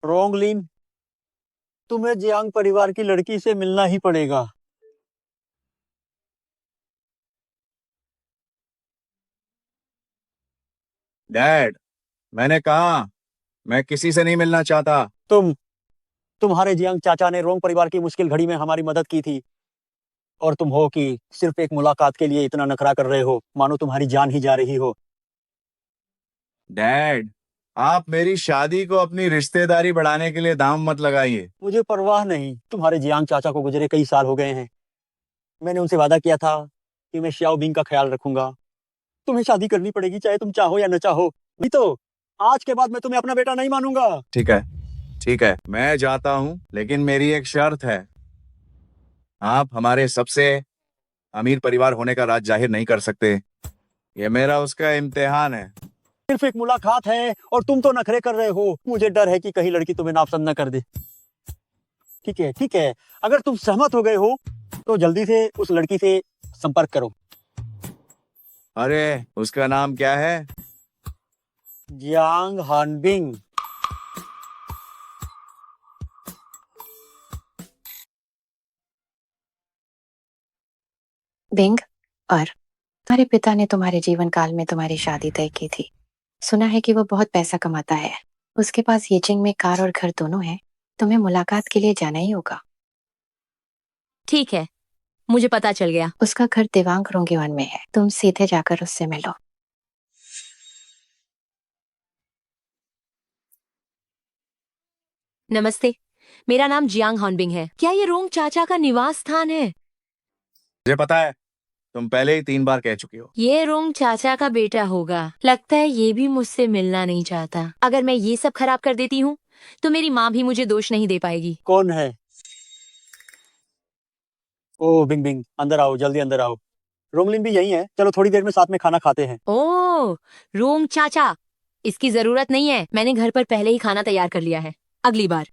रोंगलिन, तुम्हें जियांग परिवार की लड़की से मिलना ही पड़ेगा। डैड, मैंने कहा मैं किसी से नहीं मिलना चाहता। तुम्हारे जियांग चाचा ने रोंग परिवार की मुश्किल घड़ी में हमारी मदद की थी, और तुम हो कि सिर्फ एक मुलाकात के लिए इतना नखरा कर रहे हो, मानो तुम्हारी जान ही जा रही हो। डैड, आप मेरी शादी को अपनी रिश्तेदारी बढ़ाने के लिए दाम मत लगाइए। मुझे परवाह नहीं, तुम्हारे जियांग चाचा को गुजरे कई साल हो गए हैं। मैंने उनसे वादा किया था कि मैं श्याओ बिंग का ख्याल रखूंगा। तुम्हें शादी करनी पड़ेगी, चाहे तुम चाहो या न चाहो। नहीं तो आज के बाद मैं तुम्हें अपना बेटा नहीं मानूंगा। ठीक है, ठीक है, मैं जाता हूँ, लेकिन मेरी एक शर्त है। आप हमारे सबसे अमीर परिवार होने का राज जाहिर नहीं कर सकते। ये मेरा उसका इम्तिहान है। सिर्फ एक मुलाकात है और तुम तो नखरे कर रहे हो। मुझे डर है कि कहीं लड़की तुम्हें नापसंद न कर दे। ठीक है, ठीक है, अगर तुम सहमत हो गए हो तो जल्दी से उस लड़की से संपर्क करो। अरे, उसका नाम क्या है? जियांग हानबिंग। बिंग, और तुम्हारे पिता ने तुम्हारे जीवन काल में तुम्हारी शादी तय की थी। सुना है कि वो बहुत पैसा कमाता है। उसके पास येचिंग में कार और घर दोनों है। तुम्हें मुलाकात के लिए जाना ही होगा। ठीक है, मुझे पता चल गया। उसका घर दिवांग रोंगेवन में है। तुम सीधे जाकर उससे मिलो। नमस्ते, मेरा नाम जियांग हॉनबिंग है। क्या ये रोंग चाचा का निवास स्थान है? मुझे पता है, तुम पहले ही 3 बार कह चुकी हो। ये रोंग चाचा का बेटा होगा। लगता है ये भी मुझसे मिलना नहीं चाहता। अगर मैं ये सब खराब कर देती हूँ तो मेरी माँ भी मुझे दोष नहीं दे पाएगी। कौन है? ओ बिंग बिंग, अंदर आओ, जल्दी अंदर आओ। रोंगलिन भी यही है, चलो थोड़ी देर में साथ में खाना खाते हैं। ओह, रोंग चाचा, इसकी जरूरत नहीं है। मैंने घर पर पहले ही खाना तैयार कर लिया है। अगली बार।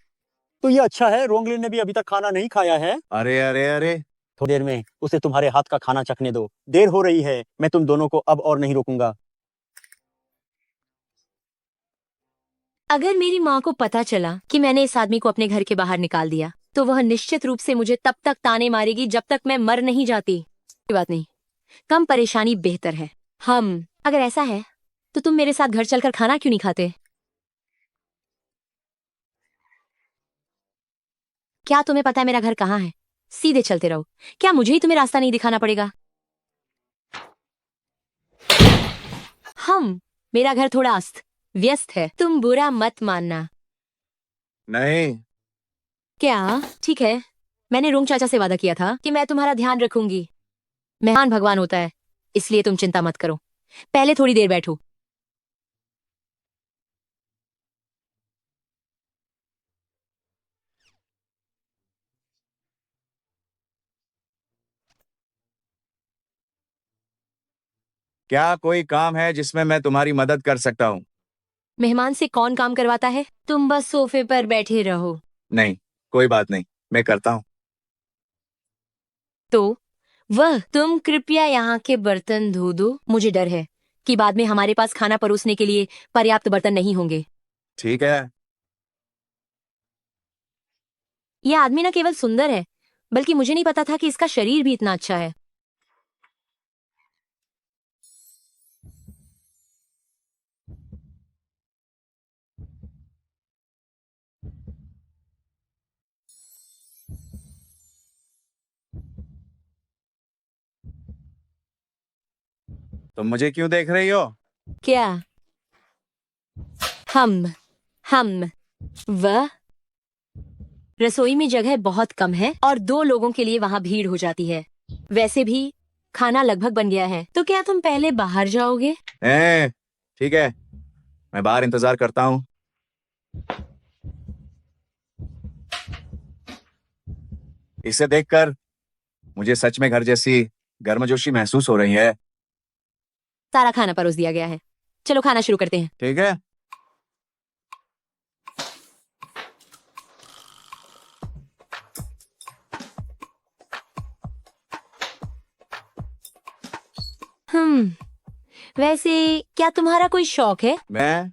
तो ये अच्छा है, रोंगलिन ने भी अभी तक खाना नहीं खाया है। अरे अरे अरे, थोड़ी देर में उसे तुम्हारे हाथ का खाना चखने दो। देर हो रही है, मैं तुम दोनों को अब और नहीं रोकूंगा। अगर मेरी माँ को पता चला कि मैंने इस आदमी को अपने घर के बाहर निकाल दिया तो वह निश्चित रूप से मुझे तब तक ताने मारेगी जब तक मैं मर नहीं जाती। कोई बात नहीं, कम परेशानी बेहतर है। अगर ऐसा है तो तुम मेरे साथ घर चलकर खाना क्यों नहीं खाते? क्या तुम्हें पता है मेरा घर कहाँ है? सीधे चलते रहो। क्या मुझे ही तुम्हें रास्ता नहीं दिखाना पड़ेगा? मेरा घर थोड़ा अस्त व्यस्त है, तुम बुरा मत मानना। नहीं। क्या? ठीक है, मैंने रोंग चाचा से वादा किया था कि मैं तुम्हारा ध्यान रखूंगी। मेहमान भगवान होता है, इसलिए तुम चिंता मत करो। पहले थोड़ी देर बैठो। क्या कोई काम है जिसमें मैं तुम्हारी मदद कर सकता हूँ? मेहमान से कौन काम करवाता है? तुम बस सोफे पर बैठे रहो। नहीं, कोई बात नहीं, मैं करता हूँ। तो तुम कृपया यहाँ के बर्तन धो दो। मुझे डर है कि बाद में हमारे पास खाना परोसने के लिए पर्याप्त बर्तन नहीं होंगे। ठीक है। यह आदमी न केवल सुंदर है, बल्कि मुझे नहीं पता था कि इसका शरीर भी इतना अच्छा है। तुम मुझे क्यों देख रही हो? क्या? हम हम वह रसोई में जगह बहुत कम है और 2 लोगों के लिए वहाँ भीड़ हो जाती है। वैसे भी खाना लगभग बन गया है, तो क्या तुम पहले बाहर जाओगे? ठीक है, मैं बाहर इंतजार करता हूँ। इसे देखकर मुझे सच में घर जैसी गर्मजोशी महसूस हो रही है। सारा खाना परोस दिया गया है। चलो खाना शुरू करते हैं। ठीक है। वैसे क्या तुम्हारा कोई शौक है? मैं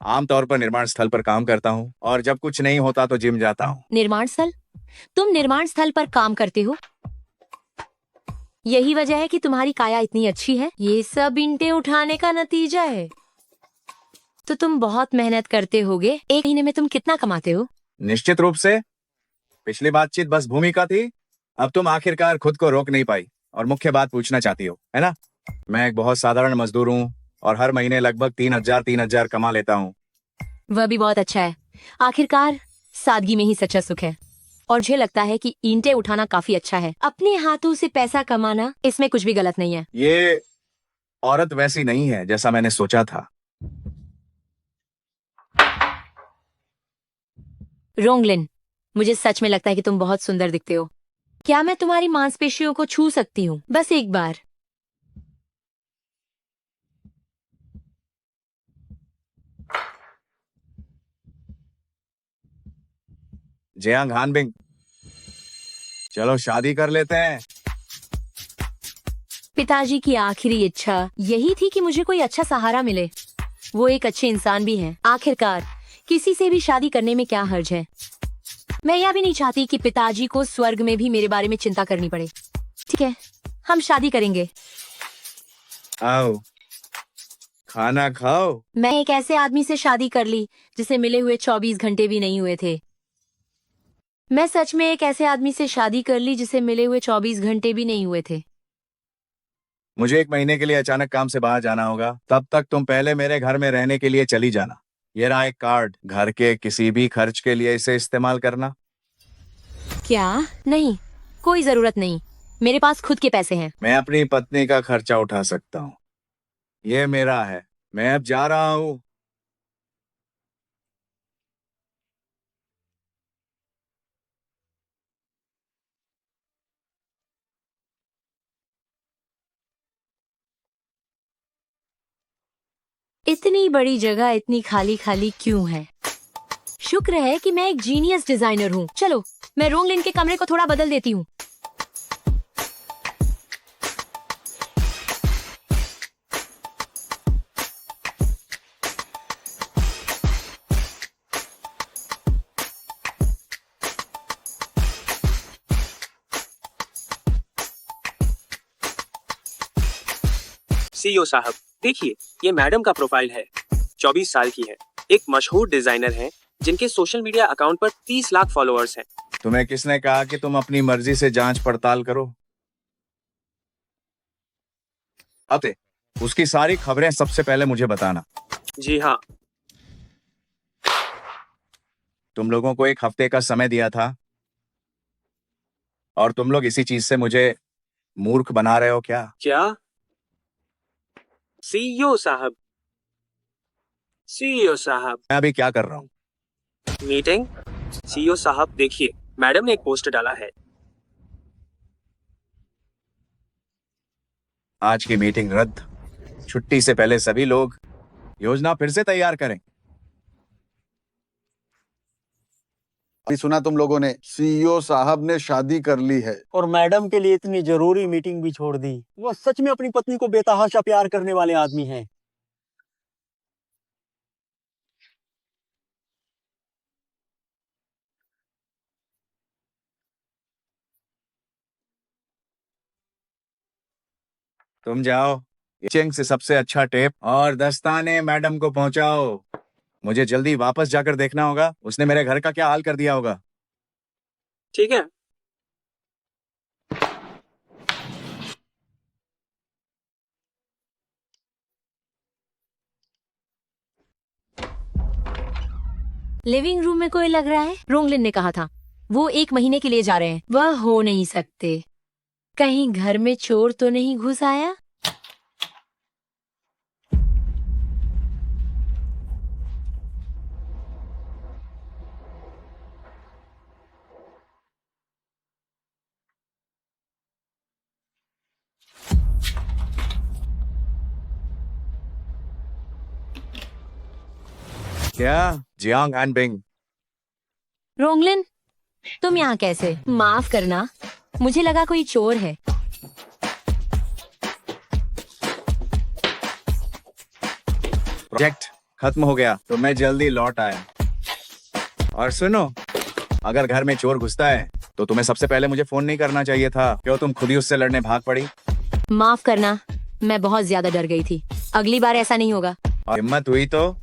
आमतौर पर निर्माण स्थल पर काम करता हूँ और जब कुछ नहीं होता तो जिम जाता हूँ। निर्माण स्थल? तुम निर्माण स्थल पर काम करते हो? यही वजह है कि तुम्हारी काया इतनी अच्छी है? ये सब ईंटें उठाने का नतीजा है। तो तुम बहुत मेहनत करते होगे। एक महीने में तुम कितना कमाते हो? निश्चित रूप से। पिछली बातचीत बस भूमिका थी, अब तुम आखिरकार खुद को रोक नहीं पाई और मुख्य बात पूछना चाहती हो, है ना? मैं एक बहुत साधारण मजदूर हूँ और हर महीने लगभग 3,000 कमा लेता हूँ। वह भी बहुत अच्छा है। आखिरकार सादगी में ही सच्चा सुख है। और मुझे लगता है कि ईंटें उठाना काफी अच्छा है। अपने हाथों से पैसा कमाना, इसमें कुछ भी गलत नहीं है। ये औरत वैसी नहीं है जैसा मैंने सोचा था। रोंगलिन, मुझे सच में लगता है कि तुम बहुत सुंदर दिखते हो। क्या मैं तुम्हारी मांसपेशियों को छू सकती हूँ? बस एक बार। जियांग हानबिंग, चलो शादी कर लेते हैं। पिताजी की आखिरी इच्छा यही थी कि मुझे कोई अच्छा सहारा मिले। वो एक अच्छे इंसान भी हैं। आखिरकार किसी से भी शादी करने में क्या हर्ज है? मैं यह भी नहीं चाहती कि पिताजी को स्वर्ग में भी मेरे बारे में चिंता करनी पड़े। ठीक है, हम शादी करेंगे। आओ, खाना खाओ। मैं एक ऐसे आदमी से शादी कर ली जिसे मिले हुए 24 घंटे भी नहीं हुए थे। मैं सच में एक ऐसे आदमी से शादी कर ली जिसे मिले हुए 24 घंटे भी नहीं हुए थे। मुझे 1 महीने के लिए अचानक काम से बाहर जाना होगा, तब तक तुम पहले मेरे घर में रहने के लिए चली जाना। ये रहा एक कार्ड, घर के किसी भी खर्च के लिए इसे इस्तेमाल करना। क्या? नहीं, कोई जरूरत नहीं। मेरे पास खुद के पैसे हैं। मैं अपनी पत्नी का खर्चा उठा सकता हूँ। ये मेरा है, मैं अब जा रहा हूँ। इतनी बड़ी जगह इतनी खाली खाली क्यों है? शुक्र है कि मैं एक जीनियस डिजाइनर हूँ। चलो, मैं रोंगलिन के कमरे को थोड़ा बदल देती हूँ। सीईओ साहब, देखिए, ये मैडम का प्रोफाइल है। 24 साल की है, एक मशहूर डिजाइनर हैं, जिनके सोशल मीडिया अकाउंट पर 30 लाख फॉलोअर्स हैं। तुम्हें किसने कहा कि तुम अपनी मर्जी से जांच पड़ताल करो? अते, उसकी सारी खबरें सबसे पहले मुझे बताना। जी हाँ। तुम लोगों को 1 हफ्ते का समय दिया था और तुम लोग इसी चीज से मुझे मूर्ख बना रहे हो क्या? क्या? सीईओ साहब, सीईओ साहब, मैं अभी क्या कर रहा हूँ? मीटिंग। सीईओ साहब, देखिए, मैडम ने एक पोस्ट डाला है। आज की मीटिंग रद्द। छुट्टी से पहले सभी लोग योजना फिर से तैयार करें। अभी सुना तुम लोगों ने, सीईओ साहब ने शादी कर ली है। और मैडम के लिए इतनी जरूरी मीटिंग भी छोड़ दी। वो सच में अपनी पत्नी को बेतहाशा प्यार करने वाले आदमी हैं। तुम जाओ, चेंग से सबसे अच्छा टेप और दस्ताने मैडम को पहुंचाओ। मुझे जल्दी वापस जाकर देखना होगा उसने मेरे घर का क्या हाल कर दिया होगा। ठीक है। लिविंग रूम में कोई लग रहा है। रोंगलिन ने कहा था वो 1 महीने के लिए जा रहे हैं। वह हो नहीं सकते। कहीं घर में चोर तो नहीं घुस आया? क्या? जियांग हानबिंग, रोंगलिन, तुम यहाँ कैसे? माफ करना, मुझे लगा कोई चोर है। प्रोजेक्ट खत्म हो गया तो मैं जल्दी लौट आया। और सुनो, अगर घर में चोर घुसता है तो तुम्हें सबसे पहले मुझे फोन नहीं करना चाहिए था। क्यों तुम खुद ही उससे लड़ने भाग पड़ी? माफ करना, मैं बहुत ज्यादा डर गई थी। अगली बार ऐसा नहीं होगा। और हिम्मत हुई तो?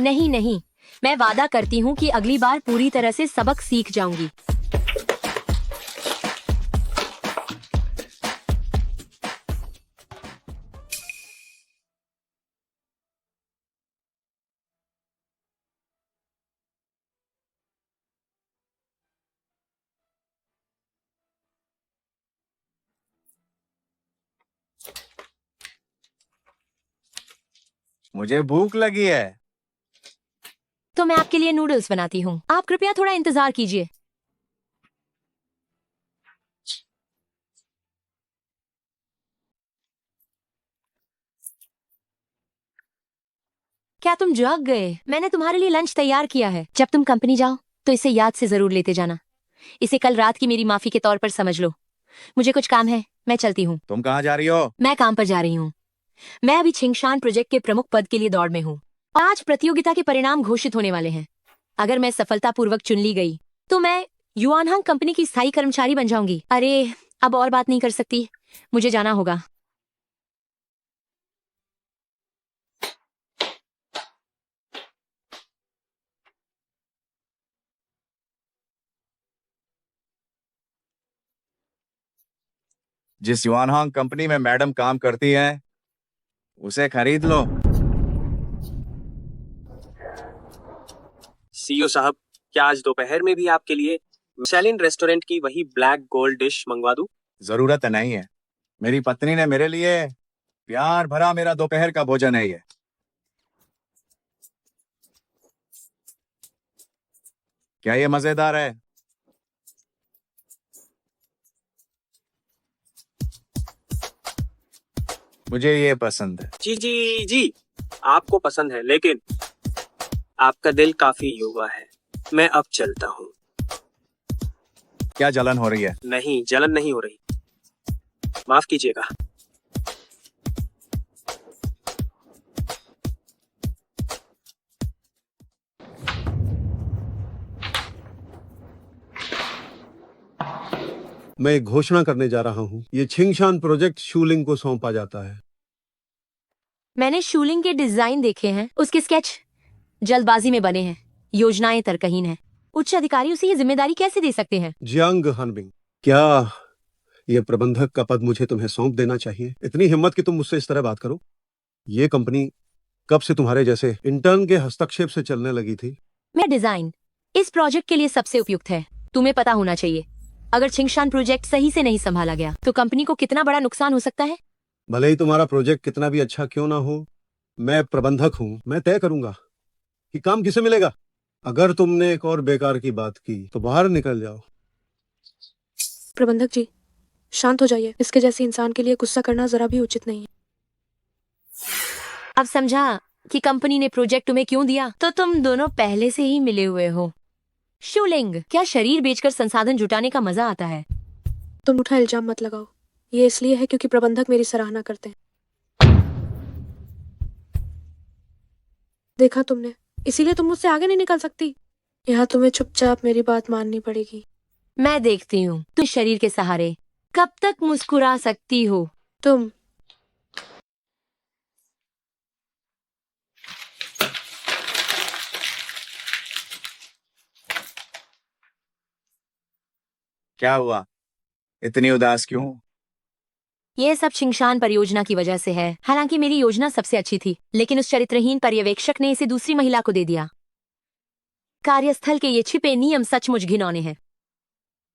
नहीं नहीं, मैं वादा करती हूँ कि अगली बार पूरी तरह से सबक सीख जाऊंगी। मुझे भूख लगी है। तो मैं आपके लिए नूडल्स बनाती हूँ, आप कृपया थोड़ा इंतजार कीजिए। क्या तुम जाग गए? मैंने तुम्हारे लिए लंच तैयार किया है। जब तुम कंपनी जाओ तो इसे याद से जरूर लेते जाना। इसे कल रात की मेरी माफी के तौर पर समझ लो। मुझे कुछ काम है, मैं चलती हूँ। तुम कहाँ जा रही हो? मैं काम पर जा रही हूँ। मैं अभी छिंगशान प्रोजेक्ट के प्रमुख पद के लिए दौड़ में हूँ। आज प्रतियोगिता के परिणाम घोषित होने वाले हैं। अगर मैं सफलतापूर्वक चुन ली गई तो मैं युआनहांग कंपनी की स्थायी कर्मचारी बन जाऊंगी। अरे, अब और बात नहीं कर सकती, मुझे जाना होगा। जिस युआनहांग कंपनी में मैडम काम करती है उसे खरीद लो। सीईओ साहब, क्या आज दोपहर में भी आपके लिए मिशेलिन रेस्टोरेंट की वही ब्लैक गोल्ड डिश मंगवा दूं? जरूरत नहीं है। मेरी पत्नी ने मेरे लिए प्यार भरा मेरा दोपहर का भोजन है ये। क्या ये मजेदार है? मुझे ये पसंद है। जी जी जी, आपको पसंद है, लेकिन आपका दिल काफी युवा है। मैं अब चलता हूँ। क्या जलन हो रही है? नहीं, जलन नहीं हो रही, माफ कीजिएगा। मैं एक घोषणा करने जा रहा हूँ। ये छिंगशान प्रोजेक्ट शूलिंग को सौंपा जाता है। मैंने शूलिंग के डिजाइन देखे हैं, उसके स्केच जल्दबाजी में बने हैं, योजनाएं तर्कहीन हैं। उच्च अधिकारी उसे ये जिम्मेदारी कैसे दे सकते हैं? जियांग हनबिंग, क्या ये प्रबंधक का पद मुझे तुम्हें सौंप देना चाहिए? इतनी हिम्मत कि तुम मुझसे इस तरह बात करो। ये कंपनी कब से तुम्हारे जैसे इंटर्न के हस्तक्षेप से चलने लगी थी? मैं डिजाइन इस प्रोजेक्ट के लिए सबसे उपयुक्त है। तुम्हें पता होना चाहिए, अगर छिंगशान प्रोजेक्ट सही से नहीं संभाला गया तो कंपनी को कितना बड़ा नुकसान हो सकता है। भले ही तुम्हारा प्रोजेक्ट कितना भी अच्छा क्यों ना हो, मैं प्रबंधक हूँ, मैं तय करूंगा कि काम किसे मिलेगा। अगर तुमने एक और बेकार की बात की तो बाहर निकल जाओ। प्रबंधक जी, शांत हो जाइए। इसके जैसे इंसान के लिए गुस्सा करना जरा भी उचित नहीं है। अब समझा कि कंपनी ने प्रोजेक्ट तुम्हें क्यों दिया। तो तुम दोनों पहले से ही मिले हुए हो। शूलिंग, क्या शरीर बेचकर संसाधन जुटाने का मजा आता है? तुम उठा इल्जाम मत लगाओ। ये इसलिए है क्योंकि प्रबंधक मेरी सराहना करते हैं। देखा तुमने, इसीलिए तुम मुझसे आगे नहीं निकल सकती। यहाँ तुम्हें चुपचाप मेरी बात माननी पड़ेगी। मैं देखती हूँ तुम शरीर के सहारे कब तक मुस्कुरा सकती हो। तुम क्या हुआ? इतनी उदास क्यों? ये सब छिंगशान परियोजना की वजह से है। हालांकि मेरी योजना सबसे अच्छी थी, लेकिन उस चरित्रहीन पर्यवेक्षक ने इसे दूसरी महिला को दे दिया। कार्यस्थल के ये छिपे नियम सचमुच घिनौने हैं।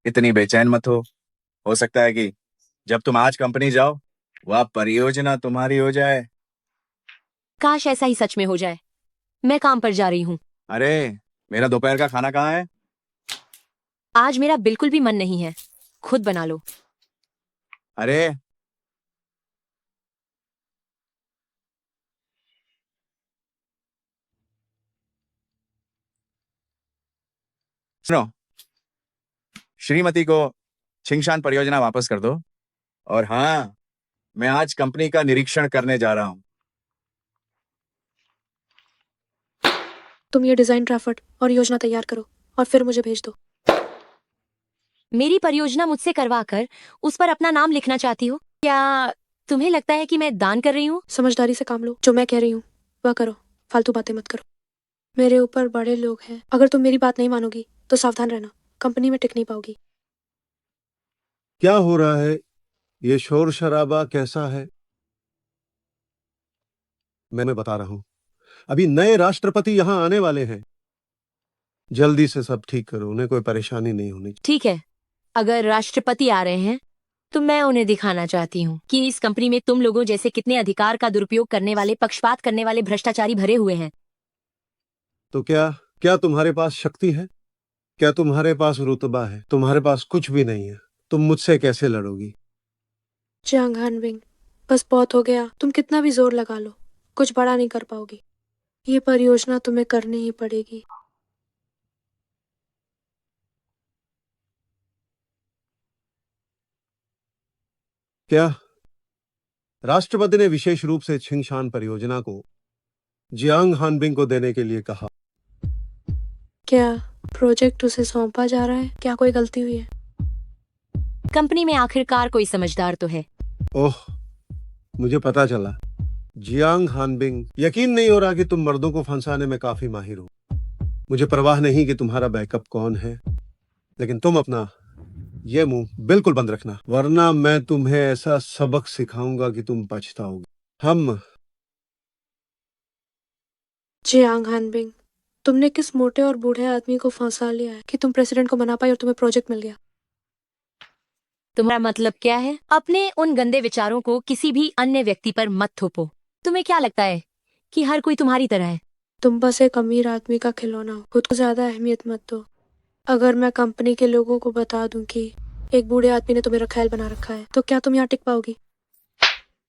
इतनी बेचैन मत हो सकता है कि जब तुम आज कंपनी जाओ वह परियोजना तुम्हारी हो जाए। काश ऐसा ही सच में हो जाए। मैं काम पर जा रही हूँ। अरे, मेरा दोपहर का खाना कहाँ है? आज मेरा बिल्कुल भी मन नहीं है, खुद बना लो। अरे, सुनो, श्रीमती को छिंगशान परियोजना वापस कर दो। और हाँ, मैं आज कंपनी का निरीक्षण करने जा रहा हूँ। तुम ये डिजाइन ड्राफ्ट और योजना तैयार करो और फिर मुझे भेज दो। मेरी परियोजना मुझसे करवाकर उस पर अपना नाम लिखना चाहती हो? क्या तुम्हें लगता है कि मैं दान कर रही हूँ? समझदारी से काम लो, जो मैं कह रही हूँ वह करो, फालतू बातें मत करो। मेरे ऊपर बड़े लोग हैं, अगर तुम मेरी बात नहीं मानोगी तो सावधान रहना, कंपनी में टिक नहीं पाओगी। क्या हो रहा है? ये शोर शराबा कैसा है? मैं बता रहा हूं, अभी नए राष्ट्रपति यहां आने वाले हैं। जल्दी से सब ठीक करो, उन्हें कोई परेशानी नहीं होनी चाहिए। ठीक है, अगर राष्ट्रपति आ रहे हैं तो मैं उन्हें दिखाना चाहती हूँ कि इस कंपनी में तुम लोगों जैसे कितने अधिकार का दुरुपयोग करने वाले, पक्षपात करने वाले भ्रष्टाचारी भरे हुए हैं। तो क्या क्या तुम्हारे पास शक्ति है? क्या तुम्हारे पास रुतबा है? तुम्हारे पास कुछ भी नहीं है। तुम मुझसे कैसे लड़ोगी? जियांग हानबिंग, बस बहुत हो गया, तुम कितना भी जोर लगा लो कुछ बड़ा नहीं कर पाओगी। ये परियोजना तुम्हें करनी ही पड़ेगी। क्या राष्ट्रपति ने विशेष रूप से छिंगशान परियोजना को जियांग हानबिंग को देने के लिए कहा? क्या प्रोजेक्ट उसे सौंपा जा रहा है? क्या कोई गलती हुई है? कंपनी में आखिरकार कोई समझदार तो है। ओह, मुझे पता चला। जियांग हानबिंग, यकीन नहीं हो रहा कि तुम मर्दों को फंसाने में काफी माहिर हो। मुझे परवाह नहीं कि तुम्हारा बैकअप कौन है, लेकिन तुम अपना ये मुंह बिल्कुल बंद रखना, वरना मैं तुम्हें ऐसा सबक सिखाऊंगा कि तुम पछताओगे। हम जियांग हानबिंग, तुमने किस मोटे और बूढ़े आदमी को फंसा लिया है कि तुम प्रेसिडेंट को मना पाई और तुम्हें प्रोजेक्ट मिल गया? तुम्हारा मतलब क्या है? अपने उन गंदे विचारों को किसी भी अन्य व्यक्ति पर मत थोपो। तुम्हें क्या लगता है कि हर कोई तुम्हारी तरह है? तुम बस एक अमीर आदमी का खिलौना हो, खुद को ज्यादा अहमियत मत दो। अगर मैं कंपनी के लोगों को बता दूं कि एक बूढ़े आदमी ने तुम्हें रखैल बना रखा है, तो क्या तुम यहाँ टिक पाओगी?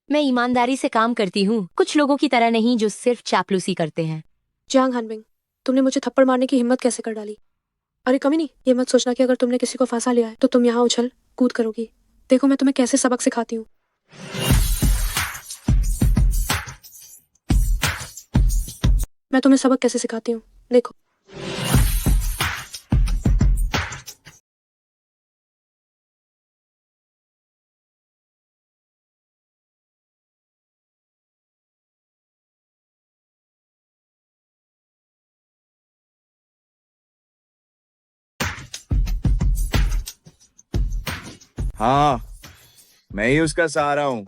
मैं ईमानदारी से काम करती हूँ, कुछ लोगों की तरह नहीं जो सिर्फ चापलूसी करते हैं। जियांग हानबिंग, तुमने मुझे थप्पड़ मारने की हिम्मत कैसे कर डाली? अरे कमी नहीं, ये मत सोचना कि अगर तुमने किसी को फंसा लिया है तो तुम यहाँ उछल कूद करोगी। देखो मैं तुम्हें कैसे सबक सिखाती हूँ। मैं तुम्हें सबक कैसे सिखाती हूँ, देखो। हाँ, मैं ही उसका सहारा हूँ।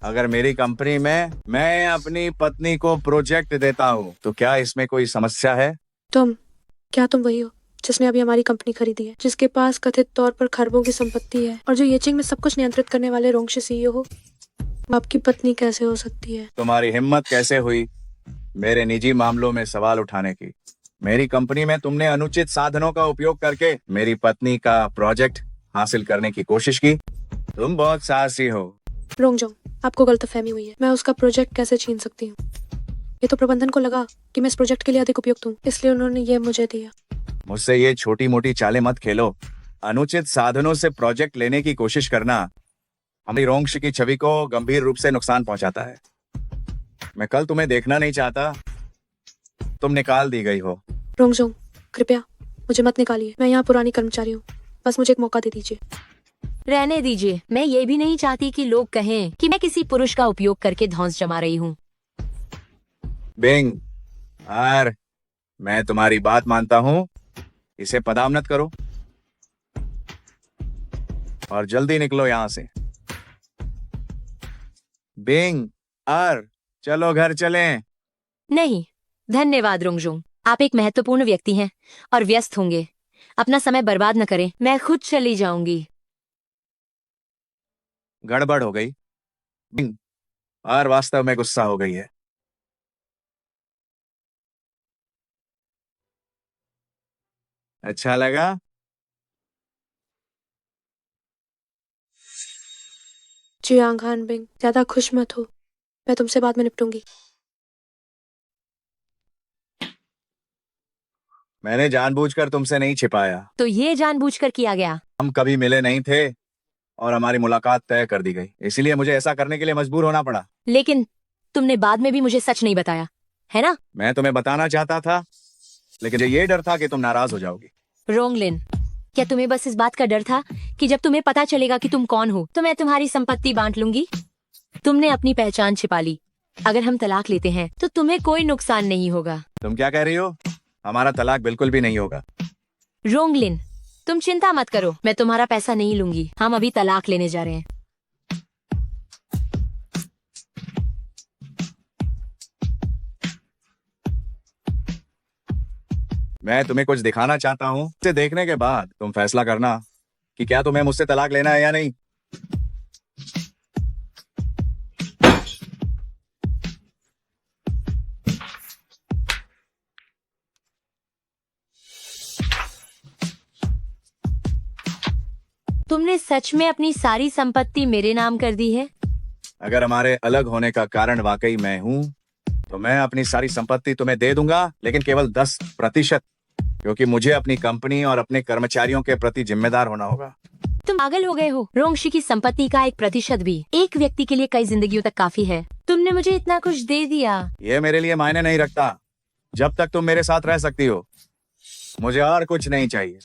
अगर मेरी कंपनी में मैं अपनी पत्नी को प्रोजेक्ट देता हूँ तो क्या इसमें कोई समस्या है? क्या तुम वही हो जिसने अभी हमारी कंपनी खरीदी है, जिसके पास कथित तौर पर खरबों की संपत्ति है और जो येचिंग में सब कुछ नियंत्रित करने वाले रोंगशे सीईओ हो? आपकी पत्नी कैसे हो सकती है? तुम्हारी हिम्मत कैसे हुई मेरे निजी मामलों में सवाल उठाने की? मेरी कंपनी में तुमने अनुचित साधनों का उपयोग करके मेरी पत्नी का प्रोजेक्ट हासिल करने की कोशिश की। तुम बहुत साहसी हो। रोंगजोंग, आपको गलतफहमी हुई है। मैं उसका प्रोजेक्ट कैसे छीन सकती हूँ? ये तो प्रबंधन को लगा कि मैं इस प्रोजेक्ट के लिए अधिक उपयुक्त हूँ, इसलिए उन्होंने ये मुझे दिया। मुझसे ये छोटी मोटी चालें मत खेलो। अनुचित साधनों से प्रोजेक्ट लेने की कोशिश करना हमारी रोंगश की छवि को गंभीर रूप से नुकसान पहुंचाता है। मैं कल तुम्हें देखना नहीं चाहता। तुम निकाल दी गई हो। रोंगजोंग, कृपया मुझे मत निकालिए। मैं यहाँ पुरानी कर्मचारी हूँ, बस मुझे एक मौका दे दीजिए। रहने दीजिए, मैं ये भी नहीं चाहती कि लोग कहें कि मैं किसी पुरुष का उपयोग करके धौंस जमा रही हूँ। बिंग, यार, मैं तुम्हारी बात मानता हूँ। इसे पदावनत करो और जल्दी निकलो यहाँ से। बिंग, चलो घर चलें। नहीं, धन्यवाद रोंगजोंग, आप एक महत्वपूर्ण व्यक्ति हैं और व्यस्त होंगे। अपना समय बर्बाद न करें, मैं खुद चली जाऊंगी। गड़बड़ हो गई। बिंग, वास्तव में गुस्सा हो गई है। अच्छा लगा? जियांग हानबिंग, ज्यादा खुश मत हो, मैं तुमसे बाद में निपटूंगी। मैंने जानबूझकर तुमसे नहीं छिपाया। तो ये जानबूझकर किया गया? हम कभी मिले नहीं थे और हमारी मुलाकात तय कर दी गई, इसलिए मुझे ऐसा करने के लिए मजबूर होना पड़ा। लेकिन तुमने बाद में भी मुझे सच नहीं बताया, है ना? मैं तुम्हें बताना चाहता था लेकिन मुझे ये डर था कि तुम नाराज हो जाओगी। रोंगलिन, क्या तुम्हें बस इस बात का डर था कि जब तुम्हें पता चलेगा कि तुम कौन हो तो मैं तुम्हारी संपत्ति बांट लूंगी? तुमने अपनी पहचान छिपा ली। अगर हम तलाक लेते हैं तो तुम्हें कोई नुकसान नहीं होगा। तुम क्या कह रही हो? हमारा तलाक बिल्कुल भी नहीं होगा। रोंगलिन, तुम चिंता मत करो, मैं तुम्हारा पैसा नहीं लूंगी। हम अभी तलाक लेने जा रहे हैं। मैं तुम्हें कुछ दिखाना चाहता हूँ। इसे देखने के बाद तुम फैसला करना कि क्या तुम्हें मुझसे तलाक लेना है या नहीं। तुमने सच में अपनी सारी संपत्ति मेरे नाम कर दी है? अगर हमारे अलग होने का कारण वाकई मैं हूँ तो मैं अपनी सारी संपत्ति तुम्हें दे दूंगा, लेकिन केवल 10%, क्योंकि मुझे अपनी कंपनी और अपने कर्मचारियों के प्रति जिम्मेदार होना होगा। तुम पागल हो गए हो? रोंगशी की संपत्ति का 1% भी एक व्यक्ति के लिए कई जिंदगियों तक काफी है। तुमने मुझे इतना कुछ दे दिया। ये मेरे लिए मायने नहीं रखता। जब तक तुम मेरे साथ रह सकती हो, मुझे और कुछ नहीं चाहिए।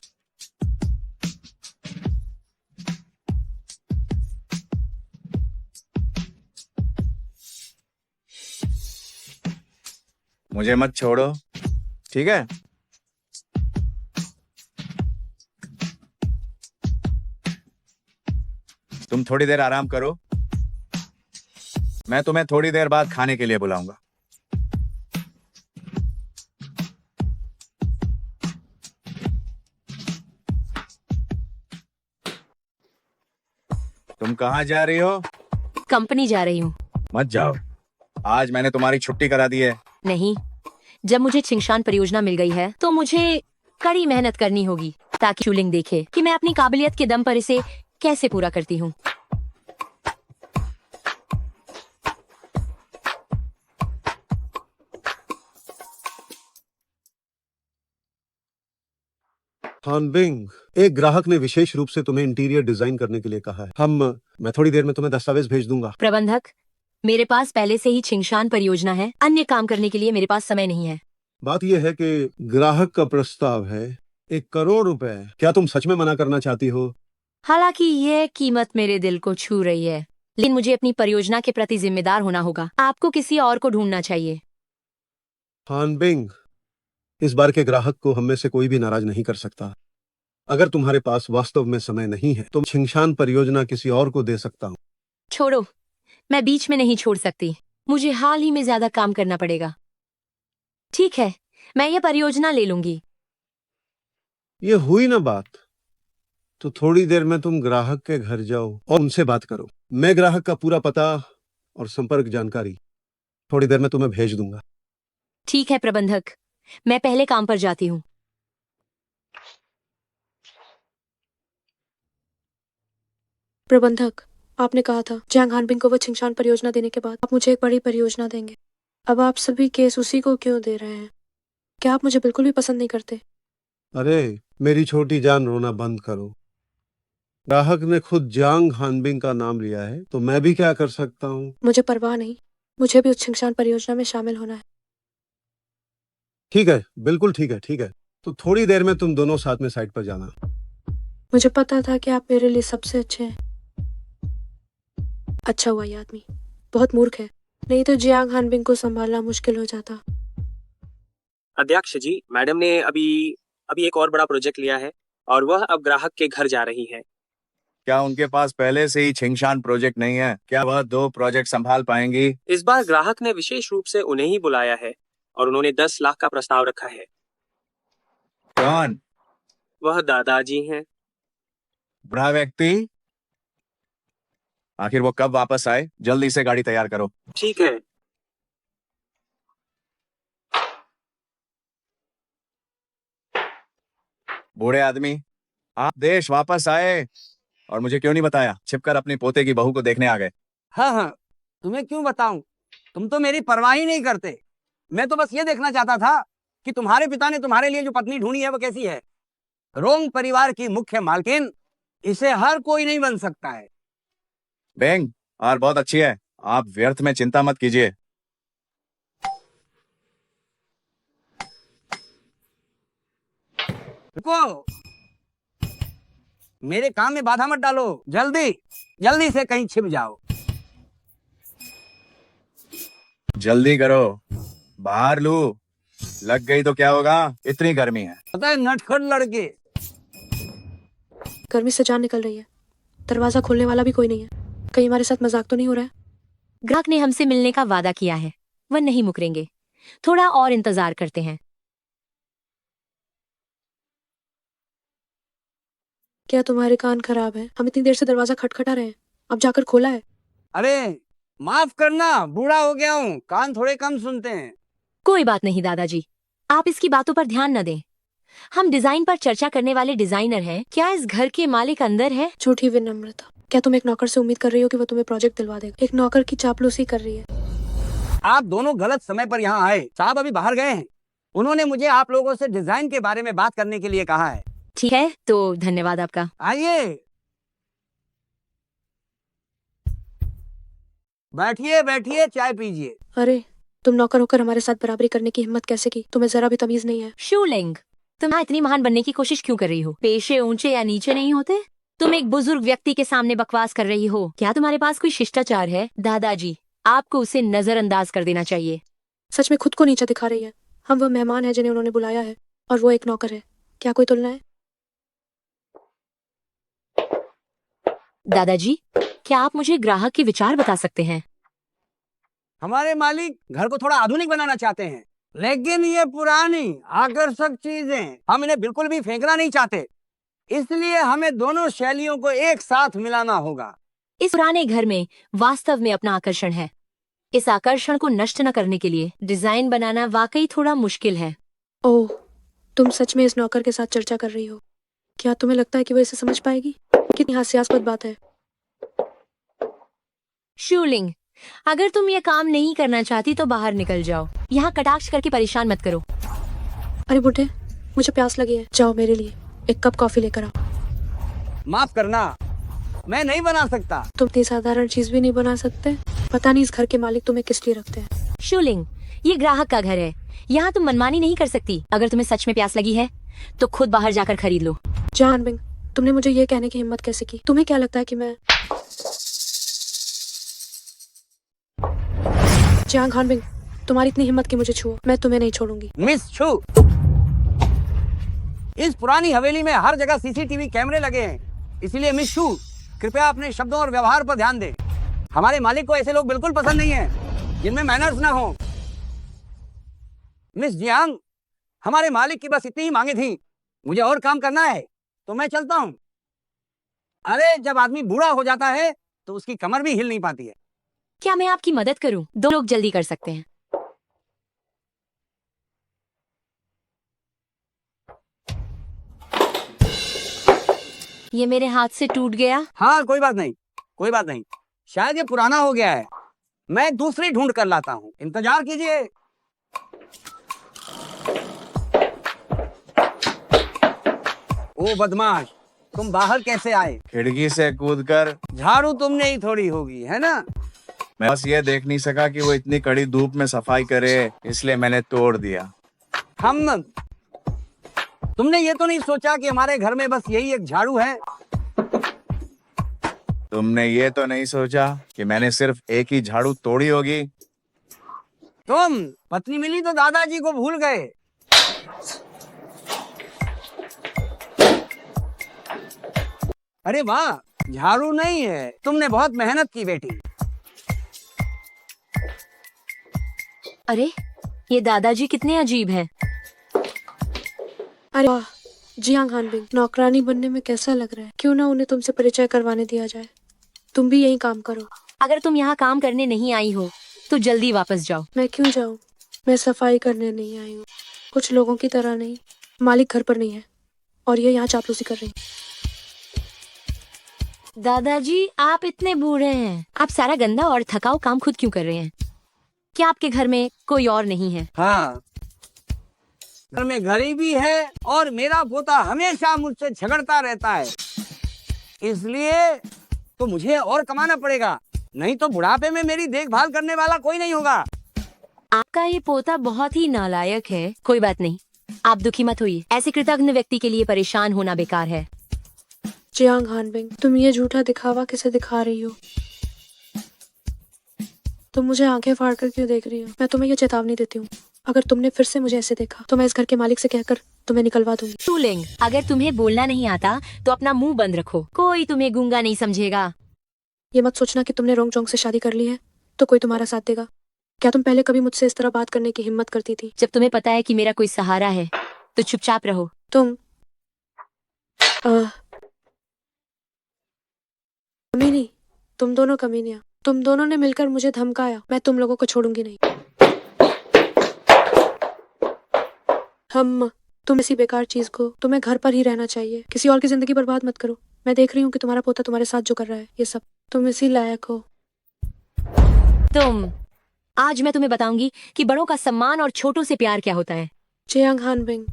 मुझे मत छोड़ो, ठीक है? तुम थोड़ी देर आराम करो, मैं तुम्हें थोड़ी देर बाद खाने के लिए बुलाऊंगा। तुम कहाँ जा रही हो? कंपनी जा रही हूँ। मत जाओ, आज मैंने तुम्हारी छुट्टी करा दी है। नहीं, जब मुझे छिंगशान परियोजना मिल गई है तो मुझे कड़ी मेहनत करनी होगी ताकि चूलिंग देखे कि मैं अपनी काबिलियत के दम पर इसे कैसे पूरा करती हूँ। हानबिंग, एक ग्राहक ने विशेष रूप से तुम्हें इंटीरियर डिजाइन करने के लिए कहा है। मैं थोड़ी देर में तुम्हें दस्तावेज भेज दूंगा। प्रबंधक, मेरे पास पहले से ही छिंगशान परियोजना है। अन्य काम करने के लिए मेरे पास समय नहीं है। बात यह है कि ग्राहक का प्रस्ताव है 1 करोड़ रुपए। क्या तुम सच में मना करना चाहती हो? हालांकि ये कीमत मेरे दिल को छू रही है, लेकिन मुझे अपनी परियोजना के प्रति जिम्मेदार होना होगा। आपको किसी और को ढूंढना चाहिए। हानबिंग, इस बार के ग्राहक को हम में से कोई भी नाराज नहीं कर सकता। अगर तुम्हारे पास वास्तव में समय नहीं है तो छिंगशान परियोजना किसी और को दे सकता हूँ। छोड़ो, मैं बीच में नहीं छोड़ सकती। मुझे हाल ही में ज्यादा काम करना पड़ेगा। ठीक है, मैं ये परियोजना ले लूंगी। ये हुई ना बात, तो थोड़ी देर में तुम ग्राहक के घर जाओ और उनसे बात करो। मैं ग्राहक का पूरा पता और संपर्क जानकारी थोड़ी देर में तुम्हें भेज दूंगा। ठीक है प्रबंधक, मैं पहले काम पर जाती हूँ। प्रबंधक, आपने कहा था जैंग हानबिंग को वो छिंगशान परियोजना देने के बाद आप मुझे एक बड़ी परियोजना देंगे। अब आप सभी केस उसी को क्यों दे रहे हैं? क्या आप मुझे बिल्कुल भी पसंद नहीं करते? अरे मेरी छोटी जान, रोना बंद करो। ग्राहक ने खुद जांग हानबिंग का नाम लिया है तो मैं भी क्या कर सकता हूँ। मुझे परवाह नहीं, मुझे भी उस छिंगशान परियोजना में शामिल होना है। ठीक है, बिल्कुल ठीक है, ठीक है। तो थोड़ी देर में तुम दोनों साथ में साइट पर जाना। मुझे पता था कि आप मेरे लिए सबसे अच्छे हैं। अच्छा हुआ ये आदमी बहुत मूर्ख है, नहीं तो जियांग हानबिंग को संभालना मुश्किल हो जाता। अध्यक्ष जी, मैडम ने अभी अभी एक और बड़ा प्रोजेक्ट लिया है और वह अब ग्राहक के घर जा रही है। क्या उनके पास पहले से ही छिंगशान प्रोजेक्ट नहीं है? क्या वह 2 प्रोजेक्ट संभाल पाएंगी? इस बार ग्राहक ने विशेष रूप से उन्हें ही बुलाया है और उन्होंने 10 लाख का प्रस्ताव रखा है। कौन? वह दादाजी हैं। बुढ़ा व्यक्ति? आखिर वो कब वापस आए? जल्दी से गाड़ी तैयार करो। ठीक है। बूढ़े आदमी, आप देश वापस आए और मुझे क्यों नहीं बताया? छिपकर अपनी पोते की बहू को देखने आ गए। हाँ हाँ, तुम्हें क्यों बताऊं? तुम तो मेरी परवाह ही नहीं करते। मैं तो बस ये देखना चाहता था कि तुम्हारे पिता ने तुम्हारे लिए जो पत्नी ढूंढी है वो कैसी है। रोंग परिवार की मुख्य मालकिन, इसे हर कोई नहीं बन सकता है। बेंग, और बहुत अच्छी है। आप व्यर्थ में चिंता मत कीजिए। रुको, मेरे काम में बाधा मत डालो। जल्दी जल्दी से कहीं छिप जाओ। जल्दी करो, बाहर लू लग गई तो क्या होगा? इतनी गर्मी है। पता है, नटखट लड़के। गर्मी से जान निकल रही है। दरवाजा खोलने वाला भी कोई नहीं है। कहीं हमारे साथ मजाक तो नहीं हो रहा है? ग्राहक ने हमसे मिलने का वादा किया है, वह नहीं मुकरेंगे। थोड़ा और इंतजार करते हैं। क्या तुम्हारे कान खराब है? हम इतनी देर से दरवाजा खटखटा रहे हैं, अब जाकर खोला है। अरे माफ करना, बूढ़ा हो गया हूँ, कान थोड़े कम सुनते हैं। कोई बात नहीं दादाजी, आप इसकी बातों पर ध्यान न दें। हम डिजाइन पर चर्चा करने वाले डिजाइनर हैं। क्या इस घर के मालिक अंदर है? झूठी विनम्रता। क्या तुम एक नौकर से उम्मीद कर रही हो कि वो तुम्हें प्रोजेक्ट दिलवा देगा? एक नौकर की चापलूसी कर रही है। आप दोनों गलत समय पर यहाँ आए। साहब अभी बाहर गए हैं। उन्होंने मुझे आप लोगों से डिजाइन के बारे में बात करने के लिए कहा है। ठीक है, तो धन्यवाद आपका। आइए बैठिए बैठिए, चाय पीजिए। अरे तुम नौकर होकर हमारे साथ बराबरी करने की हिम्मत कैसे की? तुम्हें जरा भी तमीज नहीं है। शूलिंग, तुम यहाँ इतनी महान बनने की कोशिश क्यों कर रही हो? पेशे ऊंचे या नीचे नहीं होते। तुम एक बुजुर्ग व्यक्ति के सामने बकवास कर रही हो। क्या तुम्हारे पास कोई शिष्टाचार है? दादाजी, आपको उसे नजरअंदाज कर देना चाहिए। सच में खुद को नीचा दिखा रही है। हम वो मेहमान हैं जिन्हें उन्होंने बुलाया है, और वो एक नौकर है। क्या कोई तुलना है? दादाजी, क्या आप मुझे ग्राहक के विचार बता सकते हैं? हमारे मालिक घर को थोड़ा आधुनिक बनाना चाहते हैं, लेकिन ये पुरानी आकर्षक चीजें हम इन्हें बिल्कुल भी फेंकना नहीं चाहते। इसलिए हमें दोनों शैलियों को एक साथ मिलाना होगा। इस पुराने घर में वास्तव में अपना आकर्षण है। इस आकर्षण को नष्ट न करने के लिए डिजाइन बनाना वाकई थोड़ा मुश्किल है। ओह, तुम सच में इस नौकर के साथ चर्चा कर रही हो? क्या तुम्हें लगता है कि वो इसे समझ पाएगी? कितनी हास्यास्पद बात है। शूलिंग, अगर तुम ये काम नहीं करना चाहती तो बाहर निकल जाओ। यहाँ कटाक्ष करके परेशान मत करो। अरे बुढ़े, मुझे प्यास लगी है। जाओ मेरे लिए एक कप कॉफी लेकर आओ। माफ करना, मैं नहीं बना सकता। तुम इतनी साधारण चीज भी नहीं बना सकते? पता नहीं इस घर के मालिक तुम्हें किस लिए रखते हैं। शूलिंग, ये ग्राहक का घर है। यहाँ तुम मनमानी नहीं कर सकती। अगर तुम्हें सच में प्यास लगी है तो खुद बाहर जाकर खरीद लो। जान बिंग, तुमने मुझे ये कहने की हिम्मत कैसे की? तुम्हें क्या लगता है कि मैं जान खानबिंग, तुम्हारी इतनी हिम्मत कि मुझे छुओ? मैं तुम्हें नहीं छोड़ूंगी। मिस छू, इस पुरानी हवेली में हर जगह सीसीटीवी कैमरे लगे हैं। इसलिए मिस छू, कृपया अपने शब्दों और व्यवहार पर ध्यान दें। हमारे मालिक को ऐसे लोग बिल्कुल पसंद नहीं है जिनमें मैनर्स ना हो। मिस जियांग, हमारे मालिक की बस इतनी ही मांगे थी। मुझे और काम करना है तो मैं चलता हूँ। अरे जब आदमी बूढ़ा हो जाता है तो उसकी कमर भी हिल नहीं पाती है। क्या मैं आपकी मदद करूं? दो लोग जल्दी कर सकते हैं। ये मेरे हाथ से टूट गया। हाँ कोई बात नहीं, कोई बात नहीं। शायद ये पुराना हो गया है। मैं दूसरी ढूंढ कर लाता हूँ, इंतजार कीजिए। ओ बदमाश, तुम बाहर कैसे आए? खिड़की से कूदकर। झाड़ू तुमने ही थोड़ी होगी, है ना? मैं बस ये देख नहीं सका कि वो इतनी कड़ी धूप में सफाई करे, इसलिए मैंने तोड़ दिया। तुमने ये तो नहीं सोचा कि हमारे घर में बस यही एक झाड़ू है? तुमने ये तो नहीं सोचा कि मैंने सिर्फ एक ही झाड़ू तोड़ी होगी? तुम पत्नी मिली तो दादाजी को भूल गए। अरे वाह, झाड़ू नहीं है। तुमने बहुत मेहनत की बेटी। अरे ये दादाजी कितने अजीब हैं। अरे वाह, जियांग खानबिंग, नौकरानी बनने में कैसा लग रहा है? क्यों ना उन्हें तुमसे परिचय करवाने दिया जाए। तुम भी यही काम करो। अगर तुम यहाँ काम करने नहीं आई हो तो जल्दी वापस जाओ। मैं क्यों जाऊँ? मैं सफाई करने नहीं आई हूँ। कुछ लोगों की तरह नहीं। मालिक घर पर नहीं है और ये यहाँ चापलूसी कर रही है। दादाजी, आप इतने बूढ़े हैं, आप सारा गंदा और थकाऊ काम खुद क्यों कर रहे हैं? क्या आपके घर में कोई और नहीं है? हाँ, घर में गरीबी है और मेरा पोता हमेशा मुझसे झगड़ता रहता है। इसलिए तो मुझे और कमाना पड़ेगा, नहीं तो बुढ़ापे में मेरी देखभाल करने वाला कोई नहीं होगा। आपका ये पोता बहुत ही नालायक है। कोई बात नहीं, आप दुखी मत होइए, ऐसे कृतज्ञ व्यक्ति के लिए परेशान होना बेकार है। जियांग हानबिंग, तुम ये झूठा दिखावा किसे दिखा रही हो? तुम मुझे आंखें फाड़ कर क्यों देख रही हो? मैं तुम्हें ये चेतावनी देती हूँ, अगर तुमने फिर से मुझे ऐसे देखा तो मैं इस घर के मालिक से कहकर तुम्हें निकलवा दूंगी। शूलिंग, अगर तुम्हें बोलना नहीं आता तो अपना मुंह बंद रखो, कोई तुम्हें गूंगा नहीं समझेगा। ये मत सोचना कि तुमने रोंगजोंग से शादी कर ली है तो कोई तुम्हारा साथ देगा। क्या तुम पहले कभी मुझसे इस तरह बात करने की हिम्मत करती थी? जब तुम्हें पता है कि मेरा कोई सहारा है तो चुपचाप रहो। तुम कमीनी, तुम दोनों कमीनियां, तुम दोनों ने मिलकर मुझे धमकाया। मैं तुम लोगों को छोड़ूंगी नहीं। तुम इसी बेकार चीज को, तुम्हें घर पर ही रहना चाहिए। किसी और की जिंदगी बर्बाद मत करो। मैं देख रही हूँ कि तुम्हारा पोता तुम्हारे साथ जो कर रहा है ये सब, तुम इसी लायक हो। आज मैं तुम्हें बताऊंगी कि बड़ों का सम्मान और छोटों से प्यार क्या होता है। जियांग हानबिंग,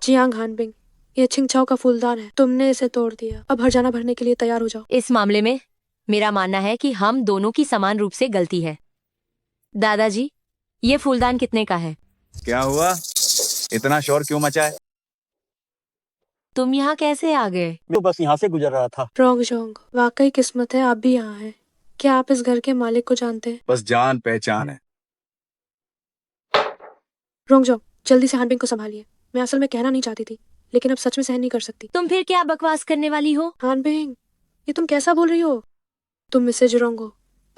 जियांग हानबिंग, ये छिंगछाओ का फूलदान है, तुमने इसे तोड़ दिया। अब हरजाना भरने के लिए तैयार हो जाओ। इस मामले में मेरा मानना है कि हम दोनों की समान रूप से गलती है। दादाजी, ये फूलदान कितने का है? क्या हुआ? इतना शोर क्यों मचा है? तुम यहाँ कैसे आ गए? मैं तो बस यहाँ से गुजर रहा था। रोंगजोंग, वाकई किस्मत है आप भी यहाँ हैं। क्या आप इस घर के मालिक को जानते हैं? बस जान पहचान है। रोंगजोंग, जल्दी से हानबिंग को संभालिए। मैं असल में कहना नहीं चाहती थी, लेकिन अब सच में सहन नहीं कर सकती। तुम फिर क्या बकवास करने वाली हो? हानबिंग, ये तुम कैसा बोल रही हो? तुम मिसेज रोंगो,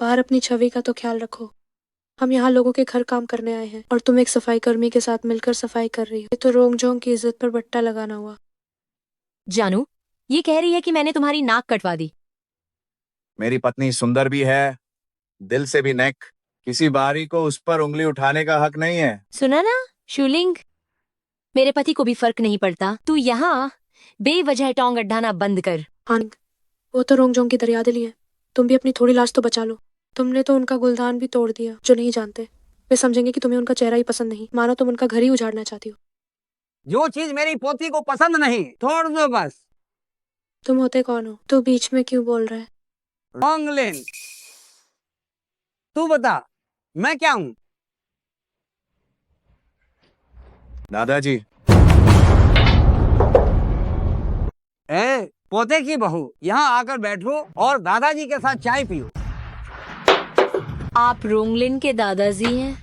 बाहर अपनी छवि का तो ख्याल रखो। हम यहाँ लोगों के घर काम करने आए हैं और तुम एक सफाई कर्मी के साथ मिलकर सफाई कर रही हो। ये तो रोंगजोंग की इज्जत पर बट्टा लगाना हुआ। जानू, ये कह रही है कि मैंने तुम्हारी नाक कटवा दी। मेरी पत्नी सुंदर भी है, दिल से भी नेक। किसी बारी को उस पर उंगली उठाने का हक नहीं है। सुना ना शूलिंग, मेरे पति को भी फर्क नहीं पड़ता। तू यहाँ बेवजह टोंग अड्डाना बंद कर। हानबिंग, वो तो रोंगजोंग की दरियादिली है। तुम भी अपनी थोड़ी लाज तो बचा लो। तुमने तो उनका गुलदान भी तोड़ दिया। जो नहीं जानते वे समझेंगे कि तुम्हें उनका चेहरा ही पसंद नहीं, मानो तुम उनका घर ही उजाड़ना चाहती हो। जो चीज मेरी पोती को पसंद नहीं, छोड़ दो बस। तुम होते कौन हो? तू बीच में क्यों बोल रहा है? रोंगलिन, तू बता मैं क्या हूँ? दादाजी, ए पोते की बहू, यहाँ आकर बैठो और दादाजी के साथ चाय पियो। आप रोंगलिन के दादाजी हैं?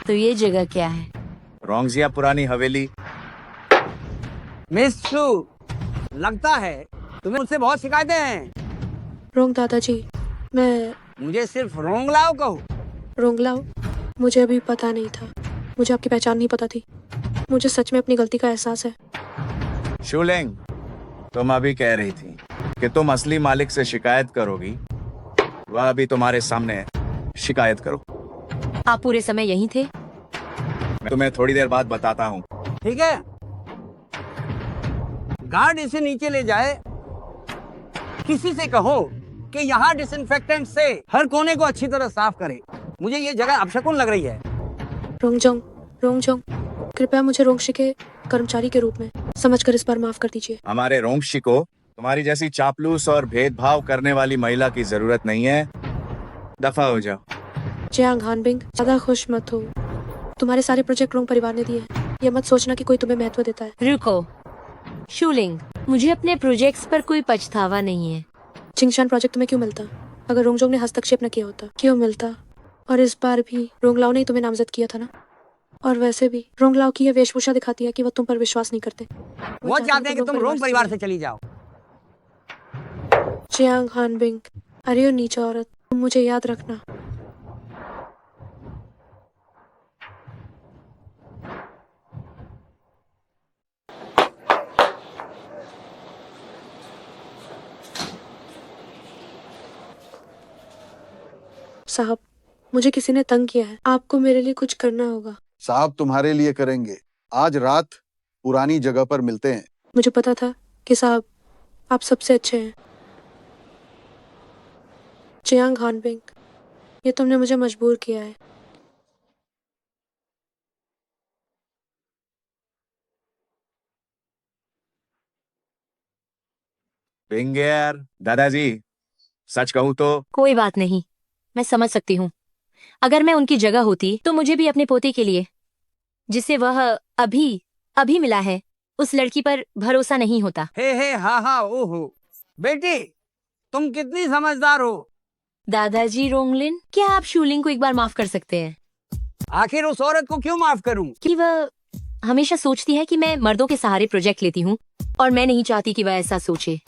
तो ये जगह क्या है? रोंगजिया पुरानी हवेली। मिस शू, लगता है तुम्हें मुझसे बहुत शिकायतें हैं। रोंग दादाजी, मैं मुझे सिर्फ रोंगलाओ कहो। रोंगलाओ, मुझे अभी पता नहीं था। मुझे आपकी पहचान नहीं पता थी। मुझे सच में अपनी गलती का एहसास है। शूलिंग, तुम अभी कह रही थी कि तुम असली मालिक से शिकायत करोगी। वह अभी तुम्हारे सामने है, शिकायत करो। आप पूरे समय यहीं थे? मैं तुम्हें थोड़ी देर बाद बताता हूँ। ठीक है, गार्ड इसे नीचे ले जाए। किसी से कहो कि यहाँ डिसइंफेक्टेंट से हर कोने को अच्छी तरह साफ करे। मुझे ये जगह अपशकुन लग रही है। रोंगजोंग, रोंगजोंग, कृपया मुझे रोंगशी के कर्मचारी के रूप में समझकर इस बार माफ कर दीजिए। हमारे रोंगशी को तुम्हारी जैसी चापलूस और भेदभाव करने वाली महिला की जरूरत नहीं है। दफा हो जाओ। जियांग हानबिंग, ज्यादा खुश मत हो। तुम्हारे सारे प्रोजेक्ट रोंग परिवार ने दिए हैं। ये मत सोचना कि कोई तुम्हें महत्व देता है। रुको शूलिंग, मुझे अपने प्रोजेक्ट्स पर कोई पछतावा नहीं है। चिंगशान प्रोजेक्ट तुम्हें क्यों मिलता अगर रोंगजोंग ने हस्तक्षेप न किया होता? क्यों मिलता? और इस बार भी रोंगलाओ ने ही तुम्हें नामजद किया था ना। और वैसे भी रोंगलाओ की यह वेशभूषा दिखाती है कि वह तुम पर विश्वास नहीं करते। वो चाहते हैं कि तुम रोंग परिवार से चली जाओ। जियांग हानबिंग, अरे ओ नीच औरत, तुम मुझे याद रखना। साहब, मुझे किसी ने तंग किया है। आपको मेरे लिए कुछ करना होगा। साहब तुम्हारे लिए करेंगे। आज रात पुरानी जगह पर मिलते हैं। मुझे पता था कि साहब आप सबसे अच्छे हैं। जियांग हानबिंग, ये तुमने मुझे मजबूर किया है। बिंगेर, दादाजी, सच कहूँ तो कोई बात नहीं, मैं समझ सकती हूँ। अगर मैं उनकी जगह होती तो मुझे भी अपने पोते के लिए, जिसे वह अभी अभी मिला है, उस लड़की पर भरोसा नहीं होता। हे हाँ हाँ ओहो बेटी, तुम कितनी समझदार हो। दादाजी रोंगलिन, क्या आप शूलिंग को एक बार माफ कर सकते हैं? आखिर उस औरत को क्यों माफ करूं? कि वह हमेशा सोचती है कि मैं मर्दों के सहारे प्रोजेक्ट लेती हूँ, और मैं नहीं चाहती कि वह ऐसा सोचे।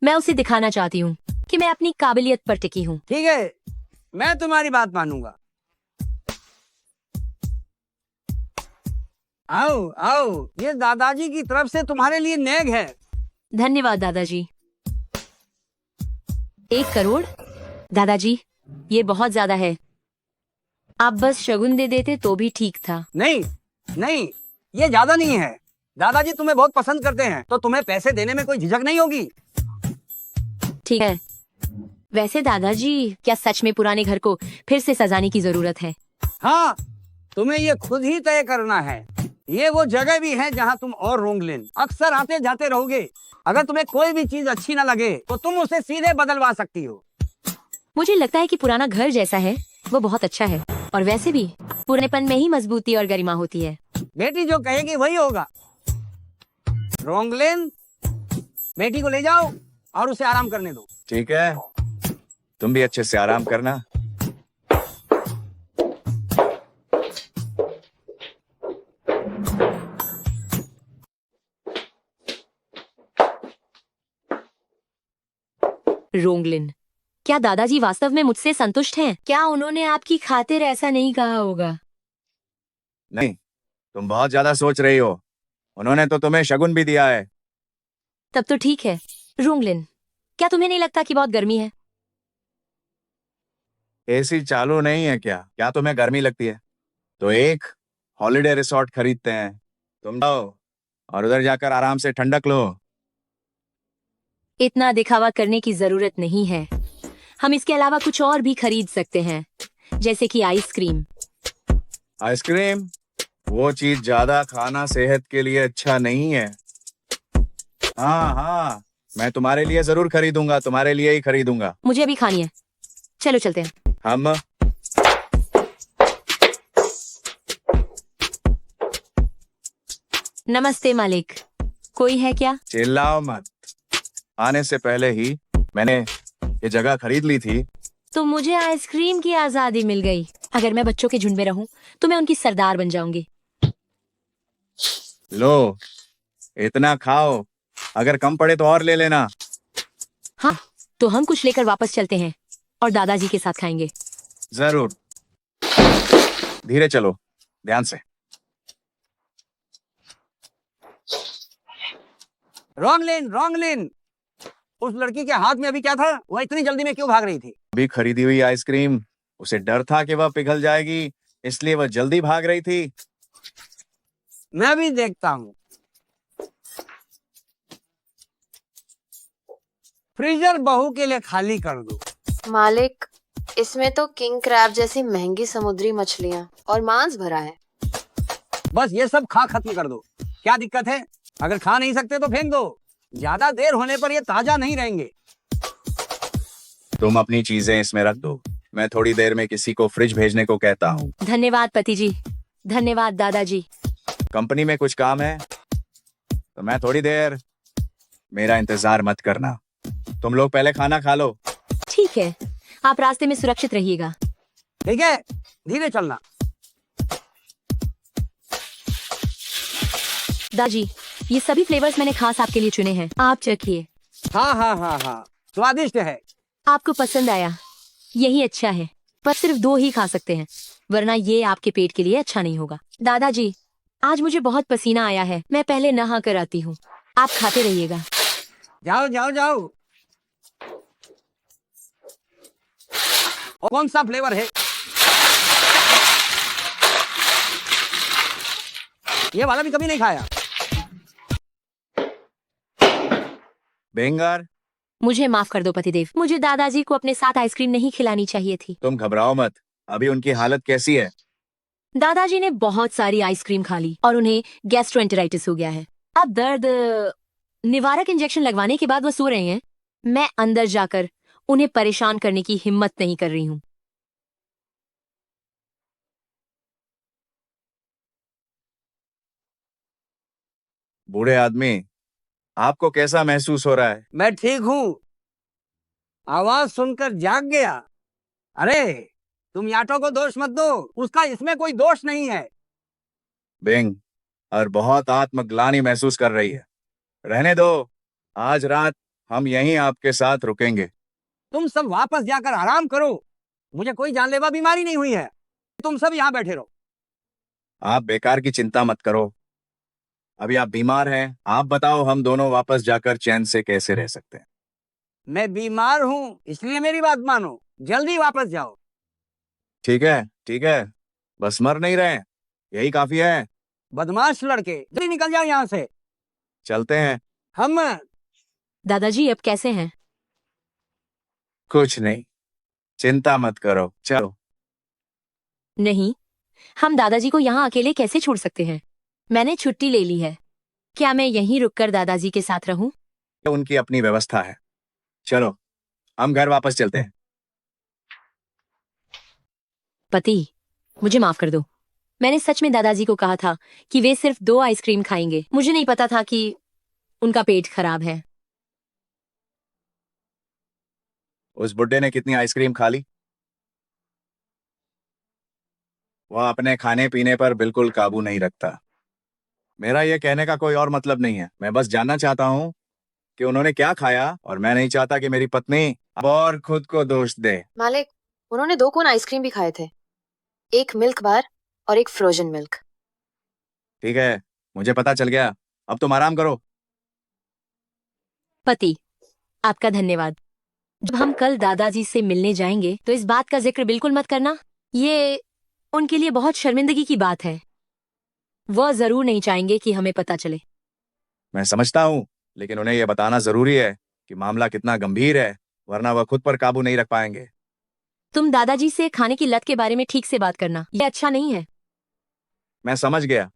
मैं उसे दिखाना चाहती हूँ कि मैं अपनी काबिलियत पर टिकी हूँ। ठीक है, मैं तुम्हारी बात मानूंगा। आओ आओ, ये दादाजी की तरफ से तुम्हारे लिए नेग है। धन्यवाद दादाजी। 1 करोड़? दादाजी, ये बहुत ज्यादा है। आप बस शगुन दे देते तो भी ठीक था। नहीं नहीं, ये ज्यादा नहीं है। दादाजी तुम्हें बहुत पसंद करते हैं, तो तुम्हें पैसे देने में कोई झिझक नहीं होगी। ठीक है। वैसे दादाजी, क्या सच में पुराने घर को फिर से सजाने की जरूरत है? हाँ, तुम्हें ये खुद ही तय करना है। ये वो जगह भी है जहाँ तुम और रोंगलिन अक्सर आते जाते रहोगे। अगर तुम्हें कोई भी चीज अच्छी ना लगे तो तुम उसे सीधे बदलवा सकती हो। मुझे लगता है कि पुराना घर जैसा है वो बहुत अच्छा है, और वैसे भी पुरानेपन में ही मजबूती और गरिमा होती है। बेटी जो कहेगी वही होगा। रोंगलिन, बेटी को ले जाओ और उसे आराम करने दो। ठीक है, तुम भी अच्छे से आराम करना। रोंगलिन, क्या दादाजी वास्तव में मुझसे संतुष्ट हैं? क्या उन्होंने आपकी खातिर ऐसा नहीं कहा होगा? नहीं, तुम बहुत ज्यादा सोच रही हो। उन्होंने तो तुम्हें शगुन भी दिया है। तब तो ठीक है। रोंगलिन, क्या तुम्हें नहीं लगता कि बहुत गर्मी है? एसी चालू नहीं है क्या? क्या तुम्हें गर्मी लगती है? तो एक हॉलिडे रिसोर्ट खरीदते हैं। तुम जाओ और उधर जाकर आराम से ठंडक लो। इतना दिखावा करने की जरूरत नहीं है। हम इसके अलावा कुछ और भी खरीद सकते हैं, जैसे कि आइसक्रीम। आइसक्रीम? वो चीज ज्यादा खाना सेहत के लिए अच्छा नहीं है। हाँ हाँ, मैं तुम्हारे लिए जरूर खरीदूंगा, तुम्हारे लिए ही खरीदूंगा। मुझे अभी खानी है। चलो चलते हैं। हम नमस्ते मालिक, कोई है क्या? चिल्लाओ मत। आने से पहले ही मैंने ये जगह खरीद ली थी। तो मुझे आइसक्रीम की आजादी मिल गई। अगर मैं बच्चों के झुंड में रहूं तो मैं उनकी सरदार बन जाऊंगी। लो, इतना खाओ, अगर कम पड़े तो और ले लेना। हाँ, तो हम कुछ लेकर वापस चलते हैं और दादाजी के साथ खाएंगे। जरूर। धीरे चलो, ध्यान से। रोंगलिन, रोंगलिन, उस लड़की के हाथ में अभी क्या था? वह इतनी जल्दी में क्यों भाग रही थी? अभी खरीदी हुई आइसक्रीम, उसे डर था कि वह पिघल जाएगी, इसलिए वह जल्दी भाग रही थी। मैं भी देखता हूँ। फ्रीजर बहू के लिए खाली कर दो। मालिक, इसमें तो किंग क्रैब जैसी महंगी समुद्री मछलियाँ और मांस भरा है। बस ये सब खा खत्म कर दो। क्या दिक्कत है? अगर खा नहीं सकते तो फेंक दो। ज्यादा देर होने पर ये ताजा नहीं रहेंगे। तुम अपनी चीजें इसमें रख दो, मैं थोड़ी देर में किसी को फ्रिज भेजने को कहता हूँ। धन्यवाद पति जी। धन्यवाद दादाजी। कंपनी में कुछ काम है तो मैं थोड़ी देर, मेरा इंतजार मत करना। तुम लोग पहले खाना खा लो। ठीक है, आप रास्ते में सुरक्षित रहिएगा। ठीक है, धीरे चलना। दादाजी, ये सभी फ्लेवर्स मैंने खास आपके लिए चुने हैं, आप चखिए। हाँ हाँ हाँ हाँ, स्वादिष्ट है। आपको पसंद आया? यही अच्छा है, पर सिर्फ 2 ही खा सकते हैं, वरना ये आपके पेट के लिए अच्छा नहीं होगा। दादाजी, आज मुझे बहुत पसीना आया है, मैं पहले नहा कर आती हूँ। आप खाते रहिएगा। जाओ जाओ जाओ। और कौन सा फ्लेवर है? ये वाला भी कभी नहीं खाया। बेंगार, मुझे माफ कर दो पतिदेव, मुझे दादाजी को अपने साथ आइसक्रीम नहीं खिलानी चाहिए थी। तुम घबराओ मत, अभी उनकी हालत कैसी है? दादाजी ने बहुत सारी आइसक्रीम खा ली और उन्हें गैस्ट्रोएंटेराइटिस हो गया है। अब दर्द निवारक इंजेक्शन लगवाने के बाद वो सो रहे हैं। मैं अंदर जाकर उन्हें परेशान करने की हिम्मत नहीं कर रही हूँ। बूढ़े आदमी, आपको कैसा महसूस हो रहा है? मैं ठीक हूँ। आवाज सुनकर जाग गया। अरे तुम याटो को दोष मत दो, उसका इसमें कोई दोष नहीं है। बिंग और बहुत आत्मग्लानि महसूस कर रही है। रहने दो, आज रात हम यहीं आपके साथ रुकेंगे। तुम सब वापस जाकर आराम करो, मुझे कोई जानलेवा बीमारी नहीं हुई है। तुम सब यहाँ बैठे रहो। आप बेकार की चिंता मत करो। अभी आप बीमार हैं, आप बताओ हम दोनों वापस जाकर चैन से कैसे रह सकते हैं? मैं बीमार हूँ, इसलिए मेरी बात मानो, जल्दी वापस जाओ। ठीक है, ठीक है, बस मर नहीं रहे, यही काफी है। बदमाश लड़के, जल्दी निकल जाओ यहाँ से। चलते हैं। हम दादाजी अब कैसे हैं? कुछ नहीं, चिंता मत करो, चलो। नहीं, हम दादाजी को यहाँ अकेले कैसे छोड़ सकते हैं? मैंने छुट्टी ले ली है। क्या मैं यहीं रुककर दादाजी के साथ रहूं? उनकी अपनी व्यवस्था है। चलो, हम घर वापस चलते हैं। पति, मुझे माफ कर दो। मैंने सच में दादाजी को कहा था कि वे सिर्फ 2 आइसक्रीम खाएंगे। मुझे नहीं पता था कि उनका पेट खराब है। उस बुड्ढे ने कितनी आइसक्रीम खा ली? वह अपने खाने पीने पर बिल्कुल काबू नहीं रखता। मेरा यह कहने का कोई और मतलब नहीं है। मैं बस जानना चाहता हूँ कि उन्होंने क्या खाया, और मैं नहीं चाहता कि मेरी पत्नी अब और खुद को दोष दे। मालिक, उन्होंने 2 कोन आइसक्रीम भी खाए थे, एक मिल्क बार और एक फ्रोजन मिल्क। ठीक है, मुझे पता चल गया। अब तुम आराम करो। पति, आपका धन्यवाद। जब हम कल दादाजी से मिलने जाएंगे तो इस बात का जिक्र बिल्कुल मत करना। ये उनके लिए बहुत शर्मिंदगी की बात है। वह जरूर नहीं चाहेंगे कि हमें पता चले। मैं समझता हूँ, लेकिन उन्हें यह बताना जरूरी है कि मामला कितना गंभीर है, वरना वह खुद पर काबू नहीं रख पाएंगे। तुम दादाजी से खाने की लत के बारे में ठीक से बात करना, ये अच्छा नहीं है। मैं समझ गया।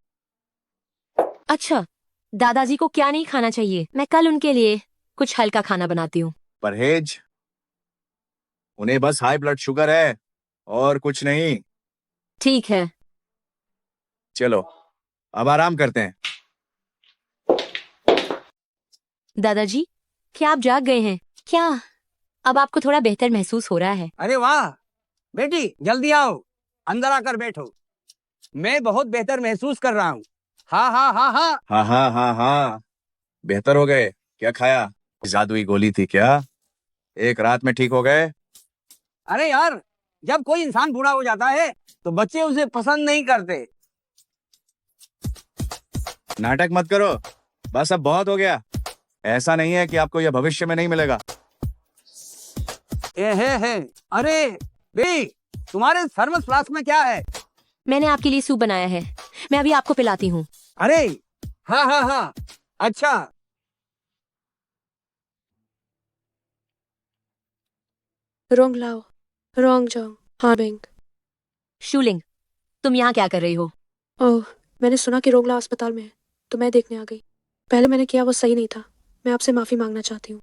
अच्छा, दादाजी को क्या नहीं खाना चाहिए? मैं कल उनके लिए कुछ हल्का खाना बनाती हूँ। परहेज? उन्हें बस हाई ब्लड शुगर है और कुछ नहीं। ठीक है। चलो, अब आराम करते हैं। दादाजी, क्या आप जाग गए हैं? क्या अब आपको थोड़ा बेहतर महसूस हो रहा है? अरे वाह बेटी, जल्दी आओ, अंदर आकर बैठो। मैं बहुत बेहतर महसूस कर रहा हूँ। हाँ हाँ हाँ हाँ। हाँ हाँ हाँ हाँ, बेहतर हो गए। क्या खाया? जादुई गोली थी क्या? एक रात में ठीक हो गए? अरे यार, जब कोई इंसान बूढ़ा हो जाता है तो बच्चे उसे पसंद नहीं करते। नाटक मत करो, बस अब बहुत हो गया। ऐसा नहीं है कि आपको यह भविष्य में नहीं मिलेगा। है। अरे बेटी, तुम्हारे थर्मस फ्लास्क में क्या है? मैंने आपके लिए सूप बनाया है, मैं अभी आपको पिलाती हूँ। अरे हाँ हाँ हाँ, अच्छा। रोंग लाओ, रोंग जोंग, हाँ बिंग। शूलिंग, तुम यहाँ क्या कर रही हो? ओह, मैंने सुना कि रोंगला अस्पताल में है, तो मैं देखने आ गई। पहले मैंने किया वो सही नहीं था, मैं आपसे माफी मांगना चाहती हूँ।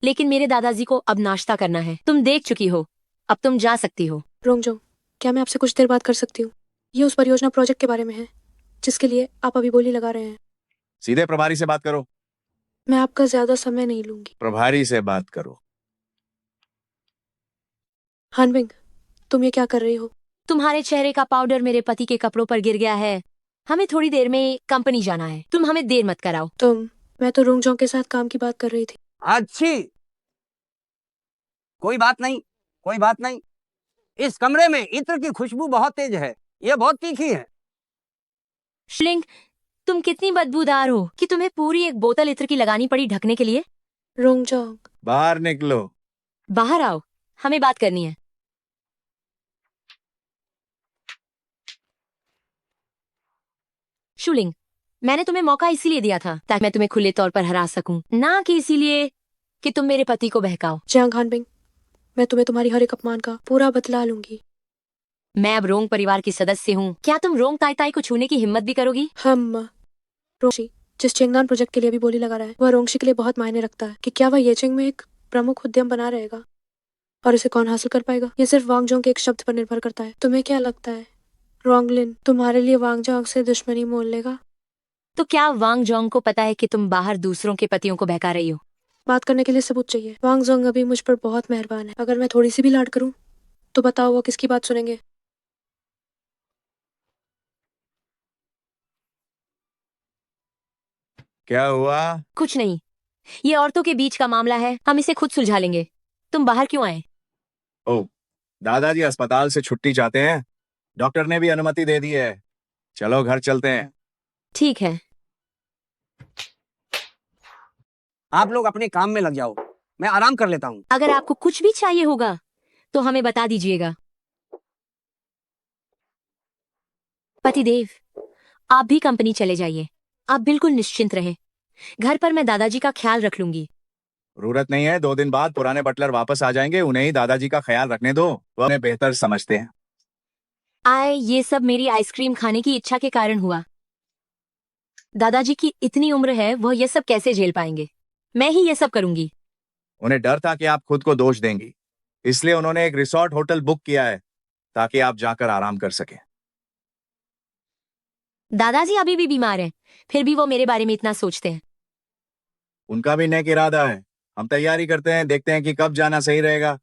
लेकिन मेरे दादाजी को अब नाश्ता करना है। तुम देख चुकी हो, अब तुम जा सकती हो। रोंगजोंग, क्या मैं आपसे कुछ देर बात कर सकती हूँ? ये उस परियोजना प्रोजेक्ट के बारे में है जिसके लिए आप अभी बोली लगा रहे हैं। सीधे प्रभारी से बात करो। मैं आपका ज्यादा समय नहीं लूंगी। प्रभारी से बात करो। हानबिंग, तुम ये क्या कर रही हो? तुम्हारे चेहरे का पाउडर मेरे पति के कपड़ों पर गिर गया है। हमें थोड़ी देर में कंपनी जाना है, तुम हमें देर मत कराओ। मैं तो रोंगजोंग के साथ काम की बात कर रही थी। अच्छी, कोई बात नहीं, कोई बात नहीं। इस कमरे में इत्र की खुशबू बहुत तेज है, ये बहुत तीखी है। श्लिंग, तुम कितनी बदबूदार हो कि तुम्हें पूरी एक बोतल इत्र की लगानी पड़ी ढकने के लिए। रोंगजोंग, बाहर निकलो। बाहर आओ, हमें बात करनी है। शुलिंग, मैंने तुम्हें मौका इसीलिए दिया था ताकि मैं तुम्हें खुले तौर पर हरा सकूं, ना कि इसीलिए कि तुम मेरे पति को बहकाओ। जियांग हानबिंग, मैं तुम्हें तुम्हारी हर एक अपमान का पूरा बदला लूंगी। मैं अब रोंग परिवार की सदस्य हूँ। क्या तुम रोंग ताई ताई को छूने की हिम्मत भी करोगी? हम रोंगशी, जिस चेंगनान प्रोजेक्ट के लिए अभी बोली लगा रहा है, वह रोंगशी के लिए बहुत मायने रखता है कि क्या वह येचिंग में एक प्रमुख उद्यम बना रहेगा और इसे कौन हासिल कर पाएगा, ये सिर्फ वांगजोंग के एक शब्द पर निर्भर करता है। तुम्हें क्या लगता है रोंगलिन तुम्हारे लिए वांगजोंग से दुश्मनी मोल लेगा? तो क्या वांग जोंग को पता है कि तुम बाहर दूसरों के पतियों को बहका रही हो? बात करने के लिए सबूत चाहिए। वांग जोंग अभी मुझ पर बहुत मेहरबान है। अगर मैं थोड़ी सी भी लाड करूं तो बताओ वो किसकी बात सुनेंगे? क्या हुआ? कुछ नहीं, ये औरतों के बीच का मामला है, हम इसे खुद सुलझा लेंगे। तुम बाहर क्यों आए? ओ, दादाजी अस्पताल से छुट्टी चाहते हैं। डॉक्टर ने भी अनुमति दे दी है। चलो घर चलते हैं। ठीक है। आप लोग अपने काम में लग जाओ, मैं आराम कर लेता हूँ। अगर आपको कुछ भी चाहिए होगा तो हमें बता दीजिएगा। पतिदेव, आप भी कंपनी चले जाइए। आप बिल्कुल निश्चिंत रहे। घर पर मैं दादाजी का ख्याल रख लूंगी। जरूरत नहीं है, 2 दिन बाद पुराने बटलर वापस आ जाएंगे, उन्हें ही दादाजी का ख्याल रखने दो, वो हमें बेहतर समझते हैं। ये सब मेरी आइसक्रीम खाने की इच्छा के कारण हुआ। दादाजी की इतनी उम्र है, वह ये सब कैसे झेल पाएंगे? मैं ही ये सब करूंगी। उन्हें डर था कि आप खुद को दोष देंगी, इसलिए उन्होंने एक रिसोर्ट होटल बुक किया है ताकि आप जाकर आराम कर सकें। दादाजी अभी भी बीमार हैं, फिर भी वो मेरे बारे में इतना सोचते हैं। उनका भी नेक इरादा है। हम तैयारी करते हैं, देखते हैं कि कब जाना सही रहेगा।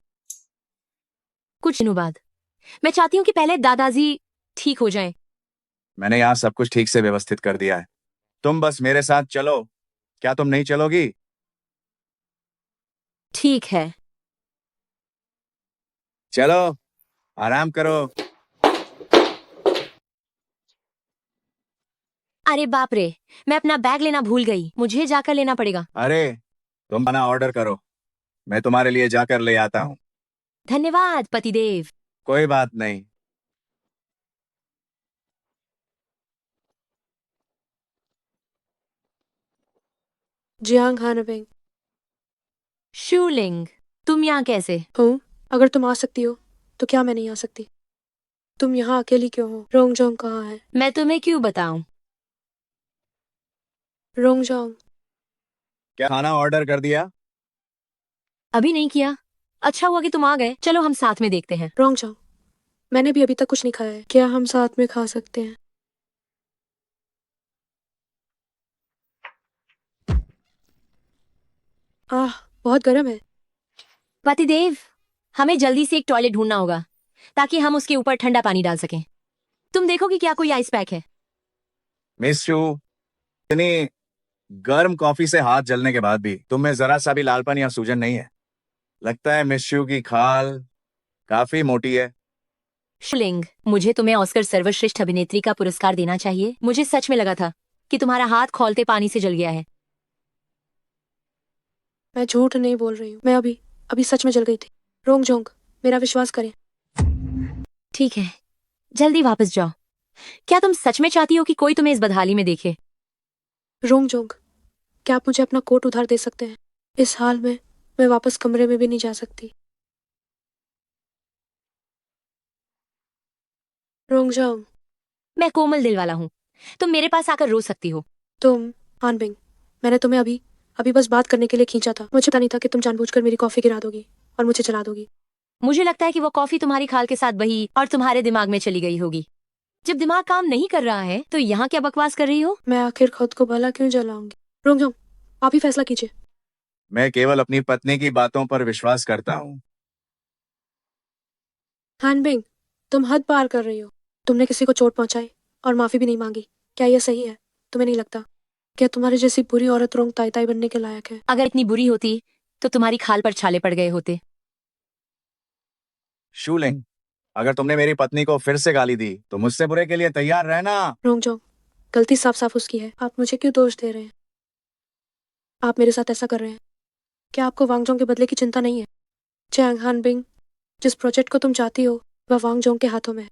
कुछ दिनों बाद। मैं चाहती हूँ कि पहले दादाजी ठीक हो जाएं। मैंने यहाँ सब कुछ ठीक से व्यवस्थित कर दिया है, तुम बस मेरे साथ चलो। क्या तुम नहीं चलोगी? ठीक है। चलो, आराम करो। अरे बाप रे, मैं अपना बैग लेना भूल गई, मुझे जाकर लेना पड़ेगा। अरे, तुम खाना ऑर्डर करो, मैं तुम्हारे लिए जाकर ले आता हूँ। धन्यवाद पतिदेव। कोई बात नहीं। जियांग हानबिंग। शूलिंग, तुम यहाँ कैसे? हूँ। अगर तुम आ सकती हो तो क्या मैं नहीं आ सकती? तुम यहाँ अकेली क्यों हो? रोंगजोंग कहाँ है? मैं तुम्हें क्यों बताऊं? रोंगजोंग। क्या खाना ऑर्डर कर दिया? अभी नहीं किया। अच्छा हुआ कि तुम आ गए, चलो हम साथ में देखते हैं। रोंगजोंग, मैंने भी अभी तक कुछ नहीं खाया है। क्या हम साथ में खा सकते हैं? आह, बहुत गर्म है। पतिदेव, हमें जल्दी से एक टॉयलेट ढूंढना होगा ताकि हम उसके ऊपर ठंडा पानी डाल सकें। तुम देखो कि क्या कोई आइस पैक है। मिस शू, इतनी गर्म कॉफी से हाथ जलने के बाद भी तुम में जरा सा भी लालपन या सूजन नहीं है। लगता है मिस शू की खाल काफी मोटी है। शूलिंग, मुझे तुम्हें ऑस्कर सर्वश्रेष्ठ अभिनेत्री का पुरस्कार देना चाहिए। मुझे सच में लगा था कि तुम्हारा हाथ खौलते पानी से जल गया है। मैं झूठ नहीं बोल रही हूँ, मैं अभी अभी सच में जल गई थी। रोंगजोंग, मेरा विश्वास करें। ठीक है, जल्दी वापस जाओ। क्या तुम सच में चाहती हो कि कोई तुम्हें इस बदहाली में देखे? रोंगजोंग, क्या आप मुझे अपना कोट उधार दे सकते हैं? इस हाल में मैं वापस कमरे में भी नहीं जा सकती। रोंगजोंग। मैं कोमल दिल वाला हूँ, तुम मेरे पास आकर रो सकती हो। तुम हानबिंग, मैंने तुम्हें अभी अभी बस बात करने के लिए खींचा था। मुझे पता नहीं था कि तुम जानबूझकर मेरी कॉफी गिरा दोगी और मुझे चला दोगी। मुझे लगता है कि वो कॉफी तुम्हारी खाल के साथ बही और तुम्हारे दिमाग में चली गई होगी। जब दिमाग काम नहीं कर रहा है तो यहाँ क्या बकवास कर रही हो? मैं आखिर खुद को भला क्यों जलाऊंगी? रोंगजोंग, आप ही फैसला कीजिए। मैं केवल अपनी पत्नी की बातों पर विश्वास करता हूँ। हानबिंग, तुम हद पार कर रही हो। तुमने किसी को चोट पहुंचाई और माफी भी नहीं मांगी। क्या यह सही है? तुम्हें नहीं लगता क्या तुम्हारी जैसी बुरी औरत रोंग ताई ताई बनने के लायक है? अगर इतनी बुरी होती तो तुम्हारी खाल पर छाले पड़ गए होते। शूलिंग, अगर तुमने मेरी पत्नी को फिर से गाली दी तो मुझसे बुरे के लिए तैयार रहना। रोंगजोंग, गलती साफ साफ उसकी है। आप मुझे क्यों दोष दे रहे हैं? आप मेरे साथ ऐसा कर रहे हैं। क्या आपको वांगजोंग के बदले की चिंता नहीं है? चैंग हानबिंग, जिस प्रोजेक्ट को तुम चाहती हो वह वांगजोंग के हाथों में है।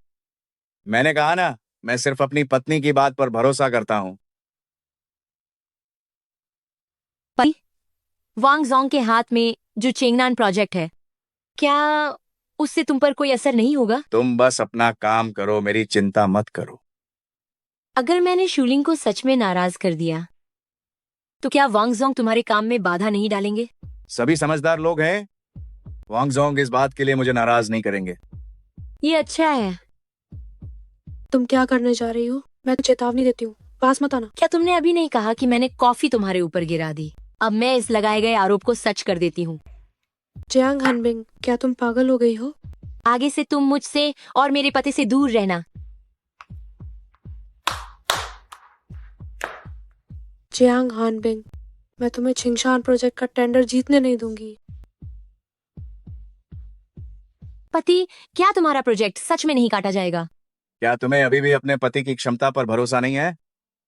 मैंने कहा ना, मैं सिर्फ अपनी पत्नी की बात पर भरोसा करता हूँ। वांग जोंग के हाथ में जो चेंगनान प्रोजेक्ट है, क्या उससे तुम पर कोई असर नहीं होगा? तुम बस अपना काम करो, मेरी चिंता मत करो। अगर मैंने शूलिंग को सच में नाराज कर दिया तो क्या वांग जोंग तुम्हारे काम में बाधा नहीं डालेंगे? सभी समझदार लोग हैं। वांग जोंग इस बात के लिए मुझे नाराज नहीं करेंगे। ये अच्छा है। तुम क्या करने जा रही हो? मैं चेतावनी देती हूँ, पास मत आना। क्या तुमने अभी नहीं कहा कि मैंने कॉफी तुम्हारे ऊपर गिरा दी? अब मैं इस लगाए गए आरोप को सच कर देती हूँ। जियांग हानबिंग, क्या तुम पागल हो गई हो? आगे से तुम मुझसे और मेरे पति से दूर रहना। जियांग हानबिंग, मैं तुम्हें छिंगशान प्रोजेक्ट का टेंडर जीतने नहीं दूंगी। पति, क्या तुम्हारा प्रोजेक्ट सच में नहीं काटा जाएगा? क्या तुम्हें अभी भी अपने पति की क्षमता पर भरोसा नहीं है?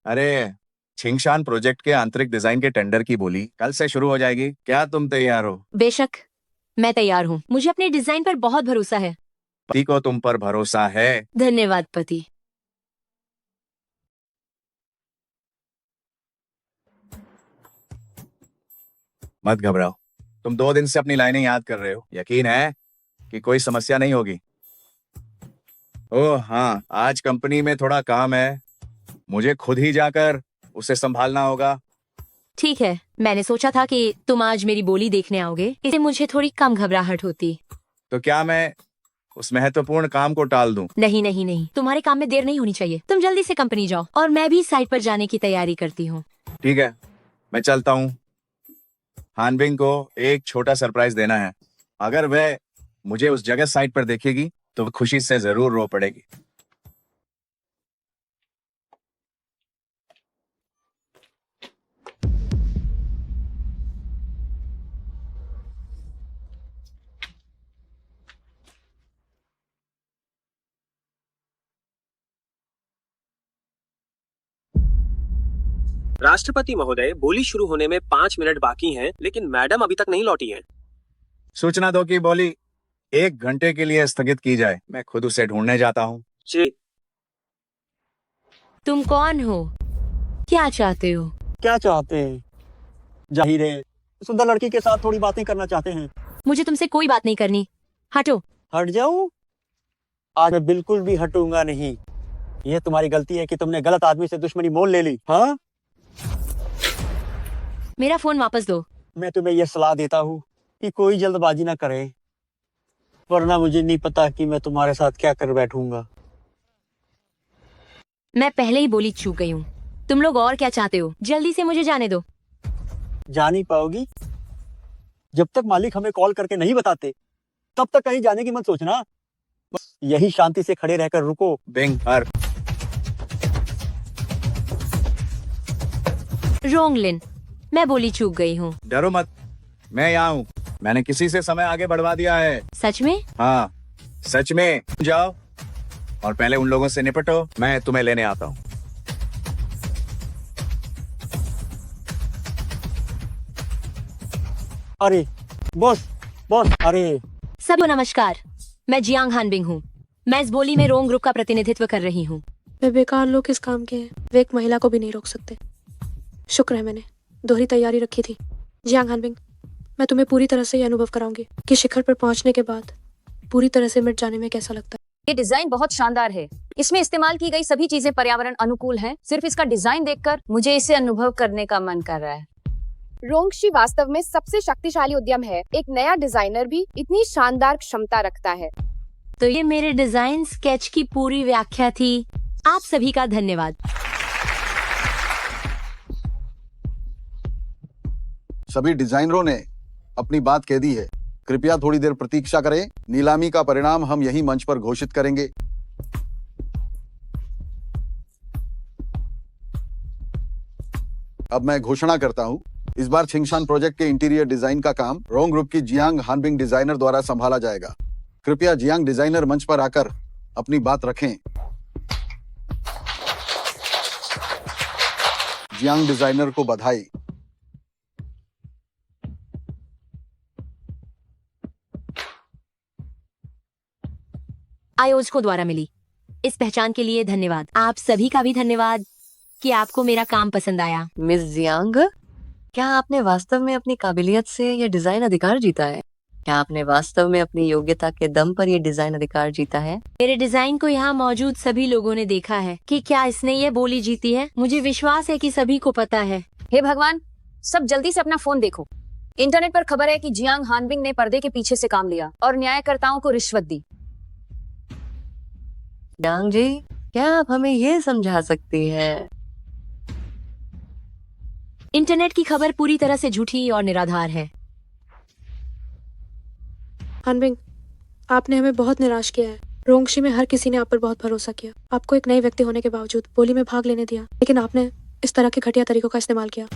अरे, छिंगशान प्रोजेक्ट के आंतरिक डिजाइन के टेंडर की बोली कल से शुरू हो जाएगी। क्या तुम तैयार हो? बेशक, मैं तैयार हूँ। मुझे अपने डिजाइन पर बहुत भरोसा है। पति को तुम पर भरोसा है? धन्यवाद पति। मत घबराओ, तुम 2 दिन से अपनी लाइनें याद कर रहे हो। यकीन है कि कोई समस्या नहीं होगी। ओह हाँ, आज कंपनी में थोड़ा काम है, मुझे खुद ही जाकर उसे संभालना होगा। ठीक है, मैंने सोचा था कि तुम आज मेरी बोली देखने आओगे, इससे मुझे थोड़ी कम घबराहट होती। तो क्या मैं उस महत्वपूर्ण काम को टाल दूं? नहीं नहीं नहीं, तुम्हारे काम में देर नहीं होनी चाहिए। तुम जल्दी से कंपनी जाओ और मैं भी साइट पर जाने की तैयारी करती हूँ। ठीक है, मैं चलता हूँ। हानबिंग को एक छोटा सरप्राइज देना है। अगर वह मुझे उस जगह साइट पर देखेगी तो वह खुशी से जरूर रो पड़ेगी। राष्ट्रपति महोदय, बोली शुरू होने में 5 मिनट बाकी हैं, लेकिन मैडम अभी तक नहीं लौटी हैं। सूचना दो कि बोली 1 घंटे के लिए स्थगित की जाए। मैं खुद उसे ढूंढने जाता हूँ। जी, तुम कौन हो? क्या चाहते हो? क्या चाहते हैं? जाहिर है सुंदर लड़की के साथ थोड़ी बातें करना चाहते हैं। मुझे तुमसे कोई बात नहीं करनी। हटो। हट जाऊं? आज मैं बिल्कुल भी हटूंगा नहीं। यह तुम्हारी गलती है कि तुमने गलत आदमी से दुश्मनी मोल ले ली। हाँ, मेरा फोन वापस दो। मैं तुम्हें यह सलाह देता हूँ कि कोई जल्दबाजी ना करे, वरना मुझे नहीं पता कि मैं तुम्हारे साथ क्या कर बैठूंगा। मैं पहले ही बोली चूक गई हूँ। तुम लोग और क्या चाहते हो? जल्दी से मुझे जाने दो। जा नहीं पाओगी। जब तक मालिक हमें कॉल करके नहीं बताते तब तक कहीं जाने की मत सोचना। बस यही शांति से खड़े रहकर रुको। बिंग हर रोंगलिन, मैं बोली चूक गई हूँ। डरो मत, मैं यहाँ हूँ। मैंने किसी से समय आगे बढ़वा दिया है। सच में? हाँ, सच में। जाओ और पहले उन लोगों से निपटो, मैं तुम्हें लेने आता हूँ। अरे बॉस, बॉस, अरे सबको नमस्कार। मैं जियांग हानबिंग हूँ। मैं इस बोली में रोंग ग्रुप का प्रतिनिधित्व कर रही हूँ। वे बेकार लोग किस काम के हैं? वे एक महिला को भी नहीं रोक सकते। शुक्र है मैंने दोहरी तैयारी रखी थी। जियांग हानबिंग, मैं तुम्हें पूरी तरह से ये अनुभव कराऊंगी कि शिखर पर पहुंचने के बाद पूरी तरह से मिट जाने में कैसा लगता है। ये डिजाइन बहुत शानदार है। इसमें इस्तेमाल की गई सभी चीजें पर्यावरण अनुकूल हैं। सिर्फ इसका डिजाइन देखकर मुझे इसे अनुभव करने का मन कर रहा है। रोंगशी वास्तव में सबसे शक्तिशाली उद्यम है। एक नया डिजाइनर भी इतनी शानदार क्षमता रखता है। तो ये मेरे डिजाइन स्केच की पूरी व्याख्या थी। आप सभी का धन्यवाद। सभी डिजाइनरों ने अपनी बात कह दी है। कृपया थोड़ी देर प्रतीक्षा करें। नीलामी का परिणाम हम यही मंच पर घोषित करेंगे। अब मैं घोषणा करता हूं, इस बार छिंगशान प्रोजेक्ट के इंटीरियर डिजाइन का काम रोंग ग्रुप की जियांग हानबिंग डिजाइनर द्वारा संभाला जाएगा। कृपया जियांग डिजाइनर मंच पर आकर अपनी बात रखें। जियांग डिजाइनर को बधाई। आयोजकों द्वारा मिली इस पहचान के लिए धन्यवाद। आप सभी का भी धन्यवाद कि आपको मेरा काम पसंद आया। मिस जियांग, क्या आपने वास्तव में अपनी काबिलियत से यह डिजाइन अधिकार जीता है? क्या आपने वास्तव में अपनी योग्यता के दम पर यह डिजाइन अधिकार जीता है? मेरे डिजाइन को यहाँ मौजूद सभी लोगों ने देखा है कि क्या इसने ये बोली जीती है। मुझे विश्वास है कि सभी को पता है। हे भगवान, सब जल्दी से अपना फोन देखो। इंटरनेट पर खबर है कि जियांग हानबिंग ने पर्दे के पीछे से काम लिया और न्यायकर्ताओं को रिश्वत दी। जियांग जी, क्या आप हमें यह समझा सकती हैं इंटरनेट की खबर पूरी तरह से झूठी और निराधार है। हानबिंग, आपने हमें बहुत निराश किया है। रोंगशी में हर किसी ने आप पर बहुत भरोसा किया, आपको एक नए व्यक्ति होने के बावजूद बोली में भाग लेने दिया, लेकिन आपने इस तरह के घटिया तरीकों का इस्तेमाल किया।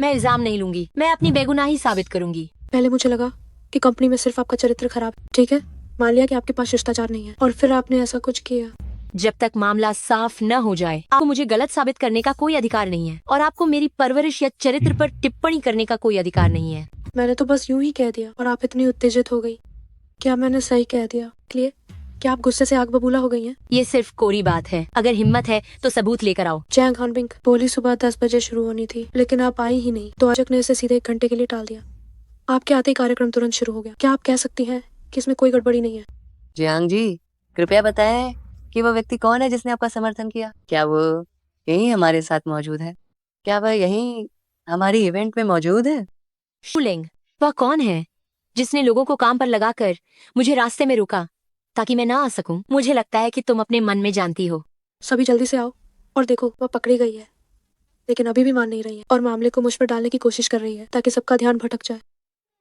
मैं इल्जाम नहीं लूंगी, मैं अपनी बेगुनाही साबित करूंगी। पहले मुझे लगा कि कंपनी में सिर्फ आपका चरित्र खराब, ठीक है, मान लिया कि आपके पास शिष्टाचार नहीं है, और फिर आपने ऐसा कुछ किया। जब तक मामला साफ न हो जाए आपको मुझे गलत साबित करने का कोई अधिकार नहीं है, और आपको मेरी परवरिश या चरित्र पर टिप्पणी करने का कोई अधिकार नहीं है। मैंने तो बस यूं ही कह दिया और आप इतनी उत्तेजित हो गई। क्या मैंने सही कह दिया? इसलिए क्या आप गुस्से से आग बबूला हो गई हैं? ये सिर्फ कोरी बात है, अगर हिम्मत है तो सबूत लेकर आओ। जैंग हानबिंग, बोली सुबह 10 बजे शुरू होनी थी, लेकिन आप आई ही नहीं, तो आचक ने इसे सीधे 1 घंटे के लिए टाल दिया। आपके आते ही कार्यक्रम तुरंत शुरू हो गया। क्या आप कह सकती हैं कि इसमें कोई गड़बड़ी नहीं है? जियांग जी, कृपया बताएं कि वह व्यक्ति कौन है जिसने आपका समर्थन किया। क्या वो यहीं हमारे साथ मौजूद है? क्या वह यहीं हमारी इवेंट में मौजूद है? शुलिंग, वह कौन है जिसने लोगों को काम पर लगाकर मुझे रास्ते में रोका ताकि मैं ना आ सकूं? मुझे लगता है कि तुम अपने मन में जानती हो। सभी जल्दी से आओ और देखो, वह पकड़ी गई है, लेकिन अभी भी मान नहीं रही है और मामले को मुझ पर डालने की कोशिश कर रही है ताकि सबका ध्यान भटक जाए।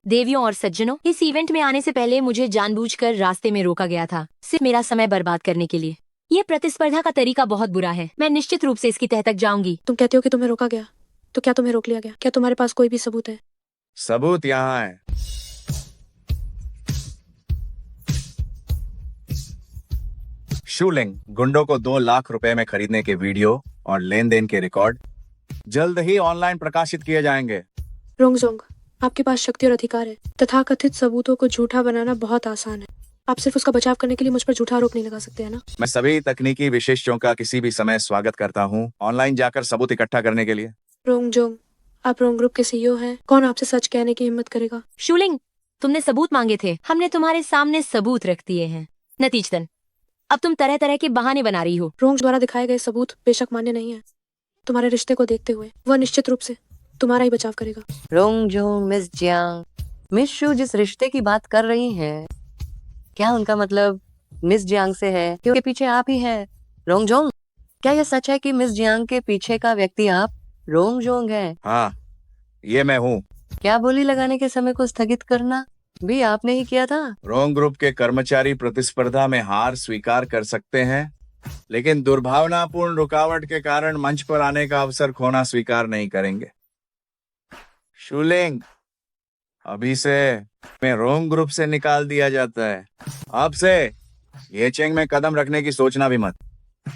देवियों और सज्जनों, इस इवेंट में आने से पहले मुझे जानबूझकर रास्ते में रोका गया था, सिर्फ मेरा समय बर्बाद करने के लिए। ये प्रतिस्पर्धा का तरीका बहुत बुरा है, मैं निश्चित रूप से इसकी तह तक जाऊंगी। तुम कहते हो कि तुम्हें रोका गया, तो क्या तुम्हें रोक लिया गया? क्या तुम्हारे पास कोई भी सबूत है? सबूत यहाँ है। शूलिंग गुंडों को 2 लाख रुपए में खरीदने के वीडियो और लेन देन के रिकॉर्ड जल्द ही ऑनलाइन प्रकाशित किए जाएंगे। रोंगजोंग, आपके पास शक्ति और अधिकार है। तथाकथित सबूतों को झूठा बनाना बहुत आसान है। आप सिर्फ उसका बचाव करने के लिए मुझ पर झूठा आरोप नहीं लगा सकते, है ना? मैं सभी तकनीकी विशेषज्ञों का किसी भी समय स्वागत करता हूँ ऑनलाइन जाकर सबूत इकट्ठा करने के लिए। रोंगजोंग, आप रोंग ग्रुप के सीईओ हैं। कौन आपसे सच कहने की हिम्मत करेगा? शूलिंग, तुमने सबूत मांगे थे, हमने तुम्हारे सामने सबूत रख दिए हैं। नतीजतन अब तुम तरह तरह के बहाने बना रही हो। रोंग द्वारा दिखाए गए सबूत बेशक मान्य नहीं है। तुम्हारे रिश्ते को देखते हुए वह निश्चित रूप से तुम्हारा ही बचाव करेगा। रोंगजोंग, मिस जियांग, मिस शू जिस रिश्ते की बात कर रही हैं, क्या उनका मतलब मिस जियांग से है क्योंकि पीछे आप ही हैं? रोंगजोंग, क्या यह सच है कि मिस जियांग के पीछे का व्यक्ति आप रोंगजोंग हैं? हाँ, ये मैं हूँ। क्या बोली लगाने के समय को स्थगित करना भी आपने ही किया था? रोंग ग्रुप के कर्मचारी प्रतिस्पर्धा में हार स्वीकार कर सकते हैं, लेकिन दुर्भावनापूर्ण रुकावट के कारण मंच पर आने का अवसर खोना स्वीकार नहीं करेंगे। शूलिंग, अभी से मैं रोंग ग्रुप से निकाल दिया जाता है। अब से ये चेंग में कदम रखने की सोचना भी मत।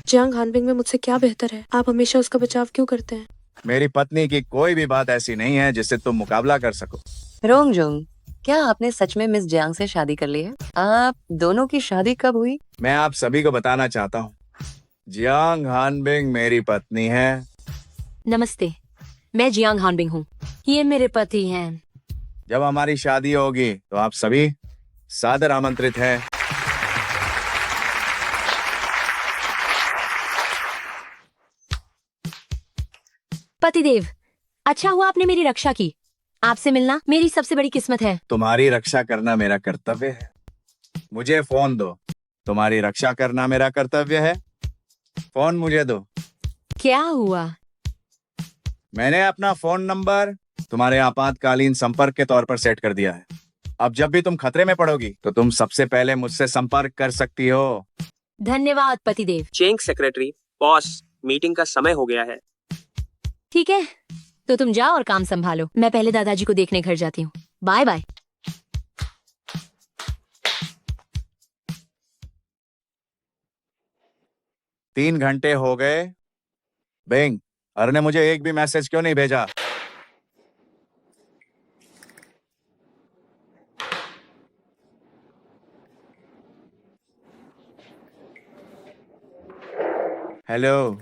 जियांग हानबिंग में मुझसे क्या बेहतर है? आप हमेशा उसका बचाव क्यों करते हैं? मेरी पत्नी की कोई भी बात ऐसी नहीं है जिससे तुम मुकाबला कर सको। रोंगजोंग, क्या आपने सच में मिस जियांग से शादी कर ली है? आप दोनों की शादी कब हुई? मैं आप सभी को बताना चाहता हूँ, जियांग हानबिंग मेरी पत्नी है। नमस्ते, मैं जियांग हानबिंग हूँ, ये मेरे पति हैं। जब हमारी शादी होगी तो आप सभी सादर आमंत्रित हैं। पतिदेव, अच्छा हुआ आपने मेरी रक्षा की। आपसे मिलना मेरी सबसे बड़ी किस्मत है। तुम्हारी रक्षा करना मेरा कर्तव्य है। मुझे फोन दो। तुम्हारी रक्षा करना मेरा कर्तव्य है। फोन मुझे दो। क्या हुआ? मैंने अपना फोन नंबर तुम्हारे आपातकालीन संपर्क के तौर पर सेट कर दिया है। अब जब भी तुम खतरे में पड़ोगी तो तुम सबसे पहले मुझसे संपर्क कर सकती हो। धन्यवाद पतिदेव। चेंग सेक्रेटरी, बॉस, मीटिंग का समय हो गया है। ठीक है, तो तुम जाओ और काम संभालो, मैं पहले दादाजी को देखने घर जाती हूँ। Bye bye. 3 घंटे हो गए। बिंग, अरे ने मुझे एक भी मैसेज क्यों नहीं भेजा? हेलो,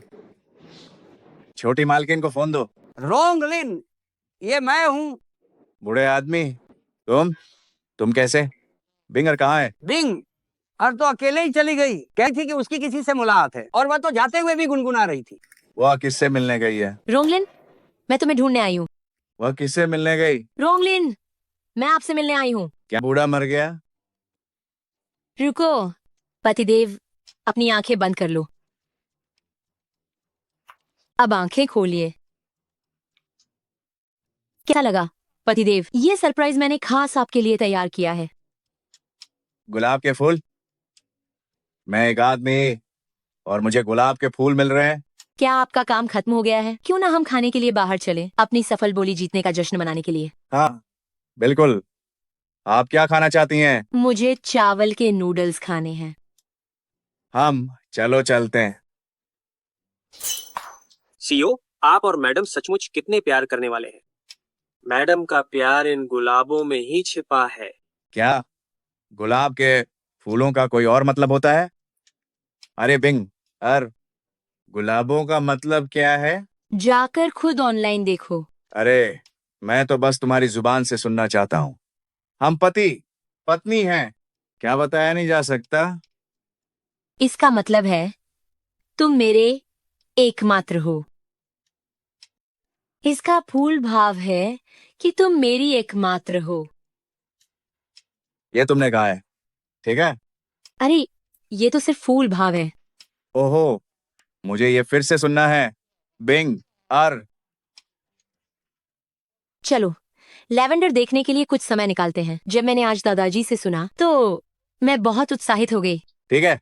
छोटी मालकिन को फोन दो। रोंगलिन, ये मैं हूँ। बूढ़े आदमी, तुम कैसे? बिंगर कहाँ है? बिंग और तो अकेले ही चली गई, कही थी कि उसकी किसी से मुलाकात है, और वह तो जाते हुए भी गुनगुना रही थी। वह किससे मिलने गई है? रोंगलिन, मैं तुम्हें ढूंढने आई हूँ। वह किससे मिलने गई? रोंगलिन, मैं आपसे मिलने आई हूँ। क्या बूढ़ा मर गया? रुको पतिदेव, अपनी आंखें बंद कर लो। अब आंखें खोलिए। कैसा लगा पतिदेव? ये सरप्राइज मैंने खास आपके लिए तैयार किया है। गुलाब के फूल? मैं एक आदमी और मुझे गुलाब के फूल मिल रहे हैं? क्या आपका काम खत्म हो गया है? क्यों ना हम खाने के लिए बाहर चलें, अपनी सफल बोली जीतने का जश्न मनाने के लिए। हाँ बिल्कुल। आप क्या खाना चाहती हैं? मुझे चावल के नूडल्स खाने हैं। हम चलो चलते हैं। सीओ, आप और मैडम सचमुच कितने प्यार करने वाले हैं। मैडम का प्यार इन गुलाबों में ही छिपा है। क्या गुलाब के फूलों का कोई और मतलब होता है? अरे बिंग, गुलाबों का मतलब क्या है? जाकर खुद ऑनलाइन देखो। अरे मैं तो बस तुम्हारी जुबान से सुनना चाहता हूँ। हम पति पत्नी हैं, क्या बताया नहीं जा सकता? इसका मतलब है तुम मेरे एकमात्र हो। इसका फूल भाव है कि तुम मेरी एकमात्र हो। ये तुमने कहा है, ठीक है? अरे ये तो सिर्फ फूल भाव है। ओहो, मुझे ये फिर से सुनना है। बिंग चलो लेवेंडर देखने के लिए कुछ समय निकालते हैं। जब मैंने आज दादाजी से सुना तो मैं बहुत उत्साहित हो गई। ठीक है,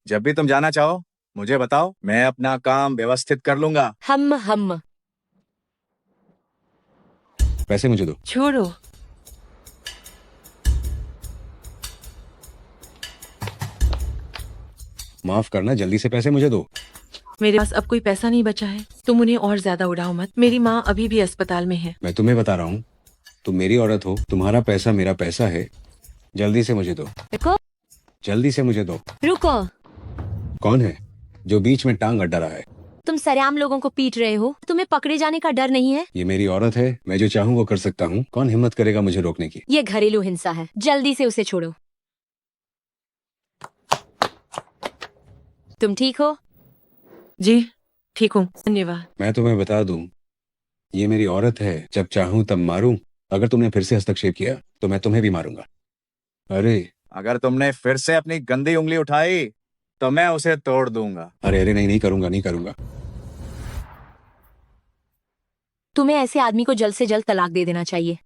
जब भी तुम जाना चाहो मुझे बताओ, मैं अपना काम व्यवस्थित कर लूंगा। हम पैसे मुझे दो। छोड़ो। माफ करना, जल्दी से पैसे मुझे दो। मेरे पास अब कोई पैसा नहीं बचा है। तुम उन्हें और ज्यादा उड़ाओ मत। मेरी माँ अभी भी अस्पताल में है। मैं तुम्हें बता रहा हूँ, तुम मेरी औरत हो, तुम्हारा पैसा मेरा पैसा है। जल्दी से मुझे दो। रुको जल्दी से मुझे दो। रुको। कौन है जो बीच में टांग अड्डा रहा है? तुम सरेआम लोगों को पीट रहे हो। तुम्हें पकड़े जाने का डर नहीं है? ये मेरी औरत है, मैं जो चाहूँ वो कर सकता हूँ। कौन हिम्मत करेगा मुझे रोकने की? ये घरेलू हिंसा है। जल्दी से उसे छोड़ो। तुम ठीक हो? जी ठीक हूँ, धन्यवाद। मैं तुम्हें बता दूं, ये मेरी औरत है, जब चाहूं तब मारूं। अगर तुमने फिर से हस्तक्षेप किया तो मैं तुम्हें भी मारूंगा। अरे अगर तुमने फिर से अपनी गंदी उंगली उठाई तो मैं उसे तोड़ दूंगा। अरे अरे नहीं, नहीं करूंगा, नहीं करूंगा। तुम्हें ऐसे आदमी को जल्द से जल्द तलाक दे देना चाहिए।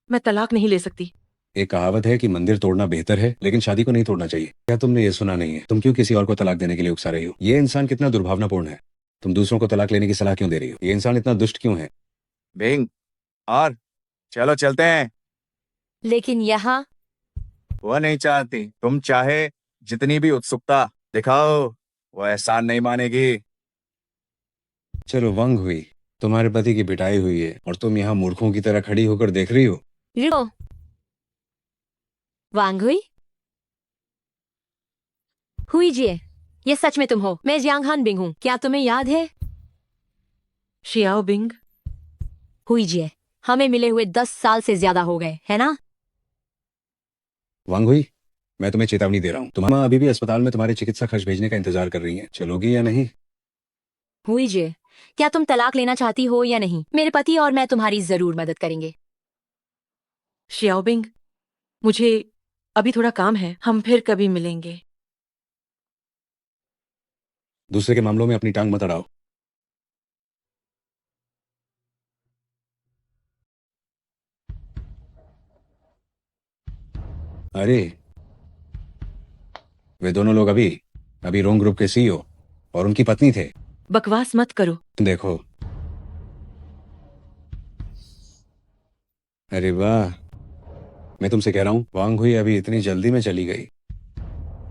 मैं तलाक नहीं ले सकती। एक कहावत है कि मंदिर तोड़ना बेहतर है, लेकिन शादी को नहीं तोड़ना चाहिए। क्या तुमने ये सुना नहीं है? तुम क्यों किसी और को तलाक देने के लिए उकसा रही हो? ये इंसान कितना दुर्भावनापूर्ण है। तुम दूसरों को तलाक लेने की सलाह क्यों दे रही हो? ये इंसान इतना दुष्ट क्यों है? बिंग चलो चलते हैं। लेकिन यहाँ वो नहीं चाहती। तुम चाहे जितनी भी उत्सुकता दिखाओ, वो एहसान नहीं मानेगी। चलो वंग हुई, तुम्हारे पति की पिटाई हुई है और तुम यहाँ मूर्खों की तरह खड़ी होकर देख रही हो। रुको। वांग हुई जी, ये सच में तुम हो? मैं जियांग हान बिंग हूँ। क्या तुम्हें याद है? Xiao Bing. हुई जी, हमें मिले हुए 10 साल से ज्यादा हो गए, है ना? वांग हुई, मैं तुम्हें चेतावनी दे रहा हूँ। तुम्हारी माँ अभी भी अस्पताल में तुम्हारे चिकित्सा खर्च भेजने का इंतजार कर रही है। चलोगी या नहीं? हुई जी, क्या तुम तलाक लेना चाहती हो या नहीं? मेरे पति और मैं तुम्हारी जरूर मदद करेंगे। शियाओ बिंग, मुझे अभी थोड़ा काम है, हम फिर कभी मिलेंगे। दूसरे के मामलों में अपनी टांग मत अड़ाओ। अरे वे दोनों लोग अभी रोंग ग्रुप के सीईओ और उनकी पत्नी थे। बकवास मत करो। देखो, अरे वाह, मैं तुमसे कह रहा हूँ, वांग हुई अभी इतनी जल्दी में चली गई।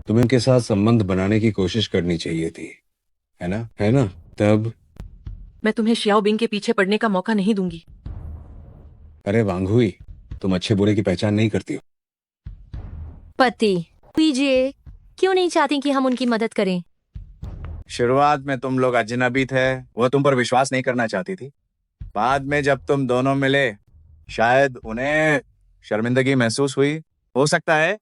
तुम्हें उनके साथ संबंध बनाने की कोशिश करनी चाहिए थी, है ना? है ना? तब मैं तुम्हें शियाओ बिंग के पीछे पड़ने का मौका नहीं दूंगी। अरे वांग हुई, तुम अच्छे बुरे की पहचान नहीं करती हो। पति हुई क्यों नहीं चाहती कि हम उनकी मदद करें? शुरुआत में तुम लोग अजनबी थे, वो तुम पर विश्वास नहीं करना चाहती थी। बाद में जब तुम दोनों मिले, शायद उन्हें शर्मिंदगी महसूस हुई। हो सकता है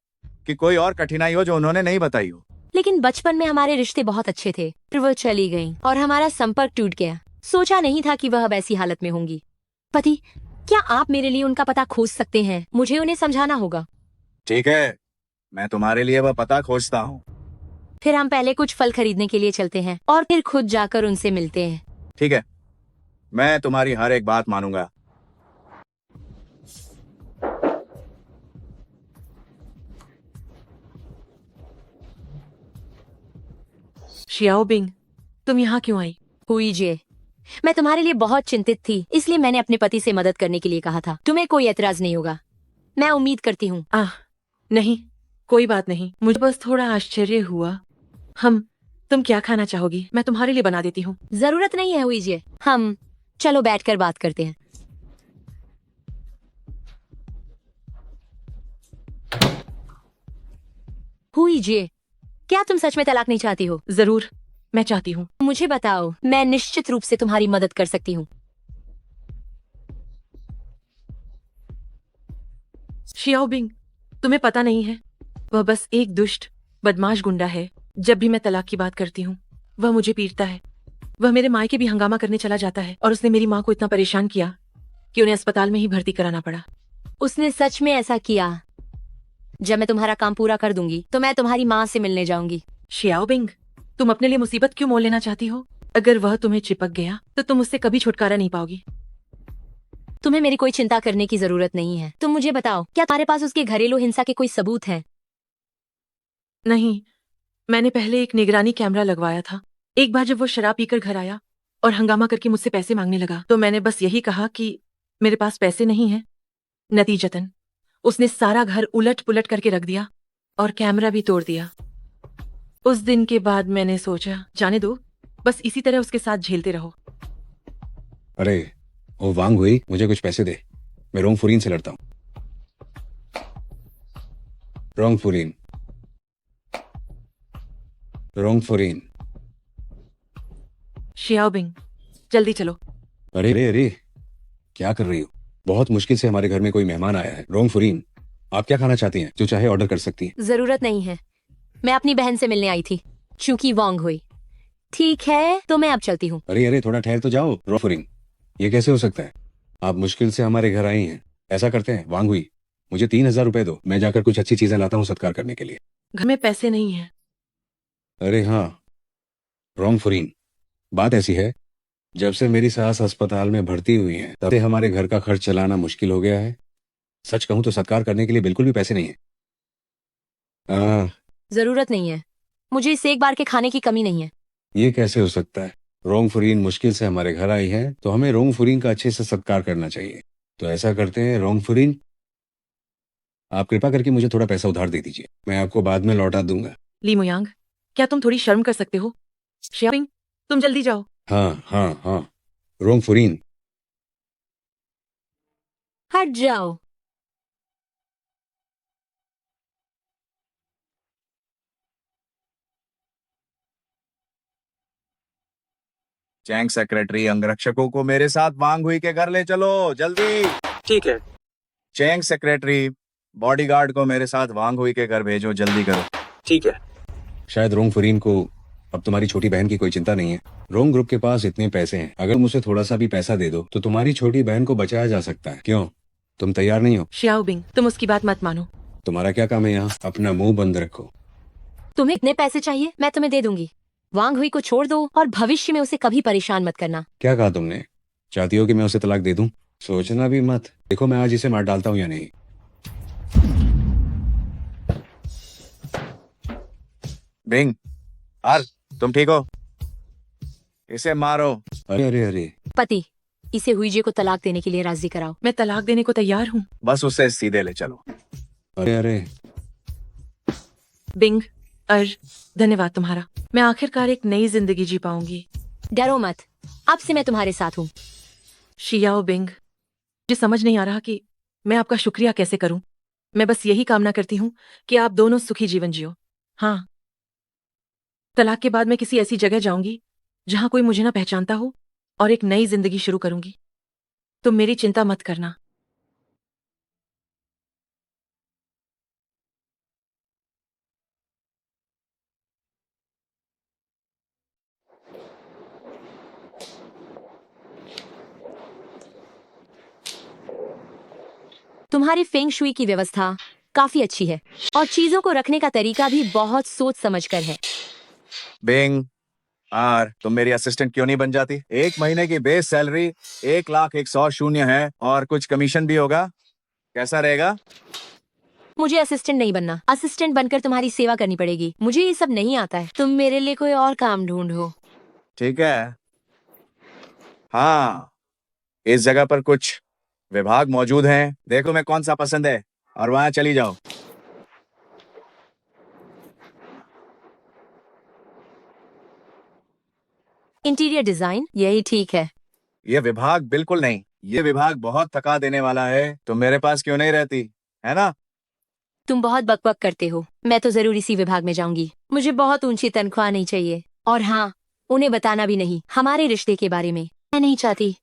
कि कोई और कठिनाई हो जो उन्होंने नहीं बताई हो। लेकिन बचपन में हमारे रिश्ते बहुत अच्छे थे, फिर वो चली गई और हमारा संपर्क टूट गया। सोचा नहीं था कि वह अब ऐसी हालत में होंगी। पति, क्या आप मेरे लिए उनका पता खोज सकते हैं? मुझे उन्हें समझाना होगा। ठीक है, मैं तुम्हारे लिए वह पता खोजता हूँ। फिर हम पहले कुछ फल खरीदने के लिए चलते हैं और फिर खुद जाकर उनसे मिलते हैं। ठीक है, मैं तुम्हारी हर एक बात मानूंगा। शियाओ बिंग, तुम यहाँ क्यों आई? हुई जे, मैं तुम्हारे लिए बहुत चिंतित थी, इसलिए मैंने अपने पति से मदद करने के लिए कहा था। तुम्हें कोई एतराज नहीं होगा, मैं उम्मीद करती हूँ। नहीं, कोई बात नहीं। मुझे बस थोड़ा आश्चर्य हुआ। तुम क्या खाना चाहोगी? मैं तुम्हारे लिए बना देती हूँ। जरूरत नहीं है हुई जे, हम चलो बैठकर बात करते हैं। हुई जे, क्या तुम सच में तलाक नहीं चाहती हो? जरूर, मैं चाहती हूँ। मुझे बताओ, मैं निश्चित रूप से तुम्हारी मदद कर सकती हूँ। शियाओ बिंग, तुम्हें पता नहीं है, वह बस एक दुष्ट बदमाश गुंडा है। जब भी मैं तलाक की बात करती हूँ, वह मुझे पीटता है। वह मेरे मायके भी हंगामा करने चला जाता है और उसने मेरी माँ को इतना परेशान किया कि उन्हें अस्पताल में ही भर्ती कराना पड़ा। उसने सच में ऐसा किया? जब मैं तुम्हारा काम पूरा कर दूंगी तो मैं तुम्हारी माँ से मिलने जाऊंगी। शियाओ बिंग, तुम अपने लिए मुसीबत क्यों मोल लेना चाहती हो? अगर वह तुम्हें चिपक गया तो तुम उससे कभी छुटकारा नहीं पाओगी। तुम्हें मेरी कोई चिंता करने की जरूरत नहीं है। तुम मुझे बताओ, क्या तुम्हारे पास उसके घरेलू हिंसा के कोई सबूत हैं? नहीं, मैंने पहले एक निगरानी कैमरा लगवाया था। एक बार जब वो शराब पीकर घर आया और हंगामा करके मुझसे पैसे मांगने लगा, तो मैंने बस यही कहा कि मेरे पास पैसे नहीं हैं। नतीजतन उसने सारा घर उलट पुलट करके रख दिया और कैमरा भी तोड़ दिया। उस दिन के बाद मैंने सोचा, जाने दो, बस इसी तरह उसके साथ झेलते रहो। अरे ओ वांग हुई, मुझे कुछ पैसे दे, मैं रोंग फुरीन से लड़ता हूँ। रोंग फुरीन, रोंग फुरीन। शियाओ बिंग, जल्दी चलो। अरे अरे अरे, क्या कर रही हो? बहुत मुश्किल से हमारे घर में कोई मेहमान आया है। रोंग फुरीन, आप क्या खाना चाहती हैं? जो चाहे ऑर्डर कर सकती हैं। जरूरत नहीं है, मैं अपनी बहन से मिलने आई थी, चूंकि वांग हुई। ठीक है, तो मैं अब चलती हूँ। अरे अरे, थोड़ा ठहर तो जाओ। रोंग फुरीन, ये कैसे हो सकता है? आप मुश्किल से हमारे घर आई हैं। ऐसा करते हैं, वांग हुई, मुझे 3,000 रुपए दो, मैं जाकर कुछ अच्छी चीजें लाता हूँ सत्कार करने के लिए। घर में पैसे नहीं है। अरे हाँ रोंग फुरीन, बात ऐसी है, जब से मेरी सास अस्पताल में भर्ती हुई है, तब से हमारे घर का खर्च चलाना मुश्किल हो गया है। सच कहूं तो सत्कार करने के लिए बिल्कुल भी पैसे नहीं है। जरूरत नहीं है, मुझे इस एक बार के खाने की कमी नहीं है। ये कैसे हो सकता है? रोंग फुरीन मुश्किल से हमारे घर आई है, तो हमें रोंग फुरीन का अच्छे से सत्कार करना चाहिए। तो ऐसा करते हैं, रोंग फुरीन, आप कृपा करके मुझे थोड़ा पैसा उधार दे दीजिए, मैं आपको बाद में लौटा दूंगा। ली मुयांग, क्या तुम थोड़ी शर्म कर सकते हो? शियाओ बिंग, तुम जल्दी जाओ। हाँ हाँ हाँ, रोंग फुरीन। हट जाओ। चैंग सेक्रेटरी, अंगरक्षकों को मेरे साथ वांग हुई के घर ले चलो, जल्दी। ठीक है। चैंग सेक्रेटरी, बॉडीगार्ड को मेरे साथ वांग हुई के घर भेजो, जल्दी करो। ठीक है। शायद रोंग फुरीन को अब तुम्हारी छोटी बहन की कोई चिंता नहीं है। रोंग ग्रुप के पास इतने पैसे हैं, अगर तुम उसे थोड़ा सा भी पैसा दे दो तो तुम्हारी छोटी बहन को बचाया जा सकता है। क्यों, तुम तैयार नहीं हो? शियाओ बिंग, तुम उसकी बात मत मानो। तुम्हारा क्या काम है यहाँ? अपना मुंह बंद रखो। तुम्हें इतने पैसे चाहिए, मैं तुम्हें दे दूंगी। वांग हुई को छोड़ दो और भविष्य में उसे कभी परेशान मत करना। क्या कहा तुमने? चाहती हो कि मैं उसे तलाक दे दूं? सोचना भी मत, देखो मैं आज इसे मार डालता हूँ या नहीं। बिंग, आर, तुम ठीक हो? इसे मारो। अरे अरे अरे, पति, इसे हुईजे को तलाक देने के लिए राजी कराओ। मैं तलाक देने को तैयार हूँ। बस उसे सीधे ले चलो। अरे अरे, बिंग, धन्यवाद तुम्हारा। मैं आखिरकार एक नई जिंदगी जी पाऊंगी। डरो मत, अब से मैं तुम्हारे साथ हूँ। शियाओ बिंग, मुझे समझ नहीं आ रहा कि मैं आपका शुक्रिया कैसे करूं। मैं बस यही कामना करती हूँ कि आप दोनों सुखी जीवन जियो। हाँ, तलाक के बाद मैं किसी ऐसी जगह जाऊंगी जहां कोई मुझे ना पहचानता हो और एक नई जिंदगी शुरू करूंगी। तुम मेरी चिंता मत करना। तुम्हारी फेंग शुई की व्यवस्था काफी अच्छी है और चीजों को रखने का तरीका भी बहुत सोच समझ कर है। बिंग, आर, तुम मेरी असिस्टेंट क्यों नहीं बन जाती? 1 महीने की बेस सैलरी 1,01,100 है और कुछ कमीशन भी होगा। कैसा रहेगा? मुझे असिस्टेंट नहीं बनना। असिस्टेंट बनकर तुम्हारी सेवा करनी पड़ेगी। मुझे ये सब नहीं आता है। तुम मेरे लिए कोई और काम ढूंढो। ठीक है। हाँ, इस जगह पर कुछ विभाग मौजूद हैं। देखो मैं कौन सा पसंद है और वहां चली जाओ। इंटीरियर डिजाइन, यही ठीक है। ये विभाग बिल्कुल नहीं। ये विभाग बहुत थका देने वाला है। तुम मेरे पास क्यों नहीं रहती, है ना? तुम बहुत बकबक करते हो। मैं तो जरूर इसी विभाग में जाऊंगी। मुझे बहुत ऊंची तनख्वाह नहीं चाहिए। और हाँ, उन्हें बताना भी नहीं हमारे रिश्ते के बारे में। मैं नहीं चाहती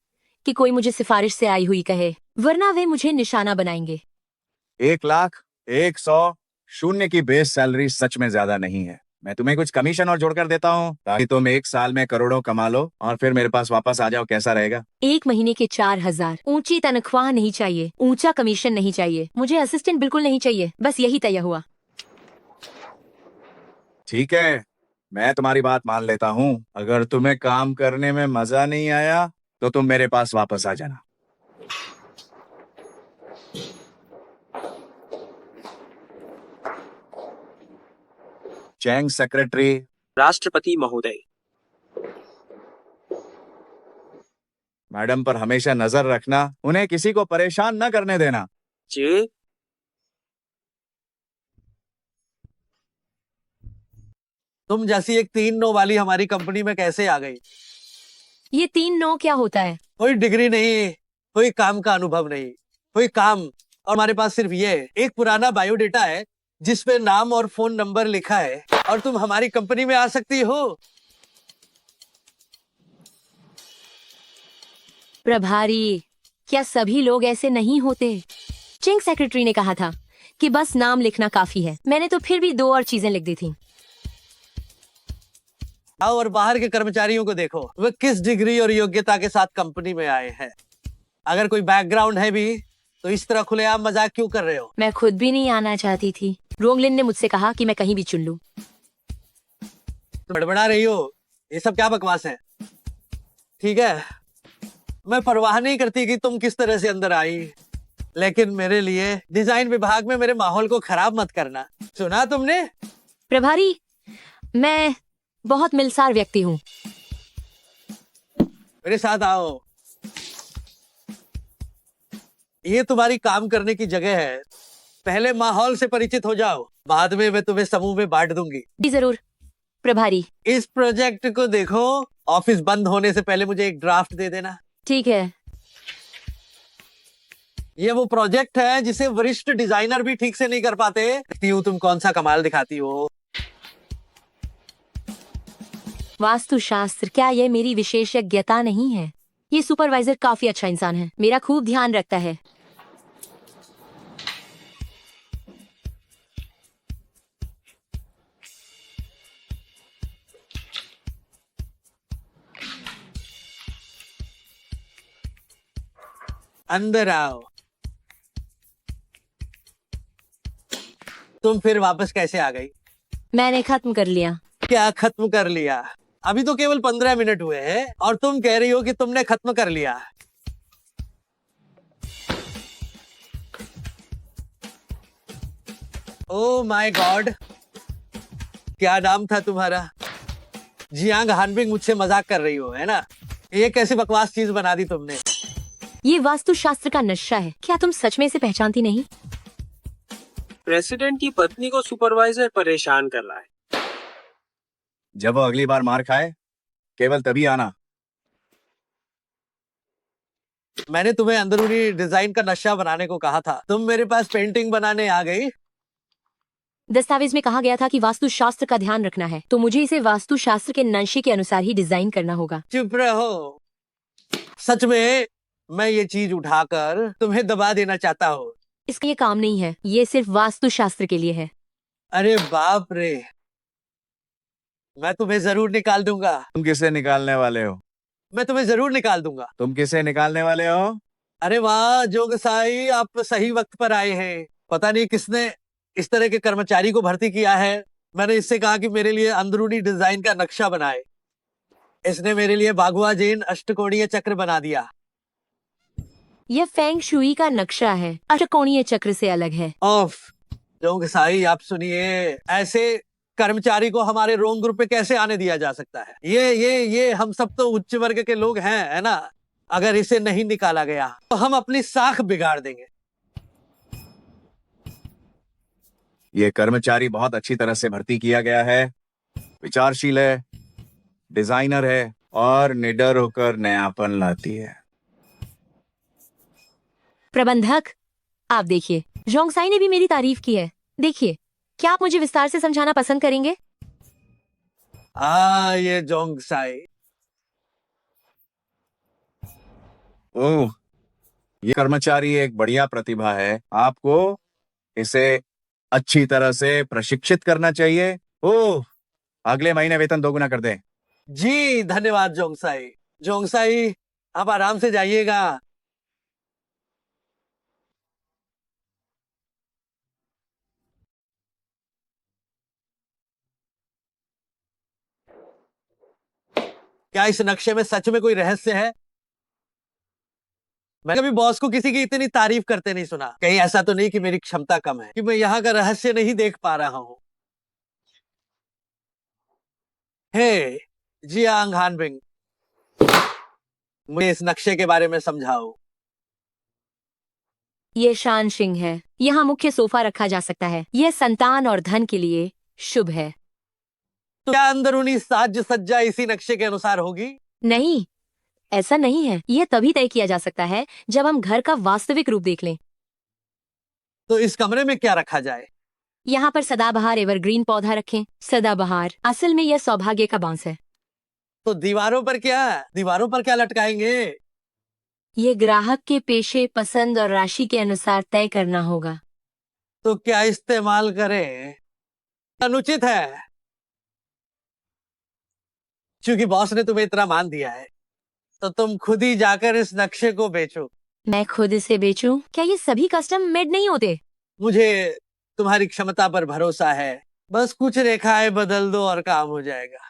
कि कोई मुझे सिफारिश से आई हुई कहे, वरना वे मुझे निशाना बनाएंगे। 1,00,000, 100, शून्य की बेस सैलरी सच में ज्यादा नहीं है। मैं तुम्हें कुछ कमीशन और जोड़कर देता हूँ ताकि तुम 1 साल में करोड़ों कमा लो और फिर मेरे पास वापस आ जाओ। कैसा रहेगा? 1 महीने के 4,000। ऊंची तनख्वाह नहीं चाहिए, ऊंचा कमीशन नहीं चाहिए, मुझे असिस्टेंट बिल्कुल नहीं चाहिए। बस यही तय हुआ। ठीक है, मैं तुम्हारी बात मान लेता हूँ। अगर तुम्हें काम करने में मजा नहीं आया तो तुम मेरे पास वापस आ जाना। Chang secretary. राष्ट्रपति महोदय, मैडम पर हमेशा नजर रखना, उन्हें किसी को परेशान न करने देना। जी। तुम जैसी एक 3 9 वाली हमारी कंपनी में कैसे आ गई? ये 3 9 क्या होता है? कोई डिग्री नहीं, कोई काम का अनुभव नहीं, कोई काम। और हमारे पास सिर्फ ये एक पुराना बायोडेटा है जिसपे नाम और फोन नंबर लिखा है, और तुम हमारी कंपनी में आ सकती हो। प्रभारी, क्या सभी लोग ऐसे नहीं होते? चिंग सेक्रेटरी ने कहा था कि बस नाम लिखना काफी है। मैंने तो फिर भी 2 और चीजें लिख दी थी। आओ और बाहर के कर्मचारियों को देखो, वे किस डिग्री और योग्यता के साथ कंपनी में आए हैं। अगर कोई बैकग्राउंड है भी तो इस तरह खुलेआम मजाक क्यों कर रहे हो? मैं खुद भी नहीं आना चाहती थी। रोंगलिन ने मुझसे कहा कि मैं कहीं भी चुन लूं। तुम बड़बड़ा रही हो, ये सब क्या बकवास है? ठीक है, मैं परवाह नहीं करती कि तुम किस तरह से अंदर आई, लेकिन मेरे लिए डिजाइन विभाग में मेरे माहौल को खराब मत करना। सुना तुमने? प्रभारी, मैं बहुत मिलसार व्यक्ति हूँ। मेरे साथ आओ। ये तुम्हारी काम करने की जगह है। पहले माहौल से परिचित हो जाओ, बाद में मैं तुम्हें समूह में बांट दूंगी। जी जरूर प्रभारी। इस प्रोजेक्ट को देखो, ऑफिस बंद होने से पहले मुझे एक ड्राफ्ट दे देना। ठीक है। ये वो प्रोजेक्ट है जिसे वरिष्ठ डिजाइनर भी ठीक से नहीं कर पाते। देखती हूँ तुम कौन सा कमाल दिखाती हो। वास्तुशास्त्र, क्या ये मेरी विशेषज्ञता नहीं है? ये सुपरवाइजर काफी अच्छा इंसान है, मेरा खूब ध्यान रखता है। अंदर आओ। तुम फिर वापस कैसे आ गई? मैंने खत्म कर लिया। क्या खत्म कर लिया? अभी तो केवल 15 मिनट हुए हैं और तुम कह रही हो कि तुमने खत्म कर लिया। ओह माय गॉड, क्या नाम था तुम्हारा? जियांग हानबिंग। मुझसे मजाक कर रही हो, है ना? ये कैसी बकवास चीज बना दी तुमने। ये वास्तुशास्त्र का नक्शा है। क्या तुम सच में इसे पहचानती नहीं? प्रेसिडेंट की पत्नी को सुपरवाइजर परेशान कर रहा है। जब वो अगली बार मार खाए केवल तभी आना। मैंने तुम्हें अंदरूनी डिजाइन का नक्शा बनाने को कहा था, तुम मेरे पास पेंटिंग बनाने आ गई। दस्तावेज में कहा गया था कि वास्तुशास्त्र का ध्यान रखना है, तो मुझे इसे वास्तुशास्त्र के नक्शे के अनुसार ही डिजाइन करना होगा। चुप रहो। सच में मैं ये चीज उठाकर तुम्हें दबा देना चाहता हूँ। इसका ये काम नहीं है, ये सिर्फ वास्तुशास्त्र के लिए है। अरे बाप रे, मैं तुम्हें जरूर निकाल दूंगा। तुम किसे निकालने वाले हो? मैं तुम्हें जरूर निकाल दूंगा। तुम किसे निकालने वाले हो? अरे वाह जोगसाई, आप सही वक्त पर आए हैं। पता नहीं किसने इस तरह के कर्मचारी को भर्ती किया है। मैंने इससे कहा कि मेरे लिए अंदरूनी डिजाइन का नक्शा बनाए। इसने मेरे लिए बागुआ जैन अष्टकोणीय चक्र बना दिया। यह फेंग शुई का नक्शा है, अष्टकोणीय चक्र से अलग है। ऑफ, जोंग साई, आप सुनिए, ऐसे कर्मचारी को हमारे रोंग ग्रुप पे कैसे आने दिया जा सकता है? ये हम सब तो उच्च वर्ग के लोग हैं, है ना? अगर इसे नहीं निकाला गया तो हम अपनी साख बिगाड़ देंगे। ये कर्मचारी बहुत अच्छी तरह से भर्ती किया गया है, विचारशील है, डिजाइनर है और निडर होकर नयापन लाती है। प्रबंधक, आप देखिए, जोंगसाई ने भी मेरी तारीफ की है। देखिए, क्या आप मुझे विस्तार से समझाना पसंद करेंगे? ये जोंग साई। ओह, ये कर्मचारी एक बढ़िया प्रतिभा है, आपको इसे अच्छी तरह से प्रशिक्षित करना चाहिए। ओह, अगले महीने वेतन दोगुना कर दें। जी धन्यवाद जोंगसाई। जोंगसाई, आप आराम से जाइएगा। क्या इस नक्शे में सच में कोई रहस्य है? मैंने कभी बॉस को किसी की इतनी तारीफ करते नहीं सुना। कहीं ऐसा तो नहीं कि मेरी क्षमता कम है, कि मैं यहाँ का रहस्य नहीं देख पा रहा हूँ। हे जियांग हानबिंग, मुझे इस नक्शे के बारे में समझाओ। ये शान सिंह है। यहाँ मुख्य सोफा रखा जा सकता है। यह संतान और धन के लिए शुभ है। तो क्या अंदरूनी साज सज्जा इसी नक्शे के अनुसार होगी? नहीं, ऐसा नहीं है। यह तभी तय किया जा सकता है जब हम घर का वास्तविक रूप देख लें। तो इस कमरे में क्या रखा जाए? यहाँ पर सदाबहार एवरग्रीन पौधा रखें। सदाबहार असल में यह सौभाग्य का बांस है। तो दीवारों पर क्या लटकाएंगे? ये ग्राहक के पेशे, पसंद और राशि के अनुसार तय करना होगा। तो क्या इस्तेमाल करें? अनुचित है, क्योंकि बॉस ने तुम्हें इतना मान दिया है, तो तुम खुद ही जाकर इस नक्शे को बेचो। मैं खुद इसे बेचूं? क्या ये सभी कस्टम मेड नहीं होते? मुझे तुम्हारी क्षमता पर भरोसा है। बस कुछ रेखाएं बदल दो और काम हो जाएगा।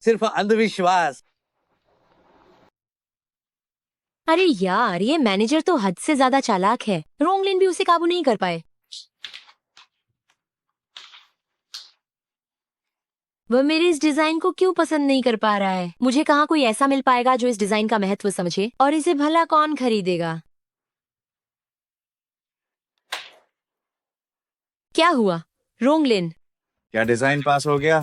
सिर्फ अंधविश्वास। अरे यार, ये मैनेजर तो हद से ज्यादा चालाक है। रोंगलिन भी उसे काबू नहीं कर पाए। वह मेरे इस डिजाइन को क्यों पसंद नहीं कर पा रहा है? मुझे कहाँ कोई ऐसा मिल पाएगा जो इस डिजाइन का महत्व समझे, और इसे भला कौन खरीदेगा? क्या हुआ रोंगलिन? क्या डिजाइन पास हो गया?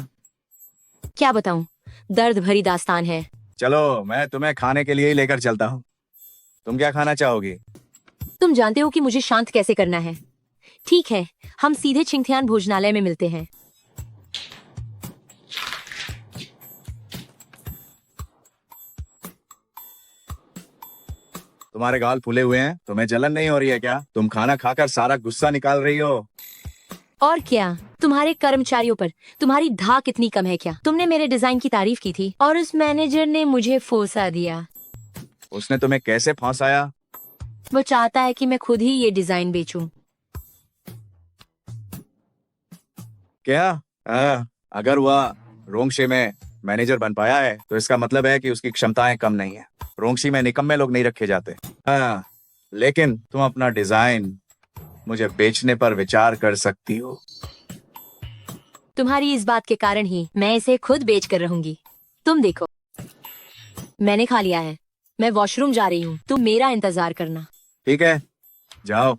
क्या बताऊं, दर्द भरी दास्तान है। चलो, मैं तुम्हें खाने के लिए ही लेकर चलता हूँ। तुम क्या खाना चाहोगी? तुम जानते हो कि मुझे शांत कैसे करना है। ठीक है, हम सीधे छिंगथियान भोजनालय में मिलते हैं। तुम्हारे गाल फूले हुए हैं, तुम्हें जलन नहीं हो रही है क्या? तुम खाना खाकर सारा गुस्सा निकाल रही हो। और क्या, तुम्हारे कर्मचारियों पर तुम्हारी धाक इतनी कम है क्या? तुमने मेरे डिजाइन की तारीफ की थी और उस मैनेजर ने मुझे फोसा दिया। उसने तुम्हें कैसे फंसाया? वो चाहता है कि मैं खुद ही ये डिजाइन बेचूं। क्या? अगर वह रोंगशे में मैनेजर बन पाया है तो इसका मतलब है कि उसकी क्षमताएं कम नहीं है। रोंगशी में निकम्मे लोग नहीं रखे जाते। लेकिन तुम अपना डिजाइन मुझे बेचने पर विचार कर सकती हो। तुम्हारी इस बात के कारण ही मैं इसे खुद बेच कर रहूंगी। तुम देखो, मैंने खा लिया है। मैं वॉशरूम जा रही हूँ, तुम मेरा इंतजार करना। ठीक है, जाओ।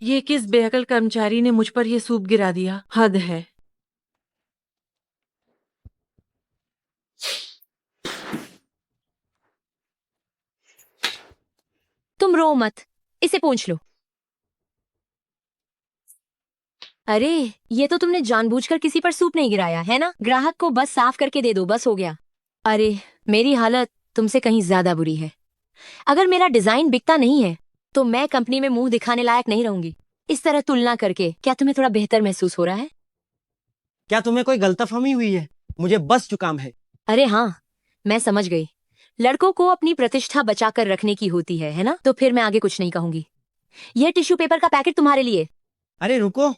ये किस बेअकल कर्मचारी ने मुझ पर ये सूप गिरा दिया? हद है। तुम रो मत, इसे पूछ लो। अरे, ये तो तुमने जानबूझकर किसी पर सूप नहीं गिराया है ना? ग्राहक को बस साफ करके दे दो, बस हो गया। अरे, मेरी हालत तुमसे कहीं ज्यादा बुरी है। अगर मेरा डिजाइन बिकता नहीं है तो मैं कंपनी में मुंह दिखाने लायक नहीं रहूंगी। इस तरह तुलना करके क्या तुम्हें थोड़ा बेहतर महसूस हो रहा है? क्या तुम्हें कोई गलतफहमी हुई है? मुझे बस जुकाम है। अरे हाँ, मैं समझ गई। लड़कों को अपनी प्रतिष्ठा बचाकर रखने की होती है ना? तो फिर मैं आगे कुछ नहीं कहूंगी। यह टिश्यू पेपर का पैकेट तुम्हारे लिए। अरे रुको,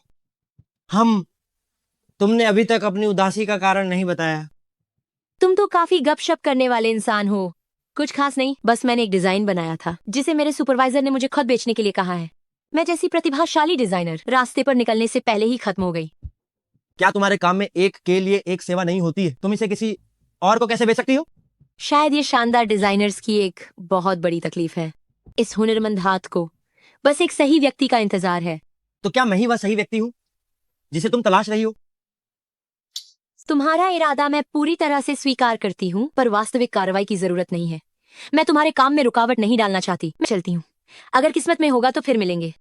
तुमने अभी तक अपनी उदासी का कारण नहीं बताया। तुम तो काफी गपशप करने वाले इंसान हो। कुछ खास नहीं, बस मैंने एक डिजाइन बनाया था जिसे मेरे सुपरवाइजर ने मुझे खुद बेचने के लिए कहा है। मैं जैसी प्रतिभाशाली डिजाइनर रास्ते पर निकलने से पहले ही खत्म हो गई। क्या तुम्हारे काम में एक के लिए एक सेवा नहीं होती है? तुम इसे किसी और को कैसे बेच सकती हो? शायद ये शानदार डिजाइनर्स की एक बहुत बड़ी तकलीफ है। इस हुनरमंद हाथ को बस एक सही व्यक्ति का इंतजार है। तो क्या मैं ही वह सही व्यक्ति हूँ जिसे तुम तलाश रही हो? तुम्हारा इरादा मैं पूरी तरह से स्वीकार करती हूँ, पर वास्तविक कार्रवाई की जरूरत नहीं है। मैं तुम्हारे काम में रुकावट नहीं डालना चाहती। मैं चलती हूँ, अगर किस्मत में होगा तो फिर मिलेंगे।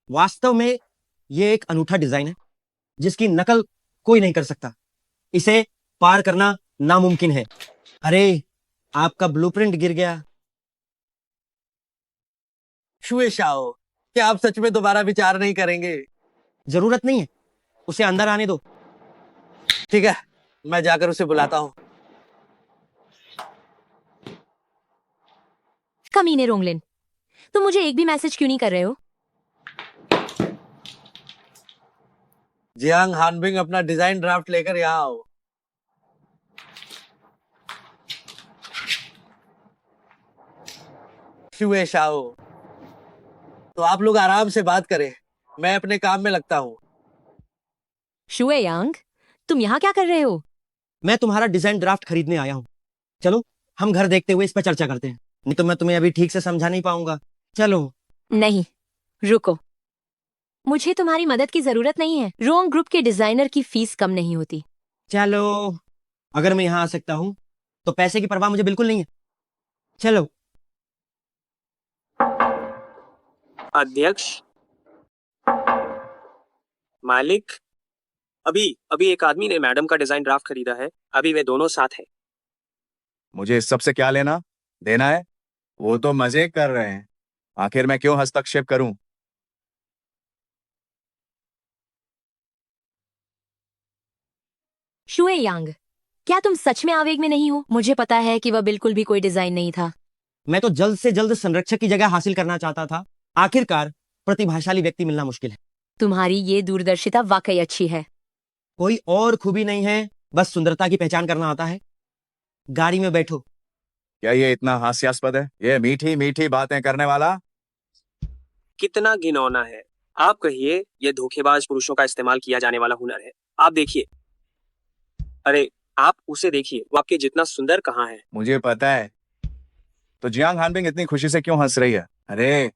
वास्तव में ये एक अनूठा डिजाइन है जिसकी नकल कोई नहीं कर सकता। इसे पार करना नामुमकिन है। अरे, आपका ब्लूप्रिंट गिर गया। शुए शाओ, क्या आप सच में दोबारा विचार नहीं करेंगे? जरूरत नहीं है, उसे अंदर आने दो। ठीक है, मैं जाकर उसे बुलाता हूँ। कमीने रोंगलिन, तुम मुझे एक भी मैसेज क्यों नहीं कर रहे हो? जियांग हानबिंग, अपना डिजाइन ड्राफ्ट लेकर यहाँ आओ। शुए शाओ, तो आप लोग आराम से बात करें, मैं अपने काम में लगता हूँ। शुए यांग, तुम यहाँ क्या कर रहे हो? मैं तुम्हारा डिजाइन ड्राफ्ट खरीदने आया हूँ। चलो हम घर देखते हुए इस पर चर्चा करते हैं, नहीं तो मैं तुम्हें अभी ठीक से समझा नहीं पाऊंगा। चलो। नहीं, रुको, मुझे तुम्हारी मदद की जरूरत नहीं है। रोंग ग्रुप के डिजाइनर की फीस कम नहीं होती। चलो, अगर मैं यहाँ आ सकता हूँ तो पैसे की परवाह मुझे बिल्कुल नहीं है। चलो। अध्यक्ष, मालिक, अभी एक आदमी ने मैडम का डिजाइन ड्राफ्ट खरीदा है। अभी वे दोनों साथ हैं। मुझे इस सब से क्या लेना देना है? वो तो मजे कर रहे हैं, आखिर मैं क्यों हस्तक्षेप करूं? शुए यांग, क्या तुम सच में आवेग में नहीं हो? मुझे पता है कि वह बिल्कुल भी कोई डिजाइन नहीं था। मैं तो जल्द से जल्द संरक्षक की जगह हासिल करना चाहता था। आखिरकार प्रतिभाशाली व्यक्ति मिलना मुश्किल है। तुम्हारी ये दूरदर्शिता वाकई अच्छी है। कोई और खूबी नहीं है, बस सुंदरता की पहचान करना आता है। गाड़ी में बैठो। क्या ये इतना हास्यास्पद है? ये मीठी मीठी बातें करने वाला कितना घिनौना है। आप कहिए, ये धोखेबाज पुरुषों का इस्तेमाल किया जाने वाला हुनर है। आप देखिए, अरे आप उसे देखिए, वो आपके जितना सुंदर कहाँ है। मुझे पता है। तो जियांग हानबिंग इतनी खुशी से क्यों हंस रही है? अरे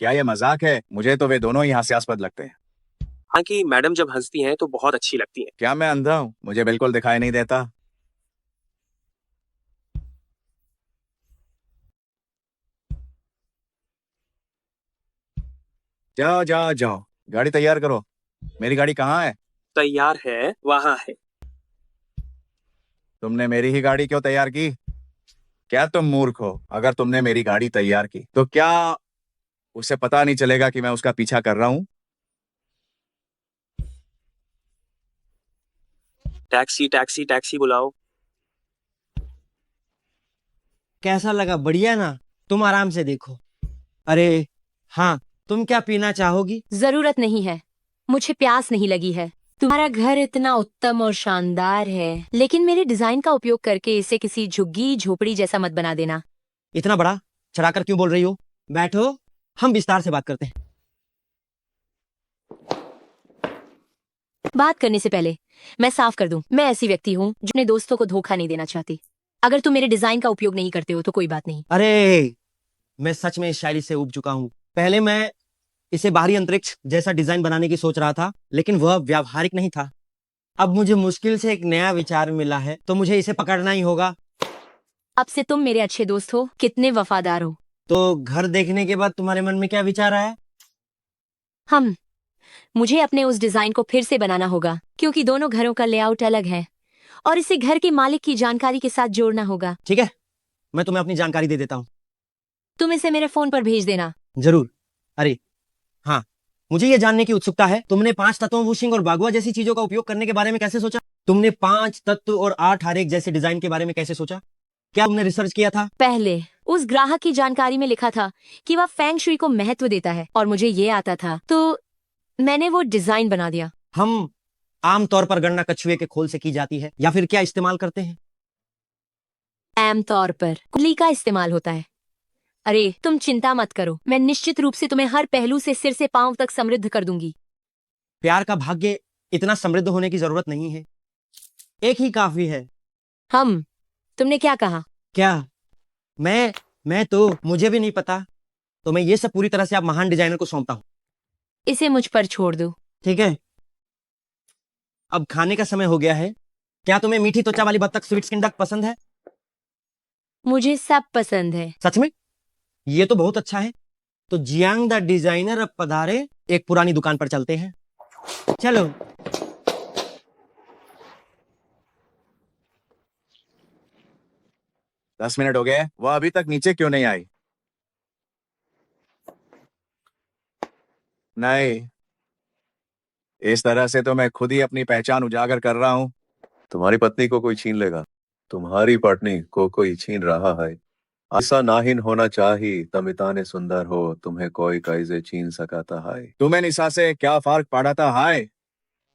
क्या ये मजाक है? मुझे तो वे दोनों ही हास्यास्पद लगते हैं। हाँ, कि मैडम जब हंसती हैं तो बहुत अच्छी लगती हैं। क्या मैं अंधा हूँ? मुझे बिल्कुल दिखाई नहीं देता। जाओ जाओ जाओ, गाड़ी तैयार करो। मेरी गाड़ी कहाँ है? तैयार है, वहां है। तुमने मेरी ही गाड़ी क्यों तैयार की? क्या तुम मूर्ख हो? अगर तुमने मेरी गाड़ी तैयार की तो क्या उसे पता नहीं चलेगा कि मैं उसका पीछा कर रहा हूँ? टैक्सी टैक्सी टैक्सी बुलाओ। कैसा लगा? बढ़िया ना? तुम आराम से देखो। अरे हाँ, तुम क्या पीना चाहोगी? जरूरत नहीं है, मुझे प्यास नहीं लगी है। तुम्हारा घर इतना उत्तम और शानदार है, लेकिन मेरे डिजाइन का उपयोग करके इसे किसी झुग्गी झोपड़ी जैसा मत बना देना। इतना बड़ा चढ़ाकर क्यों बोल रही हो? बैठो, हम विस्तार से बात करते हैं। बात करने से पहले मैं साफ कर दूं, मैं ऐसी व्यक्ति हूँ जो अपने दोस्तों को धोखा नहीं देना चाहती। अगर तुम मेरे डिजाइन का उपयोग नहीं करते हो तो कोई बात नहीं। अरे, मैं सच में इस शायरी से उब चुका हूँ। पहले मैं इसे बाहरी अंतरिक्ष जैसा डिजाइन बनाने की सोच रहा था, लेकिन वह व्यावहारिक नहीं था। अब मुझे मुश्किल से एक नया विचार मिला है, तो मुझे इसे पकड़ना ही होगा। अब से तुम मेरे अच्छे दोस्त हो, कितने वफादार हो। तो घर देखने के बाद तुम्हारे मन में क्या विचार आया? मुझे अपने उस डिजाइन को फिर से बनाना होगा, क्योंकि दोनों घरों का लेआउट अलग है और इसे घर के मालिक की जानकारी के साथ जोड़ना होगा। ठीक है, मैं तुम्हें अपनी जानकारी दे देता हूँ। तुम इसे मेरे फोन पर भेज देना। जरूर। अरे हाँ, मुझे ये जानने की उत्सुकता है, तुमने 5 तत्वों वूशिंग और बागुआ जैसी चीजों का उपयोग करने के बारे में कैसे सोचा? तुमने 5 तत्व और 8 आरेख जैसे डिजाइन के बारे में कैसे सोचा? क्या तुमने रिसर्च किया था? पहले उस ग्राहक की जानकारी में लिखा था कि वह फेंग शुई को महत्व देता है और मुझे ये आता था, तो मैंने वो डिजाइन बना दिया। हम आमतौर पर गणना कछुए के खोल से की जाती है या फिर क्या इस्तेमाल करते हैं? आमतौर पर कुंडली का इस्तेमाल होता है। अरे तुम चिंता मत करो, मैं निश्चित रूप से तुम्हें हर पहलू से सिर से पांव तक समृद्ध कर दूंगी। प्यार का भाग्य इतना समृद्ध होने की जरूरत नहीं है, एक ही काफी है। तुमने क्या कहा? क्या? मैं तो मुझे भी नहीं पता। तो मैं ये सब पूरी तरह से आप महान डिजाइनर को सौंपता हूँ। इसे मुझ पर छोड़ दो। ठीक है, अब खाने का समय हो गया है। क्या तुम्हें मीठी त्वचा वाली बत्तख स्वीट स्किन डक पसंद है? मुझे सब पसंद है। सच में? ये तो बहुत अच्छा है। तो जियांग द डिजाइनर अब पधारे, एक पुरानी दुकान पर चलते हैं। चलो। दस मिनट हो गए, वह अभी तक नीचे क्यों नहीं आई? नहीं, इस तरह से तो मैं खुद ही अपनी पहचान उजागर कर रहा हूँ। तुम्हारी पत्नी को कोई छीन लेगा। तुम्हारी पत्नी को कोई छीन रहा है। ऐसा नाहिन होना चाहिए। तुम इतने सुंदर हो, तुम्हें कोई कैसे छीन सकता है। तुम्हें निशा से क्या फर्क पड़ता है?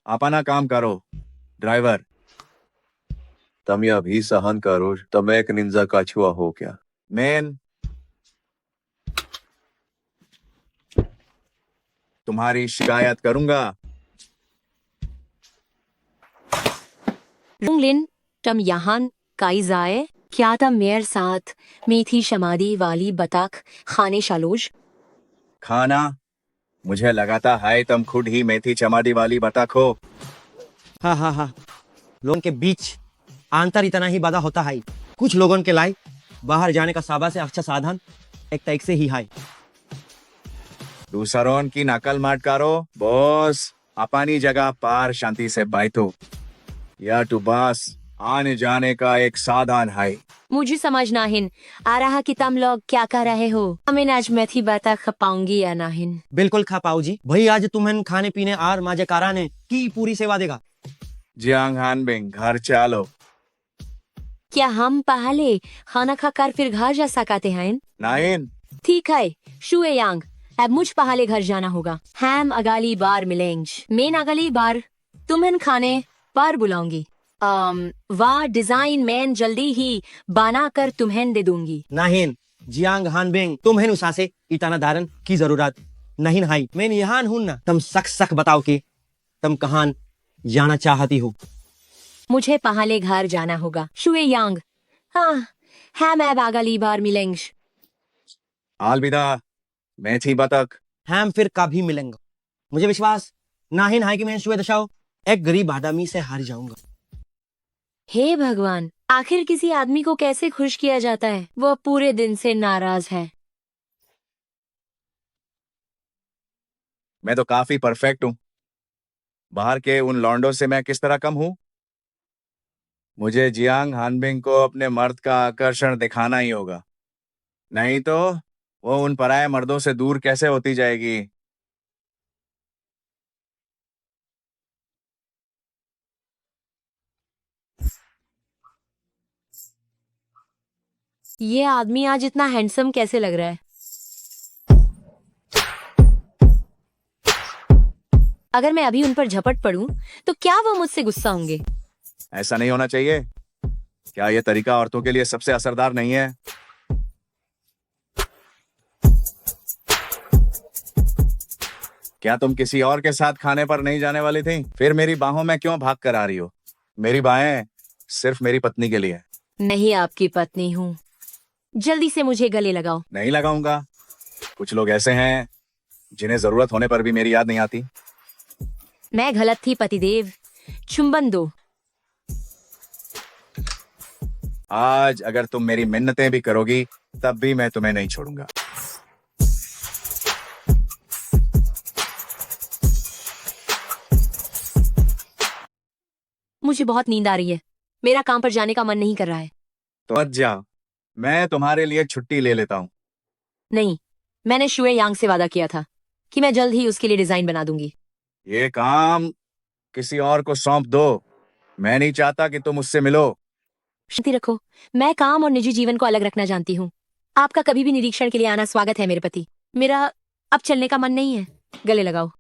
अपना काम करो ड्राइवर। तुम यह भी सहन करो, तुम एक निंजा कछुआ हो क्या? मैन तुम्हारी शिकायत करूंगा। रुंगलिन, तुम यहाँ काई जाए? क्या तुम मेरे साथ मेथी शमादी वाली बतख खाने शालोज? खाना? मुझे लगाता है तुम खुद ही मेथी चमाड़ी वाली बतख हो। हाँ, लोगों के बीच आंतर इतना ही बाधा होता है। कुछ लोगों के लिए बाहर जाने का साबा से अच्छा साधन एक तक से ही है। दूसरों की नकल मत करो बॉस, अपनी जगह पर शांति से बैठो। यह तो बस आने जाने का एक साधन है। मुझे समझ नाहिन आ रहा कि तुम लोग क्या कर रहे हो। हमें आज मेथी बतख खा पाऊंगी या नाहिन? बिल्कुल खा पाओ जी। भाई आज तुम्हें खाने पीने और मजे कराने की पूरी सेवा देगा। जियांग हानबिंग, घर चलो। क्या हम पहले खाना खाकर फिर घर जा सकते हैं? नहीं। ठीक है शुए यांग, अब मुझ पहले घर जाना होगा। हम अगली बार मिलेंगे। मैं अगली बार तुम्हें खाने पर बुलाऊंगी। वाह डिजाइन मैं जल्दी ही बना कर तुम्हें दे दूंगी। नहीं जियांग हानबिंग, तुम्हें उसा से इतना दारन की जरूरत नहीं है। मैं यहाँ हूं ना। तुम सक बताओ कि तुम कहाँ जाना चाहती हो। मुझे पहले घर जाना होगा शुए यांग। हाँ, हम अब अगली बार मिलेंगे। अलविदा मेथी बतख। हम फिर कभी मिलेंगे। मुझे विश्वास नहीं है कि मैं शुए दशाओ एक गरीब आदमी से हार जाऊंगा। हे भगवान, आखिर किसी आदमी को कैसे खुश किया जाता है? वह पूरे दिन से नाराज है। मैं तो काफी परफेक्ट हूँ। बाहर के उन लॉन्डो से मैं किस तरह कम हूँ? मुझे जियांग हानबिंग को अपने मर्द का आकर्षण दिखाना ही होगा, नहीं तो वो उन पराये मर्दों से दूर कैसे होती जाएगी। ये आदमी आज इतना हैंडसम कैसे लग रहा है? अगर मैं अभी उन पर झपट पड़ूं, तो क्या वो मुझसे गुस्सा होंगे? ऐसा नहीं होना चाहिए। क्या यह तरीका औरतों के लिए सबसे असरदार नहीं है? क्या तुम किसी और के साथ खाने पर नहीं जाने वाली थी? फिर मेरी बाहों में क्यों भाग कर आ रही हो? मेरी बाहें सिर्फ मेरी पत्नी के लिए। नहीं आपकी पत्नी हूँ। जल्दी से मुझे गले लगाओ। नहीं लगाऊंगा। कुछ लोग ऐसे हैं जिन्हें जरूरत होने पर भी मेरी याद नहीं आती। मैं गलत थी पतिदेव, चुंबन दो। आज अगर तुम मेरी मिन्नतें भी करोगी तब भी मैं तुम्हें नहीं छोड़ूंगा। मुझे बहुत नींद आ रही है। मेरा काम पर जाने का मन नहीं कर रहा है। तो मत जाओ, मैं तुम्हारे लिए छुट्टी ले लेता हूँ। नहीं, मैंने शुए यांग से वादा किया था कि मैं जल्द ही उसके लिए डिजाइन बना दूंगी। ये काम किसी और को सौंप दो। मैं नहीं चाहता कि तुम उससे मिलो। शांति रखो। मैं काम और निजी जीवन को अलग रखना जानती हूँ। आपका कभी भी निरीक्षण के लिए आना स्वागत है मेरे पति। मेरा अब चलने का मन नहीं है। गले लगाओ।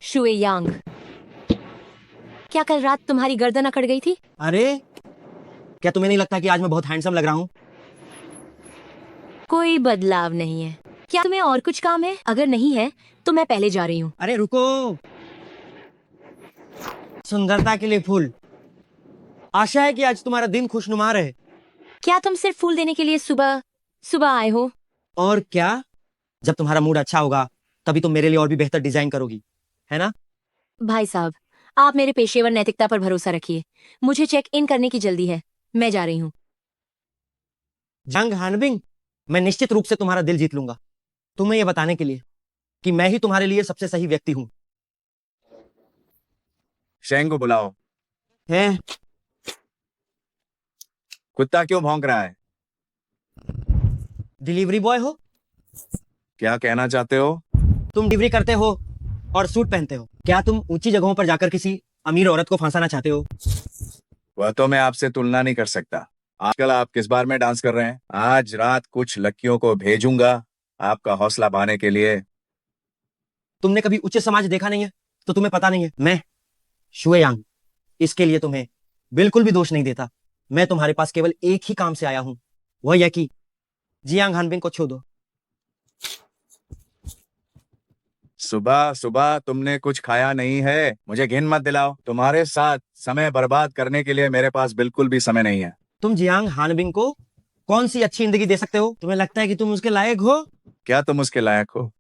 शुए यांग, क्या कल रात तुम्हारी गर्दन अकड़ गई थी? अरे क्या तुम्हें नहीं लगता कि आज मैं बहुत हैंडसम लग रहा हूँ? कोई बदलाव नहीं है। क्या तुम्हें और कुछ काम है? अगर नहीं है तो मैं पहले जा रही हूँ। अरे रुको, सुंदरता के लिए फूल। आशा है कि आज तुम्हारा दिन खुशनुमा रहे। क्या तुम सिर्फ फूल देने के लिए सुबह सुबह आए हो? और क्या, जब तुम्हारा मूड अच्छा होगा तभी तुम मेरे लिए और भी बेहतर डिजाइन करोगी, है ना? भाई साहब, आप मेरे पेशेवर नैतिकता पर भरोसा रखिए। मुझे चेक इन करने की जल्दी है। मैं जा रही हूँ। जंग हानबिंग, मैं निश्चित रूप से तुम्हारा दिल जीत लूंगा, तुम्हें यह बताने के लिए कि मैं ही तुम्हारे लिए सबसे सही व्यक्ति हूँ। शेंग को बुलाओ। है? कुत्ता क्यों भौंक रहा है? डिलीवरी बॉय हो? क्या कहना चाहते हो? तुम डिलीवरी करते हो और सूट पहनते हो। क्या तुम ऊंची जगहों पर जाकर किसी अमीर औरत को फंसाना चाहते हो? वह तो मैं आपसे तुलना नहीं कर सकता। आजकल आप किस बार में डांस कर रहे हैं? आज रात कुछ लड़कियों को भेजूंगा आपका हौसला बढ़ाने के लिए। तुमने कभी उच्च समाज देखा नहीं है तो तुम्हें पता नहीं है। मैं शुए यांग, इसके लिए तुम्हें बिल्कुल भी दोष नहीं देता। मैं तुम्हारे पास केवल एक ही काम से आया हूं, वह यह कि जियांग हानबिंग को छोड़ दो। सुबह सुबह तुमने कुछ खाया नहीं है, मुझे घिन मत दिलाओ। तुम्हारे साथ समय बर्बाद करने के लिए मेरे पास बिल्कुल भी समय नहीं है। तुम जियांग हानबिंग को कौन सी अच्छी जिंदगी दे सकते हो? तुम्हें लगता है कि तुम उसके लायक हो? क्या तुम उसके लायक हो?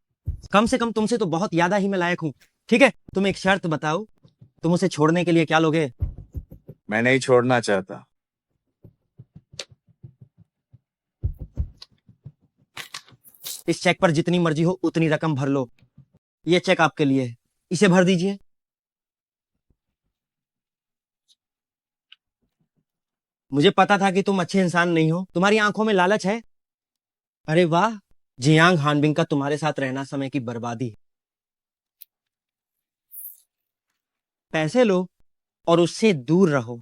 कम से कम तुमसे तो बहुत ज्यादा ही मैं लायक हूँ। ठीक है, तुम एक शर्त बताओ, तुम उसे छोड़ने के लिए क्या लोगे? मैं नहीं छोड़ना चाहता। इस चेक पर जितनी मर्जी हो उतनी रकम भर लो। ये चेक आपके लिए है, इसे भर दीजिए। मुझे पता था कि तुम अच्छे इंसान नहीं हो, तुम्हारी आंखों में लालच है। अरे वाह, जियांग हानबिंग का तुम्हारे साथ रहना समय की बर्बादी है। पैसे लो और उससे दूर रहो।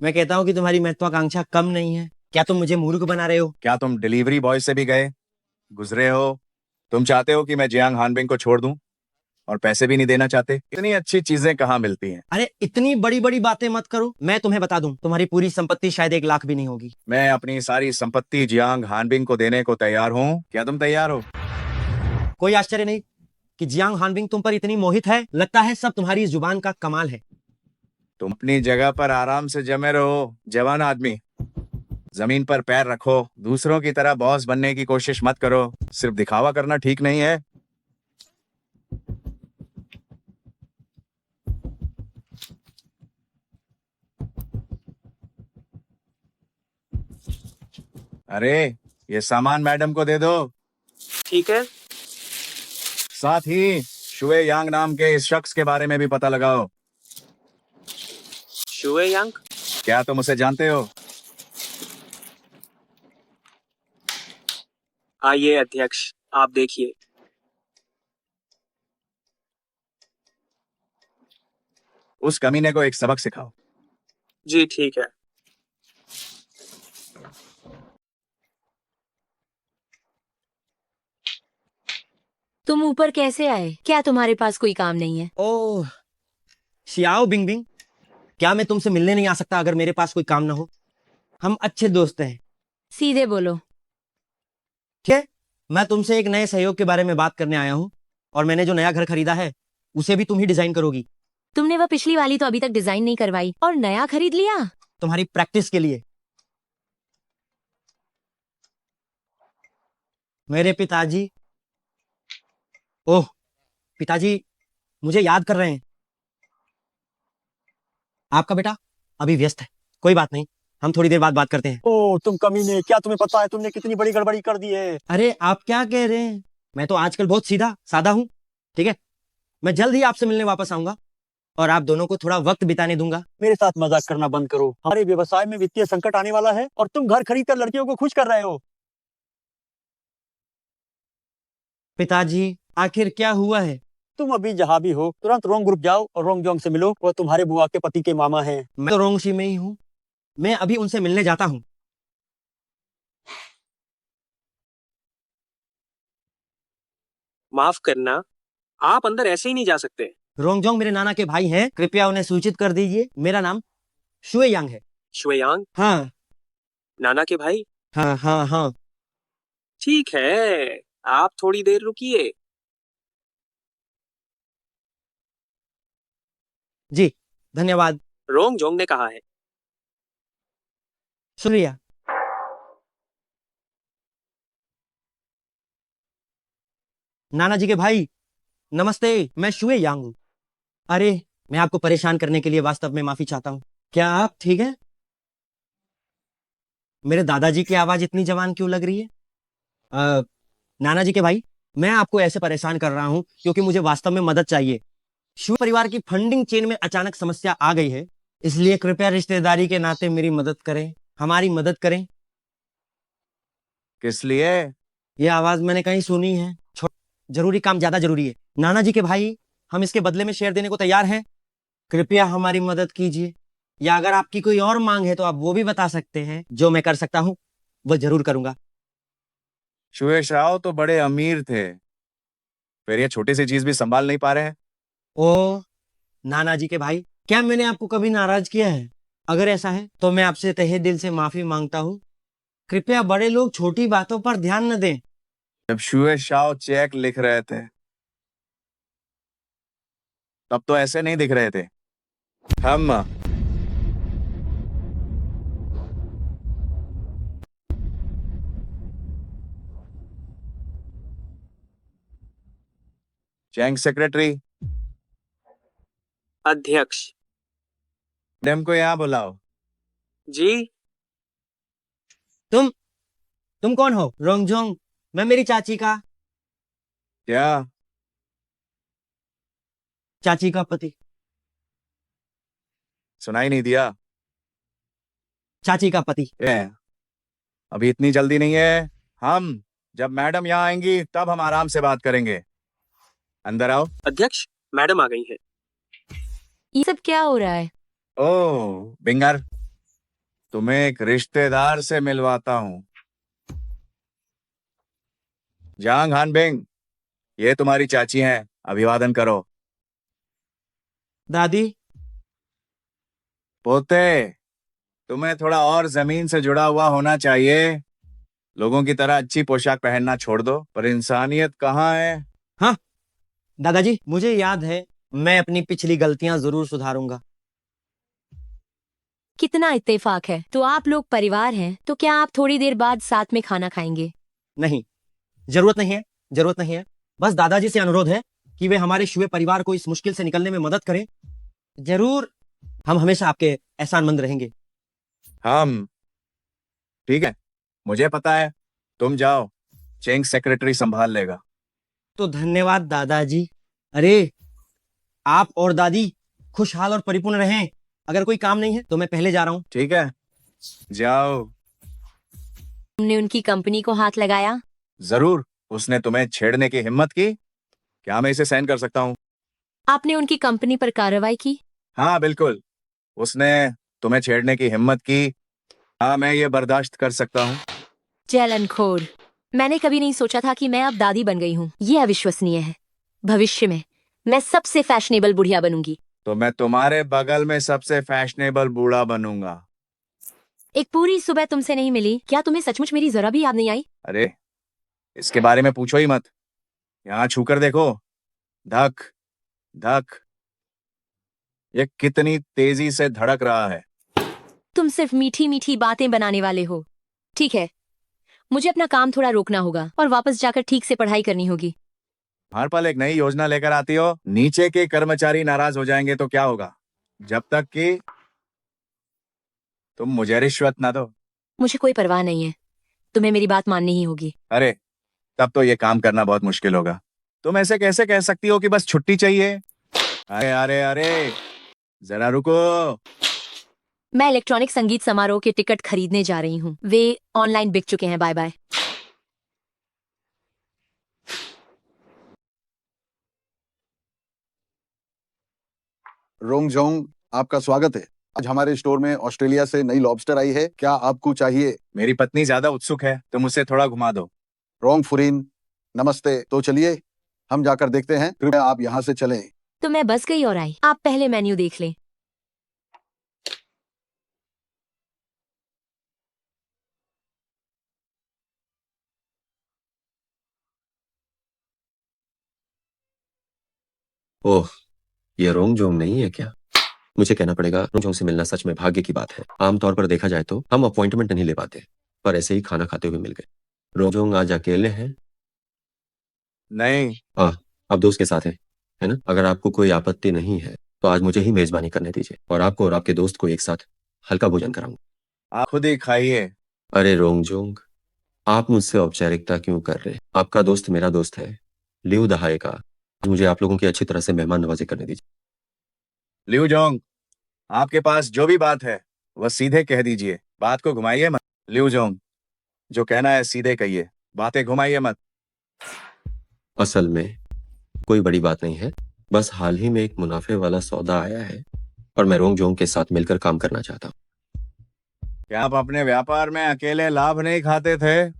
मैं कहता हूं कि तुम्हारी महत्वाकांक्षा कम नहीं है। क्या तुम मुझे मूर्ख बना रहे हो? क्या तुम डिलीवरी बॉय से भी गए गुजरे हो? तुम चाहते हो कि मैं जियांग हानबिंग को छोड़ दूं और पैसे भी नहीं देना चाहते? इतनी अच्छी चीजें कहाँ मिलती हैं? अरे इतनी बड़ी बड़ी बातें मत करो। मैं तुम्हें बता दूं, तुम्हारी पूरी संपत्ति शायद 1 लाख भी नहीं होगी। मैं अपनी सारी संपत्ति जियांग हानबिंग को देने को तैयार हूँ। क्या तुम तैयार हो? कोई आश्चर्य नहीं कि जियांग हानबिंग तुम पर इतनी मोहित है। लगता है सब तुम्हारी इस जुबान का कमाल है। तुम अपनी जगह पर आराम से जमे रहो जवान आदमी। जमीन पर पैर रखो। दूसरों की तरह बॉस बनने की कोशिश मत करो। सिर्फ दिखावा करना ठीक नहीं है। अरे ये सामान मैडम को दे दो। ठीक है। साथ ही शुए यांग नाम के इस शख्स के बारे में भी पता लगाओ। शुए यांग? क्या तुम उसे जानते हो? आइए अध्यक्ष, आप देखिए। उस कमीने को एक सबक सिखाओ। जी ठीक है। तुम ऊपर कैसे आए? क्या तुम्हारे पास कोई काम नहीं है? ओह शियाओ बिंगबिंग, क्या मैं तुमसे मिलने नहीं आ सकता अगर मेरे पास कोई काम ना हो? हम अच्छे दोस्त हैं। सीधे बोलो। ठीक है, मैं तुमसे एक नए सहयोग के बारे में बात करने आया हूँ और मैंने जो नया घर खरीदा है उसे भी तुम ही डिजाइन करोगी। तुमने वह पिछली वाली तो अभी तक डिजाइन नहीं करवाई और नया खरीद लिया? तुम्हारी प्रैक्टिस के लिए। मेरे पिताजी, ओह पिताजी मुझे याद कर रहे हैं। आपका बेटा अभी व्यस्त है, कोई बात नहीं, हम थोड़ी देर बाद बात करते हैं। ओ तुम कमीने, क्या तुम्हें पता है तुमने कितनी बड़ी गड़बड़ी कर दी है? अरे आप क्या कह रहे हैं? मैं तो आजकल बहुत सीधा सादा हूँ। ठीक है, मैं जल्द ही आपसे मिलने वापस आऊंगा और आप दोनों को थोड़ा वक्त बिताने दूंगा। मेरे साथ मजाक करना बंद करो। हमारे व्यवसाय में वित्तीय संकट आने वाला है और तुम घर खरीद कर लड़कियों को खुश कर रहे हो। पिताजी, आखिर क्या हुआ है? तुम अभी जहाँ भी हो तुरंत रोंग ग्रुप जाओ और रोंग जोंग से मिलो। वो तुम्हारे बुआ के पति के मामा हैं। मैं तो रोंगशी में ही हूँ, मैं अभी उनसे मिलने जाता हूँ। माफ करना, आप अंदर ऐसे ही नहीं जा सकते। रोंगजोंग मेरे नाना के भाई हैं, कृपया उन्हें सूचित कर दीजिए। मेरा नाम शुए यांग है। शुएयांग, हाँ नाना के भाई? हाँ हाँ हाँ। ठीक है, आप थोड़ी देर रुकिए। जी धन्यवाद। रोंग जोंग ने कहा है। शुक्रिया। नाना जी के भाई नमस्ते, मैं शुए यांग हूँ। अरे, मैं आपको परेशान करने के लिए वास्तव में माफी चाहता हूँ। क्या आप ठीक हैं? मेरे दादाजी की आवाज इतनी जवान क्यों लग रही है? नाना जी के भाई, मैं आपको ऐसे परेशान कर रहा हूँ क्योंकि मुझे वास्तव में मदद चाहिए। शुए परिवार की फंडिंग चेन में अचानक समस्या आ गई है, इसलिए कृपया रिश्तेदारी के नाते मेरी मदद करें, हमारी मदद करें। किस लिए? ये आवाज मैंने कहीं सुनी है। जरूरी काम ज्यादा जरूरी है। नाना जी के भाई, हम इसके बदले में शेयर देने को तैयार हैं। कृपया हमारी मदद कीजिए, या अगर आपकी कोई और मांग है तो आप वो भी बता सकते हैं। जो मैं कर सकता हूँ वो जरूर करूंगा। शुए शाओ तो बड़े अमीर थे, फिर ये छोटी सी चीज भी संभाल नहीं पा रहे हैं। ओ नाना जी के भाई, क्या मैंने आपको कभी नाराज किया है? अगर ऐसा है तो मैं आपसे तहे दिल से माफी मांगता हूँ। कृपया बड़े लोग छोटी बातों पर ध्यान न दें। जब शुए शाओ चेक लिख रहे थे तब तो ऐसे नहीं दिख रहे थे। हम चैंग सेक्रेटरी, अध्यक्ष मैडम को यहाँ बुलाओ। जी। तुम कौन हो? रोंगजोंग, मैं मेरी चाची का क्या? चाची का पति। सुनाई नहीं दिया? चाची का पति। अभी इतनी जल्दी नहीं है। हम जब मैडम यहाँ आएंगी तब हम आराम से बात करेंगे। अंदर आओ। अध्यक्ष, मैडम आ गई हैं। ये सब क्या हो रहा है? ओह बिंगर, तुम्हें एक रिश्तेदार से मिलवाता हूँ। जांग हानबिंग, ये तुम्हारी चाची हैं, अभिवादन करो। दादी। पोते, तुम्हें थोड़ा और जमीन से जुड़ा हुआ होना चाहिए। लोगों की तरह अच्छी पोशाक पहनना छोड़ दो, पर इंसानियत कहाँ है? हाँ दादाजी, मुझे याद है, मैं अपनी पिछली गलतियां जरूर सुधारूंगा। कितना इत्तेफाक है। तो आप लोग परिवार हैं, तो क्या आप थोड़ी देर बाद साथ में खाना खाएंगे? नहीं, जरूरत नहीं है, जरूरत नहीं है। बस दादाजी से अनुरोध है कि वे हमारे शुए परिवार को इस मुश्किल से निकलने में मदद करें। जरूर, हम हमेशा आपके एहसानमंद रहेंगे। हम ठीक है, मुझे पता है। तुम जाओ, चेंग सेक्रेटरी संभाल लेगा। तो धन्यवाद दादाजी। अरे, आप और दादी खुशहाल और परिपूर्ण रहें। अगर कोई काम नहीं है तो मैं पहले जा रहा हूँ। ठीक है, जाओ। तुमने उनकी कंपनी को हाथ लगाया? जरूर, उसने तुम्हें छेड़ने की हिम्मत की। क्या मैं इसे सहन कर सकता हूँ? आपने उनकी कंपनी पर कार्रवाई की? हाँ बिल्कुल, उसने तुम्हें छेड़ने की हिम्मत की। हाँ, मैं ये बर्दाश्त कर सकता हूँ। जलनखोर, मैंने कभी नहीं सोचा था कि मैं अब दादी बन गई हूँ। ये अविश्वसनीय है। भविष्य में मैं सबसे फैशनेबल बुढ़िया बनूंगी। तो मैं तुम्हारे बगल में सबसे फैशनेबल बूढ़ा बनूंगा। एक पूरी सुबह तुमसे नहीं मिली, क्या तुम्हें सचमुच मेरी जरा भी याद नहीं आई? अरे, इसके बारे में पूछो ही मत। यहाँ छूकर देखो, धक धक, ये कितनी तेजी से धड़क रहा है। तुम सिर्फ मीठी मीठी बातें बनाने वाले हो। ठीक है, मुझे अपना काम थोड़ा रोकना होगा और वापस जाकर ठीक से पढ़ाई करनी होगी। हर पल एक नई योजना लेकर आती हो। नीचे के कर्मचारी नाराज हो जाएंगे तो क्या होगा? जब तक कि तुम मुझे रिश्वत ना दो। मुझे कोई परवाह नहीं है, तुम्हें मेरी बात माननी ही होगी। अरे, तब तो ये काम करना बहुत मुश्किल होगा। तुम ऐसे कैसे कह सकती हो कि बस छुट्टी चाहिए? अरे अरे अरे, जरा रुको। मैं इलेक्ट्रॉनिक संगीत समारोह के टिकट खरीदने जा रही हूँ। वे ऑनलाइन बिक चुके हैं। Bye bye. रोंगजोंग, आपका स्वागत है। आज हमारे स्टोर में ऑस्ट्रेलिया से नई लॉबस्टर आई है, क्या आपको चाहिए? मेरी पत्नी ज्यादा उत्सुक है, तुम उसे थोड़ा घुमा दो। रोंग फुरीन, नमस्ते। तो चलिए हम जाकर देखते हैं, कृपया आप यहाँ से चलें। तो मैं बस गई और आई। आप पहले मेन्यू देख लें। ओह, ये रोंगजोंग नहीं है क्या? मुझे कहना पड़ेगा, रोंगजोंग से मिलना सच में भाग्य की बात है। आमतौर पर देखा जाए तो हम अपॉइंटमेंट नहीं ले पाते, पर ऐसे ही खाना खाते हुए मिल गए। रोंगजोंग आज अकेले हैं? नहीं। आप दोस्त के साथ हैं, है ना? अगर आपको कोई आपत्ति नहीं है तो आज मुझे ही मेजबानी करने दीजिए और आपको और आपके दोस्त को एक साथ हल्का भोजन कराऊंगा। आप खुद ही खाइए। अरे रोंगजोंग, आप मुझसे औपचारिकता क्यों कर रहे हैं? आपका दोस्त मेरा दोस्त है, लिऊ दहाई का। मुझे आप लोगों की अच्छी तरह से मेहमान नवाजी करने दीजिए। लिऊ जोंग, आपके पास जो भी बात है वह सीधे कह दीजिए, बात को घुमाइए मत। लिऊ जोंग, जो कहना है सीधे कहिए, बातें घुमाइए मत। असल में कोई बड़ी बात नहीं है, बस हाल ही में एक मुनाफे वाला सौदा आया है और मैं रोंगजोंग के साथ मिलकर काम करना चाहता हूँ। क्या आप अपने व्यापार में अकेले लाभ नहीं खाते थे?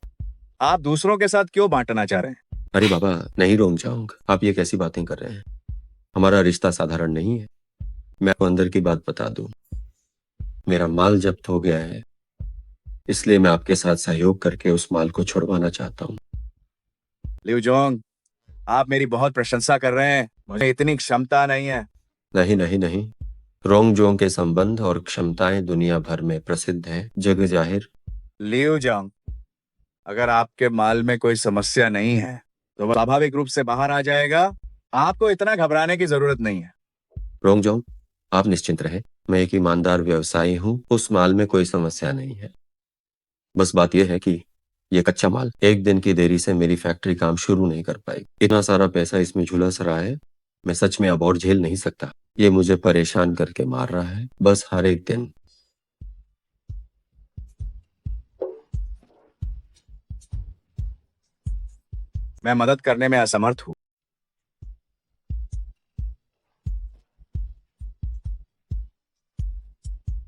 आप दूसरों के साथ क्यों बांटना चाह रहे हैं? अरे बाबा, नहीं रोंगजोंग, आप ये कैसी बातें कर रहे हैं? हमारा रिश्ता साधारण नहीं है। मैं आपको अंदर की बात बता दूं, मेरा माल जब्त हो गया है, इसलिए मैं आपके साथ सहयोग करके उस माल को छुड़वाना चाहता हूँ। लिऊ जोंग, आप मेरी बहुत प्रशंसा कर रहे हैं, मुझे इतनी क्षमता नहीं है। नहीं नहीं नहीं, रोंगजोंग के संबंध और क्षमताएं दुनिया भर में प्रसिद्ध हैं, जग जाहिर। लिऊ जोंग, अगर आपके माल में कोई समस्या नहीं है तो वह स्वाभाविक रूप से बाहर आ जाएगा। आपको इतना घबराने की जरूरत नहीं है। रोंगजोंग, आप निश्चिंत रहें, मैं एक ईमानदार व्यवसायी हूँ, उस माल में कोई समस्या नहीं है। बस बात यह है कि ये कच्चा माल एक दिन की देरी से मेरी फैक्ट्री काम शुरू नहीं कर पाएगी। इतना सारा पैसा इसमें झुलस रहा है, मैं सच में अब और झेल नहीं सकता। ये मुझे परेशान करके मार रहा है, बस हर एक दिन। मैं मदद करने में असमर्थ हूं।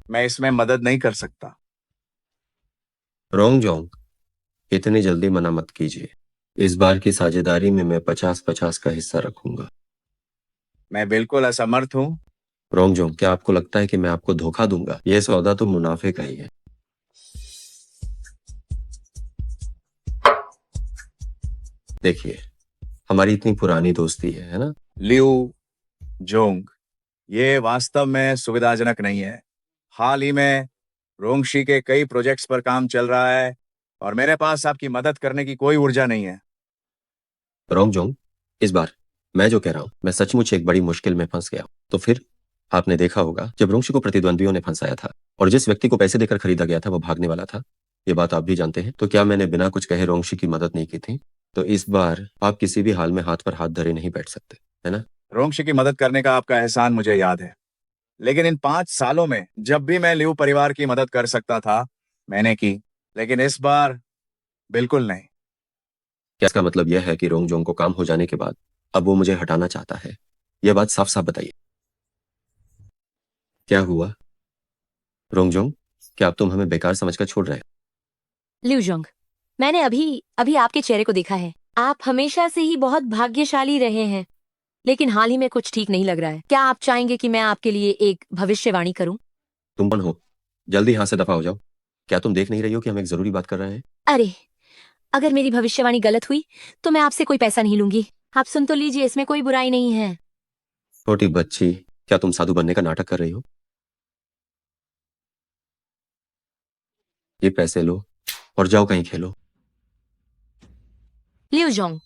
मैं इसमें मदद नहीं कर सकता। रोंगजोंग, इतनी जल्दी मना मत कीजिए। इस बार की साझेदारी में मैं 50-50 का हिस्सा रखूंगा। मैं बिल्कुल असमर्थ हूं। रोंगजोंग, क्या आपको लगता है कि मैं आपको धोखा दूंगा? यह सौदा तो मुनाफे का ही है। देखिए, हमारी इतनी पुरानी दोस्ती है ना? लिऊ जोंग, ये वास्तव में सुविधाजनक नहीं है। हाल ही में रोंगशी के कई प्रोजेक्ट्स पर काम चल रहा है और मेरे पास आपकी मदद करने की कोई ऊर्जा नहीं है। रोंगजोंग, इस बार मैं जो कह रहा हूं, मैं सचमुच एक बड़ी मुश्किल में फंस गया हूं। तो फिर आपने देखा होगा, जब रोंगशी को प्रतिद्वंदियों ने फंसाया था और जिस व्यक्ति को पैसे देकर खरीदा गया था वो भागने वाला था, ये बात आप भी जानते हैं। तो क्या मैंने बिना कुछ कहे रोंगशी की मदद नहीं की थी? तो इस बार आप किसी भी हाल में हाथ पर हाथ धरे नहीं बैठ सकते, है ना? रोंगशी की मदद करने का आपका एहसान मुझे याद है, लेकिन इन 5 सालों में जब भी मैं लिऊ परिवार की मदद कर सकता था मैंने की, लेकिन इस बार बिल्कुल नहीं। क्या इसका मतलब यह है कि रोंगजोंग को काम हो जाने के बाद अब वो मुझे हटाना चाहता है? यह बात साफ साफ बताइए, क्या हुआ? रोंगजोंग, क्या अब तुम हमें बेकार समझकर छोड़ रहे हो? लिऊ जोंग, मैंने अभी अभी आपके चेहरे को देखा है। आप हमेशा से ही बहुत भाग्यशाली रहे हैं, लेकिन हाल ही में कुछ ठीक नहीं लग रहा है। क्या आप चाहेंगे कि मैं आपके लिए एक भविष्यवाणी करूं? तुम कौन हो? जल्दी यहां से दफा हो जाओ। क्या तुम देख नहीं रही हो कि हम एक जरूरी बात कर रहे हैं? अरे, अगर मेरी भविष्यवाणी गलत हुई तो मैं आपसे कोई पैसा नहीं लूंगी। आप सुन तो लीजिए, इसमें कोई बुराई नहीं है। छोटी बच्ची, क्या तुम साधु बनने का नाटक कर रही हो? ये पैसे लो और जाओ कहीं खेलो। लिऊ जोंग,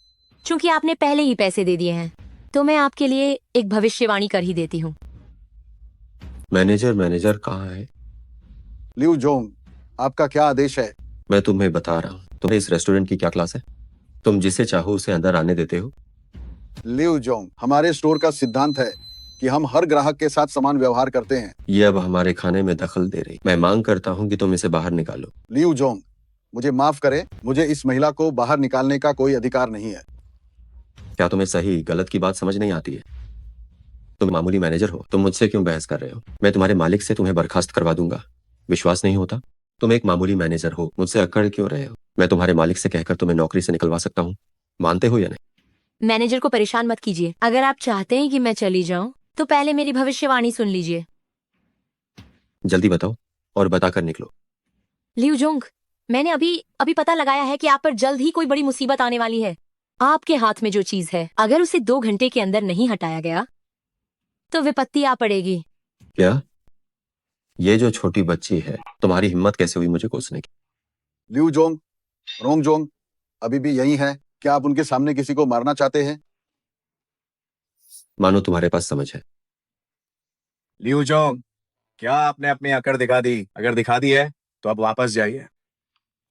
चूंकि आपने पहले ही पैसे दे दिए हैं तो मैं आपके लिए एक भविष्यवाणी कर ही देती हूँ। मैनेजर कहाँ है? लिऊ जोंग, आपका क्या आदेश है? मैं तुम्हें बता रहा हूँ, तुम्हें इस रेस्टोरेंट की क्या क्लास है? तुम जिसे चाहो उसे अंदर आने देते हो, लिव जोंग, हमारे स्टोर का सिद्धांत है कि हम हर ग्राहक के साथ समान व्यवहार करते हैं। ये अब हमारे खाने में दखल दे रही। मैं मांग करता हूँ कि तुम इसे बाहर निकालो। लिव जोंग, मुझे माफ करें, मुझे इस महिला को बाहर निकालने का कोई अधिकार नहीं है। क्या तुम्हें सही गलत की बात समझ नहीं आती है? तुम मामूली मैनेजर हो, तुम मुझसे क्यों बहस कर रहे हो? मैं तुम्हारे मालिक से तुम्हें बर्खास्त करवा दूंगा। विश्वास नहीं होता? तुम एक मामूली मैनेजर हो, मुझसे अकड़ क्यों रहे हो? मैं तुम्हारे मालिक से कहकर तुम्हें नौकरी से निकलवा सकता हूँ, मानते हो या नहीं? मैनेजर को परेशान मत कीजिए। अगर आप चाहते हैं कि मैं चली जाऊं तो पहले मेरी भविष्यवाणी सुन लीजिए। जल्दी बताओ और बताकर निकलो। लिu जोंग, मैंने अभी पता लगाया है कि आप पर जल्द ही कोई बड़ी मुसीबत आने वाली है। आपके हाथ में जो चीज है, अगर उसे 2 घंटे के अंदर नहीं हटाया गया तो विपत्ति आ पड़ेगी। क्या? ये जो छोटी बच्ची है, तुम्हारी हिम्मत कैसे हुई मुझे कोसने की? लिव जोंग, रोंग जोंग अभी भी यही है? क्या आप उनके सामने किसी को मारना चाहते हैं? मानो तुम्हारे पास समझ है। लिu जोंग, क्या आपने अपनी अकड़ दिखा दी? अगर दिखा दी है तो अब वापस जाइए।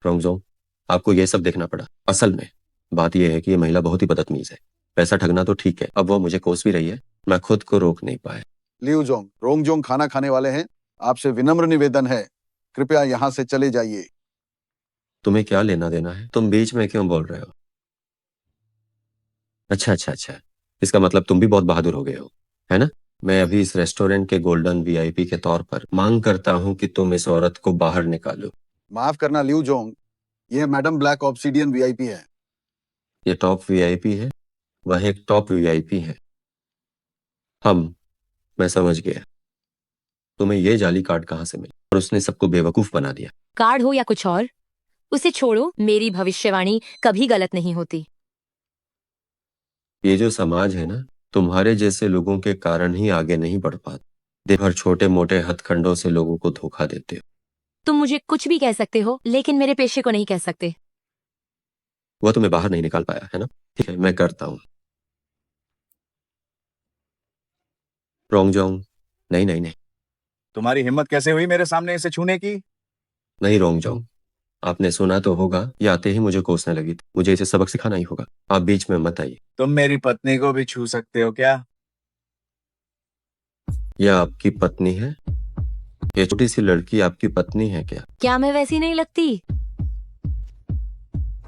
रोंगजोंग, आपको ये सब देखना पड़ा। असल में बात यह है कि ये महिला बहुत ही बदतमीज है। पैसा ठगना तो ठीक है, अब वो मुझे कोस भी रही है, मैं खुद को रोक नहीं पाया। लिव जोंग, रोंग जोंग खाना खाने वाले हैं, आपसे विनम्र निवेदन है, कृपया यहाँ से चले जाइए। तुम्हें क्या लेना देना है? तुम बीच में क्यों बोल रहे हो? अच्छा, इसका मतलब तुम भी बहुत बहादुर हो गए हो, है ना? मैं अभी इस रेस्टोरेंट के गोल्डन वीआईपी के तौर पर मांग करता हूं कि तुम इस औरत को बाहर निकालो। माफ करना लिव जोंग, ये मैडम ब्लैक ऑब्सीडियन वीआईपी है। ये टॉप वीआईपी है, वह एक टॉप वीआईपी है। मैं समझ गया। तुम्हें ये जाली कार्ड कहां से मिला और उसने सबको बेवकूफ बना दिया? कार्ड हो या कुछ और, उसे छोड़ो। मेरी भविष्यवाणी कभी गलत नहीं होती। ये जो समाज है ना, तुम्हारे जैसे लोगों के कारण ही आगे नहीं बढ़ पाता। दिन भर छोटे मोटे हथकंडों से लोगों को धोखा देते हो। तुम मुझे कुछ भी कह सकते हो, लेकिन मेरे पेशे को नहीं कह सकते। वह तुम्हें बाहर नहीं निकाल पाया है ना? ठीक है, मैं करता हूं। रोंगजोंग, नहीं, तुम्हारी हिम्मत कैसे हुई मेरे सामने इसे छूने की? नहीं रोंगजोंग, आपने सुना तो होगा, ये आते ही मुझे कोसने लगी थी। मुझे इसे सबक सिखाना ही होगा। आप बीच में मत आइए। तुम मेरी पत्नी को भी छू सकते हो क्या? यह आपकी पत्नी है? ये छोटी सी लड़की आपकी पत्नी है क्या? क्या मैं वैसी नहीं लगती?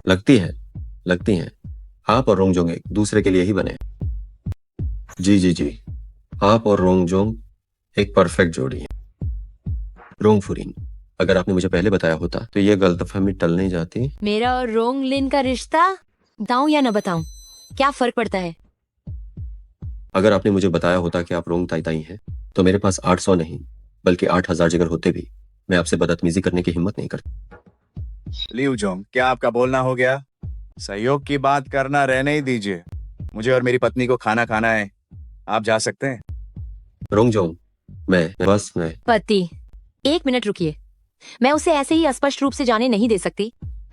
लगती हैं। आप और रोंगजोंग एक दूसरे के लिए ही बने। जी, आप और रोंगजोंग एक परफेक्ट जोड़ी है। रोंगफुरीन, अगर आपने मुझे पहले बताया होता तो ये गलतफहमी टल नहीं जाती। मेरा और रोंग लिन का रिश्ता बताऊं या न बताऊं, क्या फर्क पड़ता है? अगर आपने मुझे बताया होता कि आप रोंग ताई ताई हैं, तो मेरे पास 800 नहीं बल्कि 8000 जिगर होते भी मैं आपसे बदतमीजी करने की हिम्मत नहीं करता। लिu जोंग, क्या आपका बोलना हो गया? सहयोग की बात करना रहने ही दीजिए। मुझे और मेरी पत्नी को खाना खाना है, आप जा सकते हैं। रोंगजोंग, मैं पति, 1 मिनट रुकिए। मैं उसे ऐसे ही अस्पष्ट रूप से जाने नहीं दे सकती।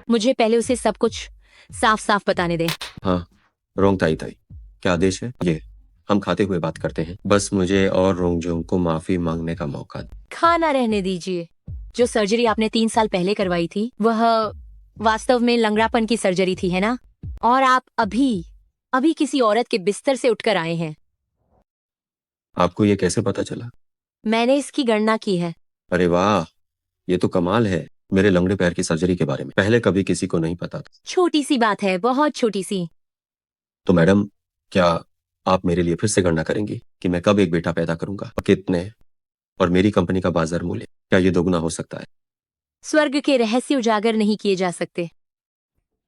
मुझे पहले उसे सब कुछ साफ साफ बताने दे। हाँ, रोंग ताई ताई, क्या आदेश है? ये हम खाते हुए बात करते हैं। बस मुझे और रोंगजोंग को माफी मांगने का मौका दे। खाना रहने दीजिए। जो सर्जरी आपने 3 साल पहले करवाई थी, वह वास्तव में लंगड़ापन की सर्जरी थी, है ना? और आप अभी किसी औरत के बिस्तर से उठकर आए हैं। आपको ये कैसे पता चला? मैंने इसकी गणना की है। अरे वाह, ये तो कमाल है। मेरे लंगड़े पैर की सर्जरी के बारे में पहले कभी किसी को नहीं पता था। छोटी सी बात है, बहुत छोटी सी। तो मैडम, क्या आप मेरे लिए फिर से गणना करेंगी कि मैं कब एक बेटा पैदा करूंगा, कितने, और मेरी कंपनी का बाजार मूल्य क्या ये दोगुना हो सकता है? स्वर्ग के रहस्य उजागर नहीं किए जा सकते।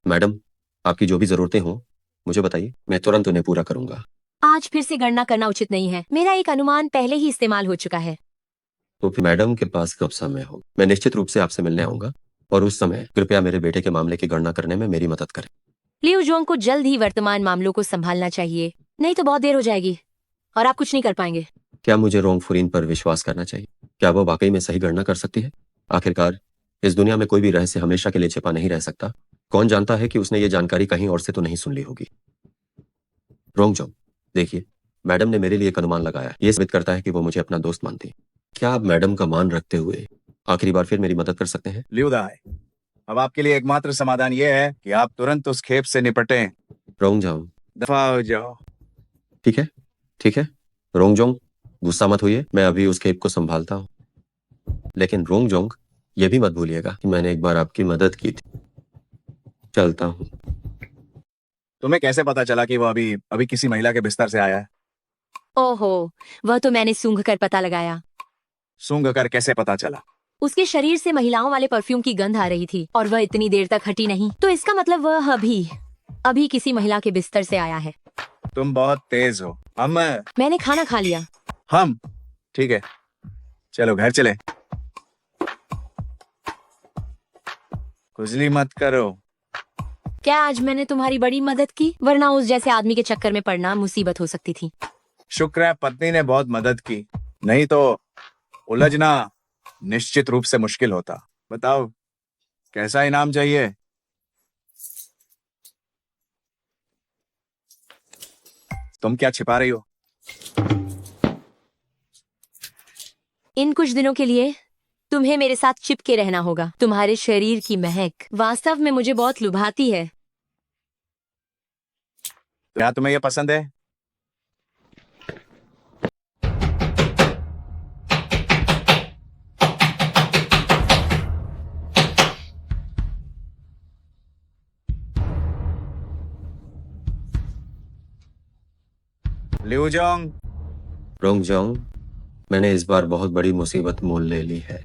मैडम, आपकी जो भी जरूरतें हो मुझे बताइए, मैं तुरंत उन्हें पूरा करूंगा। आज फिर से गणना करना उचित नहीं है। मेरा एक अनुमान पहले ही इस्तेमाल हो चुका है। तो फिर मैडम के पास कब समय हो? मैं निश्चित रूप से आपसे मिलने आऊंगा और उस समय कृपया मेरे बेटे के मामले की गणना करने में मेरी मदद करें। लिu जोंग को जल्द ही वर्तमान मामलों को संभालना चाहिए, नहीं तो बहुत देर हो जाएगी और आप कुछ नहीं कर पाएंगे। क्या मुझे रोंगफुरीन पर विश्वास करना चाहिए? क्या वो वाकई में सही गणना कर सकती है? आखिरकार इस दुनिया में कोई भी रहस्य हमेशा के लिए छिपा नहीं रह सकता। कौन जानता है कि उसने ये जानकारी कहीं और से तो नहीं सुन ली होगी। रोंगजोंग, देखिए, मैडम ने मेरे लिए एक अनुमान लगाया। ये साबित करता है कि वो मुझे अपना दोस्त मानती है। क्या आप मैडम का मान रखते हुए आखिरी बार फिर मेरी मदद कर सकते हैं? लिu दाई, अब आपके लिए एकमात्र समाधान यह है कि आप तुरंत उस खेप से निपटें। रोंगजोंग, दफा हो जाओ। ठीक है, ठीक है। रोंगजोंग, गुस्सा मत होइए, मैं अभी उस केप को संभालता हूँ। लेकिन रोंगजोंग, ये भी मत भूलिएगा कि मैंने एक बार आपकी मदद की थी। चलता हूँ। तुम्हें कैसे पता चला कि वो अभी अभी किसी महिला के बिस्तर से आया है? ओहो, वह तो मैंने सूंघ कर पता लगाया। सूंघ कर कैसे पता चला? उसके शरीर से महिलाओं वाले परफ्यूम की गंध आ रही थी और वह इतनी देर तक हटी नहीं, तो इसका मतलब वह अभी किसी महिला के बिस्तर से आया है। तुम बहुत तेज हो। मैंने खाना खा लिया। हम ठीक है, चलो घर चले। खुजली मत करो। क्या आज मैंने तुम्हारी बड़ी मदद की? वरना उस जैसे आदमी के चक्कर में पड़ना मुसीबत हो सकती थी। शुक्र है पत्नी ने बहुत मदद की, नहीं तो उलझना निश्चित रूप से मुश्किल होता। बताओ कैसा इनाम चाहिए? तुम क्या छिपा रही हो? इन कुछ दिनों के लिए तुम्हें मेरे साथ चिपके रहना होगा। तुम्हारे शरीर की महक वास्तव में मुझे बहुत लुभाती है। क्या तुम्हें यह पसंद है? लियूजोंग, रोंगजोंग, मैंने इस बार बहुत बड़ी मुसीबत मोल ले ली है।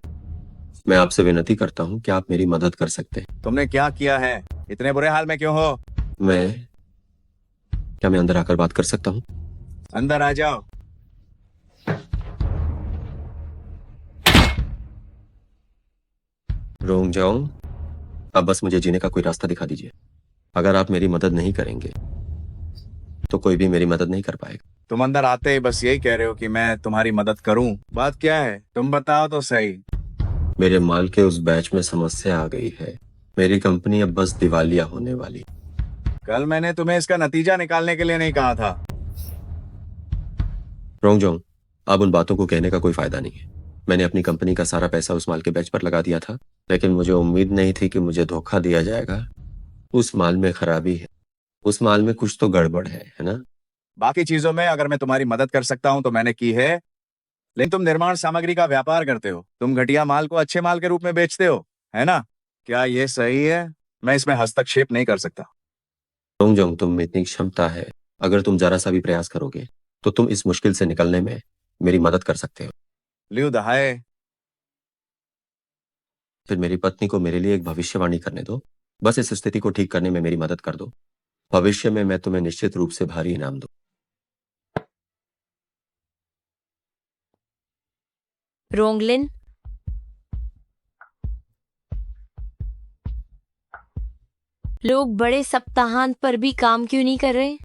मैं आपसे विनती करता हूँ कि आप मेरी मदद कर सकते हैं। तुमने क्या किया है? इतने बुरे हाल में क्यों हो? क्या मैं अंदर आकर बात कर सकता हूँ? अंदर आ जाओ। रोंगजोंग, अब बस मुझे जीने का कोई रास्ता दिखा दीजिए। अगर आप मेरी मदद नहीं करेंगे तो कोई भी मेरी मदद नहीं कर पाएगा। तुम अंदर आते ही बस यही कह रहे हो कि मैं तुम्हारी मदद करूं। बात क्या है तुम बताओ तो सही। मेरे माल के उस बैच में समस्या आ गई है। मेरी कंपनी अब बस दिवालिया होने वाली। कल मैंने तुम्हें इसका नतीजा निकालने के लिए नहीं कहा था? रोंगजोंग, अब उन बातों को कहने का कोई फायदा नहीं है। मैंने अपनी कंपनी का सारा पैसा उस माल के बैच पर लगा दिया था, लेकिन मुझे उम्मीद नहीं थी कि मुझे धोखा दिया जाएगा। उस माल में खराबी है, उस माल में कुछ तो गड़बड़ है ना? बाकी चीजों में अगर मैं तुम्हारी मदद कर सकता हूं तो मैंने की है, लेकिन तुम निर्माण सामग्री का व्यापार करते हो। तुम घटिया माल को अच्छे माल के रूप में बेचते हो, है ना? क्या ये सही है? मैं इसमें हस्तक्षेप नहीं कर सकता। रोंगजोंग, तुम में इतनी क्षमता है, अगर तुम जरा सा भी प्रयास करोगे तो तुम इस मुश्किल से निकलने में मेरी मदद कर सकते हो। लियो दहाए, फिर मेरी पत्नी को मेरे लिए एक भविष्यवाणी करने दो। बस इस स्थिति को ठीक करने में मेरी मदद कर दो। भविष्य में मैं तुम्हें निश्चित रूप से भारी इनाम दूं। रोंगलिन, लोग बड़े सप्ताहांत पर भी काम क्यों नहीं कर रहे?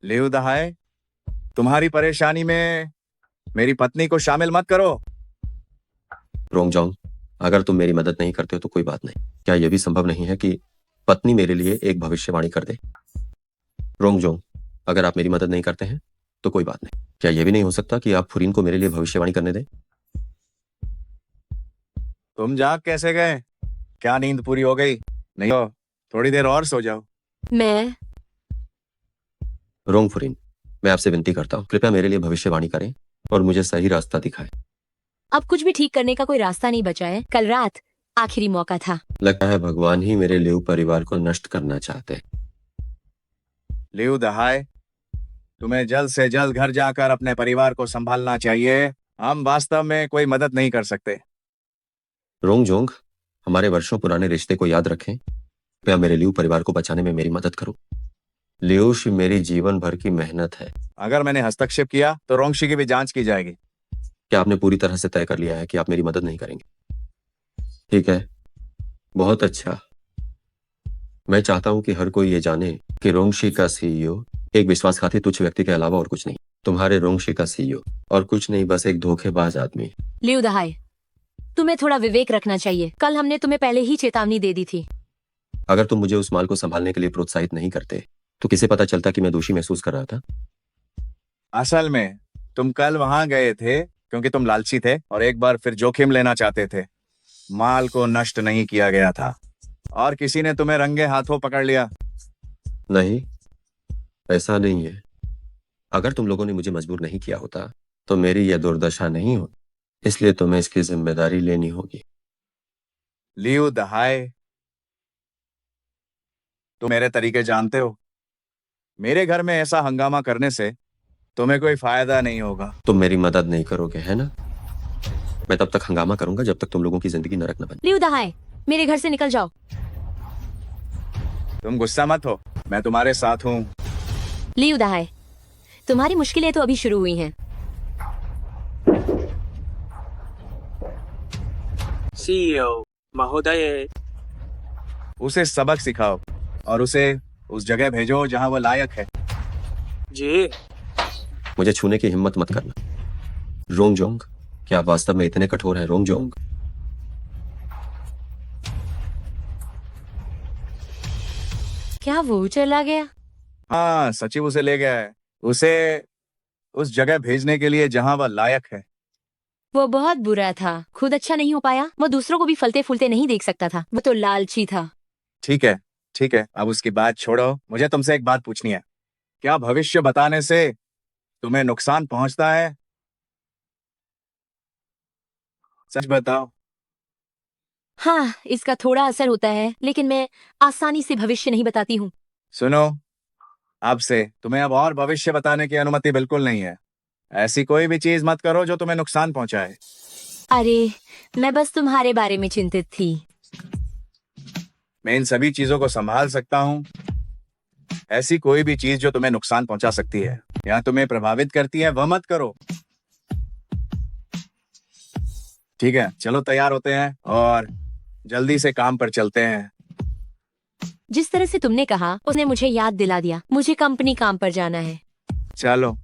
लियो दहाए, तुम्हारी परेशानी में मेरी पत्नी को शामिल मत करो। रोंगजोंग, अगर तुम मेरी मदद नहीं करते हो तो कोई बात नहीं। क्या यह भी संभव नहीं है कि पत्नी मेरे लिए एक भविष्यवाणी कर दे? रोंगजोंग, अगर आप मेरी मदद नहीं करते हैं तो कोई बात नहीं। क्या यह भी नहीं हो सकता कि आप फुरीन को मेरे लिए भविष्यवाणी करने दें? तुम जाग कैसे गए? क्या नींद पूरी हो गई? नहीं हो, थोड़ी देर और सो जाओ। मैं रोंग फुरीन, मैं आपसे विनती करता हूँ, कृपया मेरे लिए भविष्यवाणी करें और मुझे सही रास्ता दिखाएं। अब कुछ भी ठीक करने का कोई रास्ता नहीं बचा है। कल रात आखिरी मौका था। लगता है भगवान ही मेरे लियो परिवार को नष्ट करना चाहते हैं। लियो दहाए, तुम्हें जल्द से जल्द घर जाकर अपने परिवार को संभालना चाहिए। हम वास्तव में कोई मदद नहीं कर सकते। रोंगजोंग, हमारे वर्षों पुराने रिश्ते को याद रखें। कृपया मेरे लियो परिवार को बचाने में मेरी मदद करो। लियोशी मेरी जीवन भर की मेहनत है। अगर मैंने हस्तक्षेप किया तो रोंगशी की भी जांच की जाएगी। क्या आपने पूरी तरह से तय कर लिया है कि आप मेरी मदद नहीं करेंगे? ठीक है, बहुत अच्छा। मैं चाहता हूं कि हर कोई ये जाने कि रोंगशी का सीईओ एक विश्वासघाती तुच्छ व्यक्ति के अलावा और कुछ नहीं। तुम्हारे रोंगशी का सीईओ और कुछ नहीं, बस एक धोखेबाज आदमी। लियो दहाए, तुम्हें थोड़ा विवेक रखना चाहिए। कल हमने तुम्हें पहले ही चेतावनी दे दी थी। अगर तुम मुझे उस माल को संभालने के लिए प्रोत्साहित नहीं करते तो किसे पता चलता कि मैं दोषी महसूस कर रहा था? असल में तुम कल वहां गए थे क्योंकि तुम लालची थे और एक बार फिर जोखिम लेना चाहते थे। माल को नष्ट नहीं किया गया था और किसी ने तुम्हें रंगे हाथों पकड़ लिया। नहीं, ऐसा नहीं है। अगर तुम लोगों ने मुझे मजबूर नहीं किया होता तो मेरी यह दुर्दशा नहीं होती। इसलिए तुम्हें इसकी जिम्मेदारी लेनी होगी। लियो दहाय, तुम मेरे तरीके जानते हो। मेरे घर में ऐसा हंगामा करने से तुम्हें कोई फायदा नहीं होगा। तुम मेरी मदद नहीं करोगे, है ना? मैं तब तक हंगामा करूंगा जब तक तुम लोगों की जिंदगी नरक न बने। लियो दहाय, मेरे घर से निकल जाओ। तुम गुस्सा मत हो, मैं तुम्हारे साथ हूँ। लियो दहाय, तुम्हारी मुश्किलें तो अभी शुरू हुई हैं। सीईओ महोदय, उसे सबक सिखाओ और उसे उस जगह भेजो जहाँ वो लायक है। जी। मुझे छूने की हिम्मत मत करना। रोंगजोंग, क्या आप वास्तव में इतने कठोर हैं रोंगजोंग? क्या वो चला गया? हाँ, सचिव उसे ले गया है, उसे उस जगह भेजने के लिए जहाँ वह लायक है। वो बहुत बुरा था, खुद अच्छा नहीं हो पाया, वो दूसरों को भी फलते फूलते नहीं देख सकता था, वो तो लालची था। ठीक है, ठीक है, अब उसकी बात छोड़ो। मुझे तुमसे एक बात पूछनी है। क्या भविष्य बताने से तुम्हें नुकसान पहुंचता है? सच बताओ। हाँ, इसका थोड़ा असर होता है, लेकिन मैं आसानी से भविष्य नहीं बताती हूँ। सुनो, अब से तुम्हें अब और भविष्य बताने की अनुमति बिल्कुल नहीं है। ऐसी कोई भी चीज मत करो जो तुम्हें नुकसान पहुंचाए। अरे, मैं बस तुम्हारे बारे में चिंतित थी। मैं इन सभी चीजों को संभाल सकता हूँ। ऐसी कोई भी चीज जो तुम्हें नुकसान पहुंचा सकती है या तुम्हें प्रभावित करती है, वह मत करो। ठीक है, चलो तैयार होते हैं और जल्दी से काम पर चलते हैं। जिस तरह से तुमने कहा, उसने मुझे याद दिला दिया, मुझे कंपनी काम पर जाना है। चलो।